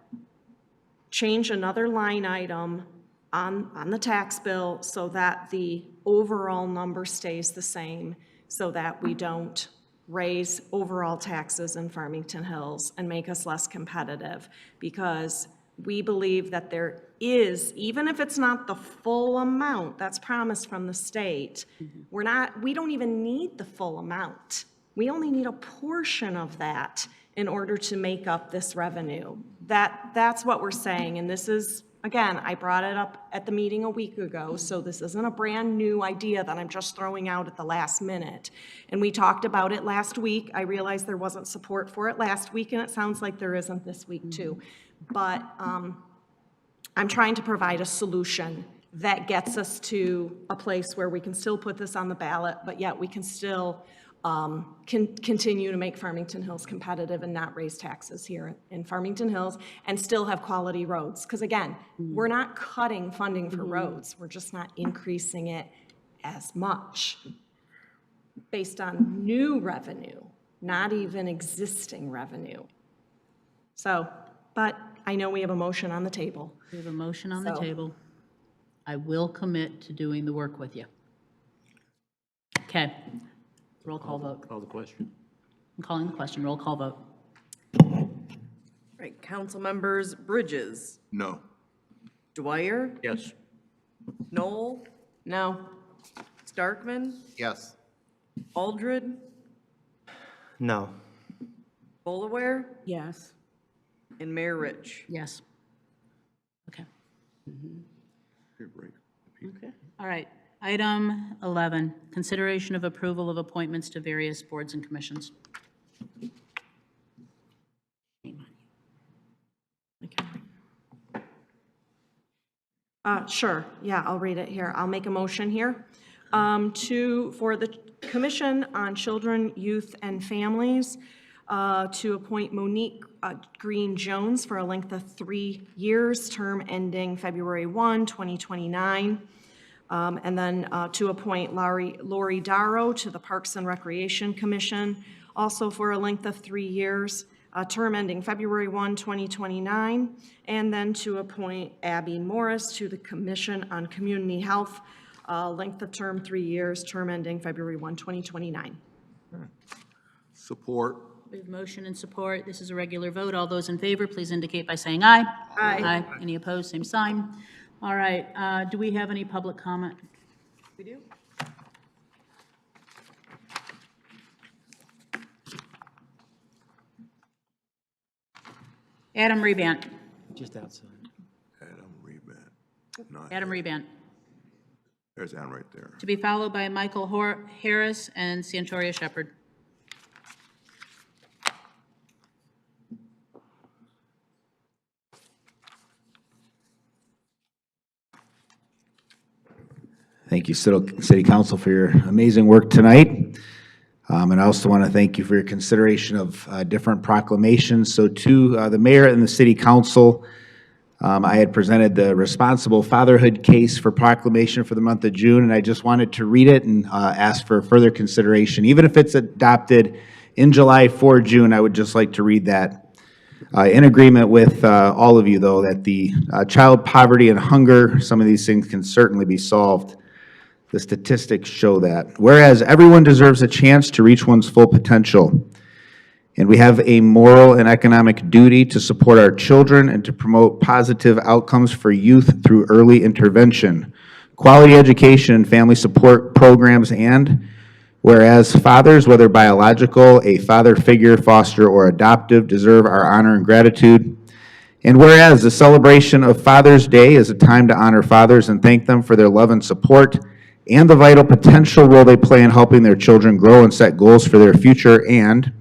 change another line item on the tax bill so that the overall number stays the same, so that we don't raise overall taxes in Farmington Hills and make us less competitive. Because we believe that there is, even if it's not the full amount that's promised from the state, we don't even need the full amount. We only need a portion of that in order to make up this revenue. That's what we're saying, and this is, again, I brought it up at the meeting a week ago, so this isn't a brand-new idea that I'm just throwing out at the last minute. And we talked about it last week. I realized there wasn't support for it last week, and it sounds like there isn't this week, too. But I'm trying to provide a solution that gets us to a place where we can still put this on the ballot, but yet we can still continue to make Farmington Hills competitive and not raise taxes here in Farmington Hills and still have quality roads. Because again, we're not cutting funding for roads. We're just not increasing it as much based on new revenue, not even existing revenue. So, but I know we have a motion on the table. We have a motion on the So- table. I will commit to doing the work with you. Okay. Roll call vote. Call the question. I'm calling the question. Roll call vote. Right, council members Bridges, No. Dwyer, Yes. Knoll, No. Starkman, Yes. Aldred, No. Bolaware, Yes. and Mayor Rich. Yes. Okay. Here, break. Okay. All right. Item 11, consideration of approval of appointments to various boards and commissions. Sure, yeah, I'll read it here. I'll make a motion here for the Commission on Children, Youth, and Families to appoint Monique Green Jones for a length of 3 years, term ending February 1, 2029. And then to appoint Lori Darrow to the Parks and Recreation Commission, also for a length of 3 years, term ending February 1, 2029. And then to appoint Abby Morris to the Commission on Community Health, length of term 3 years, term ending February 1, 2029. Support. We have motion and support. This is a regular vote. All those in favor, please indicate by saying aye. Aye. Any opposed, same sign. All right, do we have any public comment? We do? Adam Rebant. Just outside. Adam Rebant. No, Adam Rebant. there's Adam right there. To be followed by Michael Harris and Santoria Shepherd. Thank you, City Council, for your amazing work tonight. And I also want to thank you for your consideration of different proclamations. So to the mayor and the City Council, I had presented the responsible fatherhood case for proclamation for the month of June, and I just wanted to read it and ask for further consideration. Even if it's adopted in July for June, I would just like to read that. In agreement with all of you, though, that the child poverty and hunger, some of these things can certainly be solved. The statistics show that. Whereas everyone deserves a chance to reach one's full potential, and we have a moral and economic duty to support our children and to promote positive outcomes for youth through early intervention, quality education, and family support programs, and whereas fathers, whether biological, a father figure, foster, or adoptive, deserve our honor and gratitude. And whereas the celebration of Father's Day is a time to honor fathers and thank them for their love and support and the vital potential role they play in helping their children grow and set goals for their future. And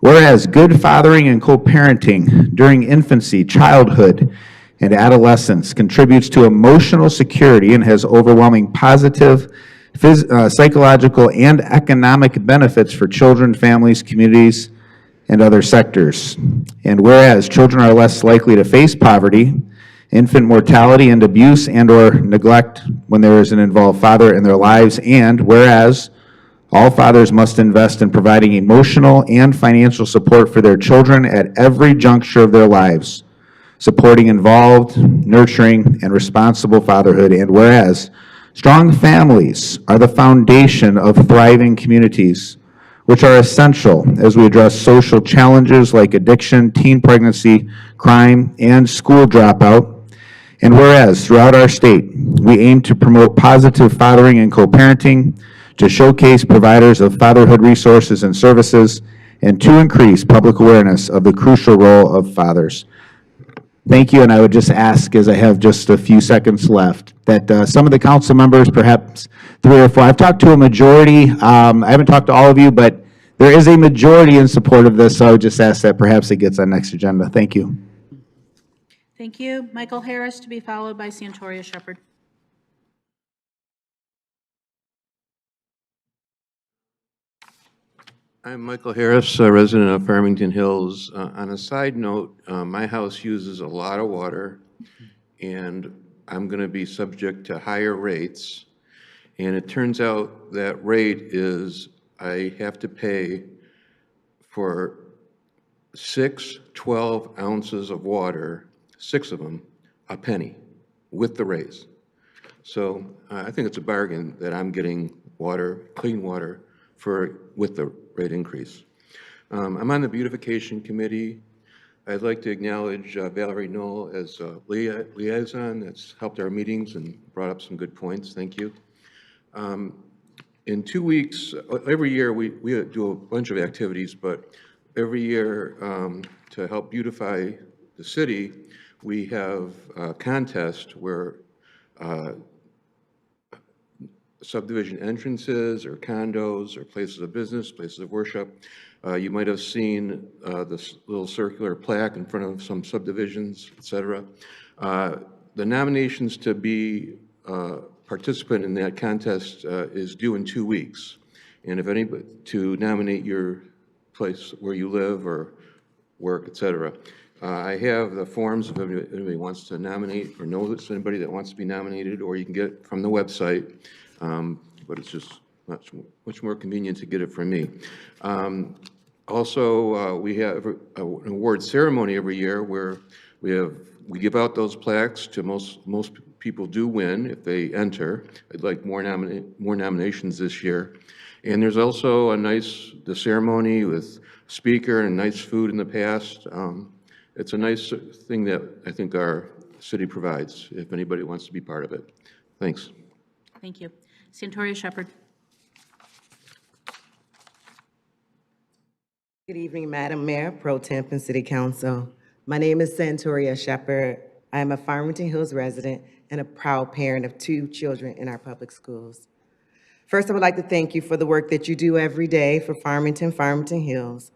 whereas good fathering and co-parenting during infancy, childhood, and adolescence contributes to emotional security and has overwhelming positive psychological and economic benefits for children, families, communities, and other sectors. And whereas children are less likely to face poverty, infant mortality, and abuse and/or neglect when there is an involved father in their lives, and whereas all fathers must invest in providing emotional and financial support for their children at every juncture of their lives, supporting involved, nurturing, and responsible fatherhood, and whereas strong families are the foundation of thriving communities, which are essential as we address social challenges like addiction, teen pregnancy, crime, and school dropout. And whereas throughout our state, we aim to promote positive fathering and co-parenting, to showcase providers of fatherhood resources and services, and to increase public awareness of the crucial role of fathers. Thank you, and I would just ask, as I have just a few seconds left, that some of the council members, perhaps 3 or 4, I've talked to a majority, I haven't talked to all of you, but there is a majority in support of this, so I would just ask that perhaps it gets on next agenda. Thank you. Thank you. Michael Harris, to be followed by Santoria Shepherd. I'm Michael Harris, a resident of Farmington Hills. On a side note, my house uses a lot of water, and I'm going to be subject to higher rates. And it turns out that rate is I have to pay for 6 12 ounces of water, 6 of them, a penny with the raise. So I think it's a bargain that I'm getting water, clean water, with the rate increase. I'm on the beautification committee. I'd like to acknowledge Valerie Knoll as a liaison that's helped our meetings and brought up some good points. Thank you. In 2 weeks, every year we do a bunch of activities, but every year to help beautify the city, we have a contest where subdivision entrances or condos or places of business, places of worship. You might have seen this little circular plaque in front of some subdivisions, et cetera. The nominations to be participant in that contest is due in 2 weeks. And if anybody, to nominate your place where you live or work, et cetera. I have the forms if anybody wants to nominate or knows anybody that wants to be nominated, or you can get it from the website. But it's just much more convenient to get it from me. Also, we have an award ceremony every year where we give out those plaques to most people do win if they enter. I'd like more nominations this year. And there's also the ceremony with speaker and nice food in the past. It's a nice thing that I think our city provides, if anybody wants to be part of it. Thanks. Thank you. Santoria Shepherd. Good evening, Madam Mayor, Pro Temp, and City Council. My name is Santoria Shepherd. I am a Farmington Hills resident and a proud parent of 2 children in our public schools. First, I would like to thank you for the work that you do every day for Farmington Hills.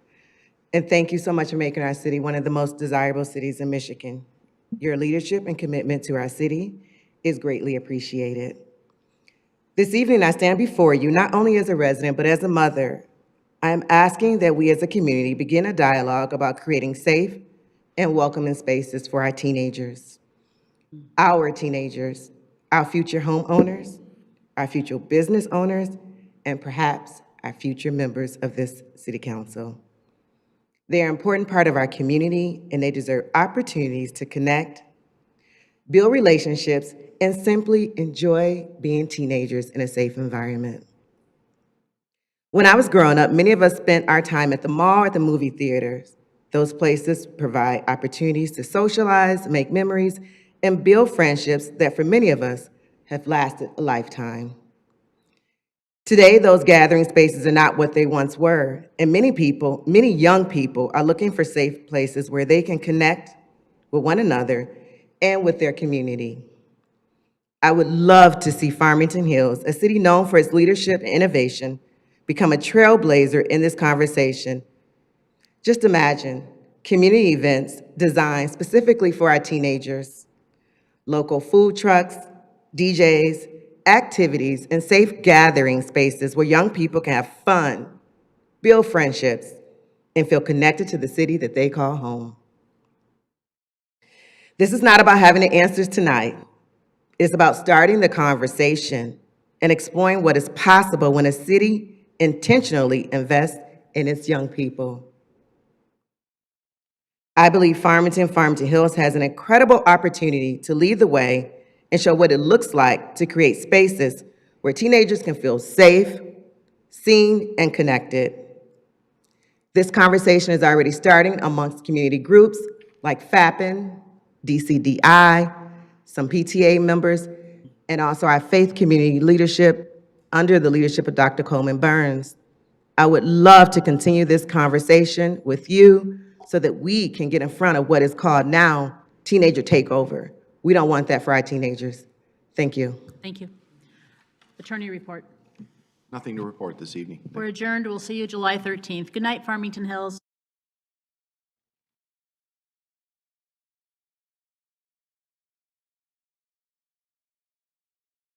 And thank you so much for making our city one of the most desirable cities in Michigan. Your leadership and commitment to our city is greatly appreciated. This evening, I stand before you not only as a resident, but as a mother. I am asking that we as a community begin a dialogue about creating safe and welcoming spaces for our teenagers, our future homeowners, our future business owners, and perhaps our future members of this city council. They are an important part of our community, and they deserve opportunities to connect, build relationships, and simply enjoy being teenagers in a safe environment. When I was growing up, many of us spent our time at the mall or at the movie theaters. Those places provide opportunities to socialize, make memories, and build friendships that for many of us have lasted a lifetime. Today, those gathering spaces are not what they once were, and many young people are looking for safe places where they can connect with one another and with their community. I would love to see Farmington Hills, a city known for its leadership and innovation, become a trailblazer in this conversation. Just imagine community events designed specifically for our teenagers, local food trucks, DJs, activities, and safe gathering spaces where young people can have fun, build friendships, and feel connected to the city that they call home. This is not about having the answers tonight. It's about starting the conversation and exploring what is possible when a city intentionally invests in its young people. I believe Farmington Hills has an incredible opportunity to lead the way and show what it looks like to create spaces where teenagers can feel safe, seen, and connected. This conversation is already starting amongst community groups like FAPN, DCDI, some PTA members, and also our faith community leadership under the leadership of Dr. Coleman Burns. I would love to continue this conversation with you so that we can get in front of what is called now teenager takeover. We don't want that for our teenagers. Thank you. Thank you. Attorney report. Nothing to report this evening. We're adjourned. We'll see you July 13th. Good night, Farmington Hills.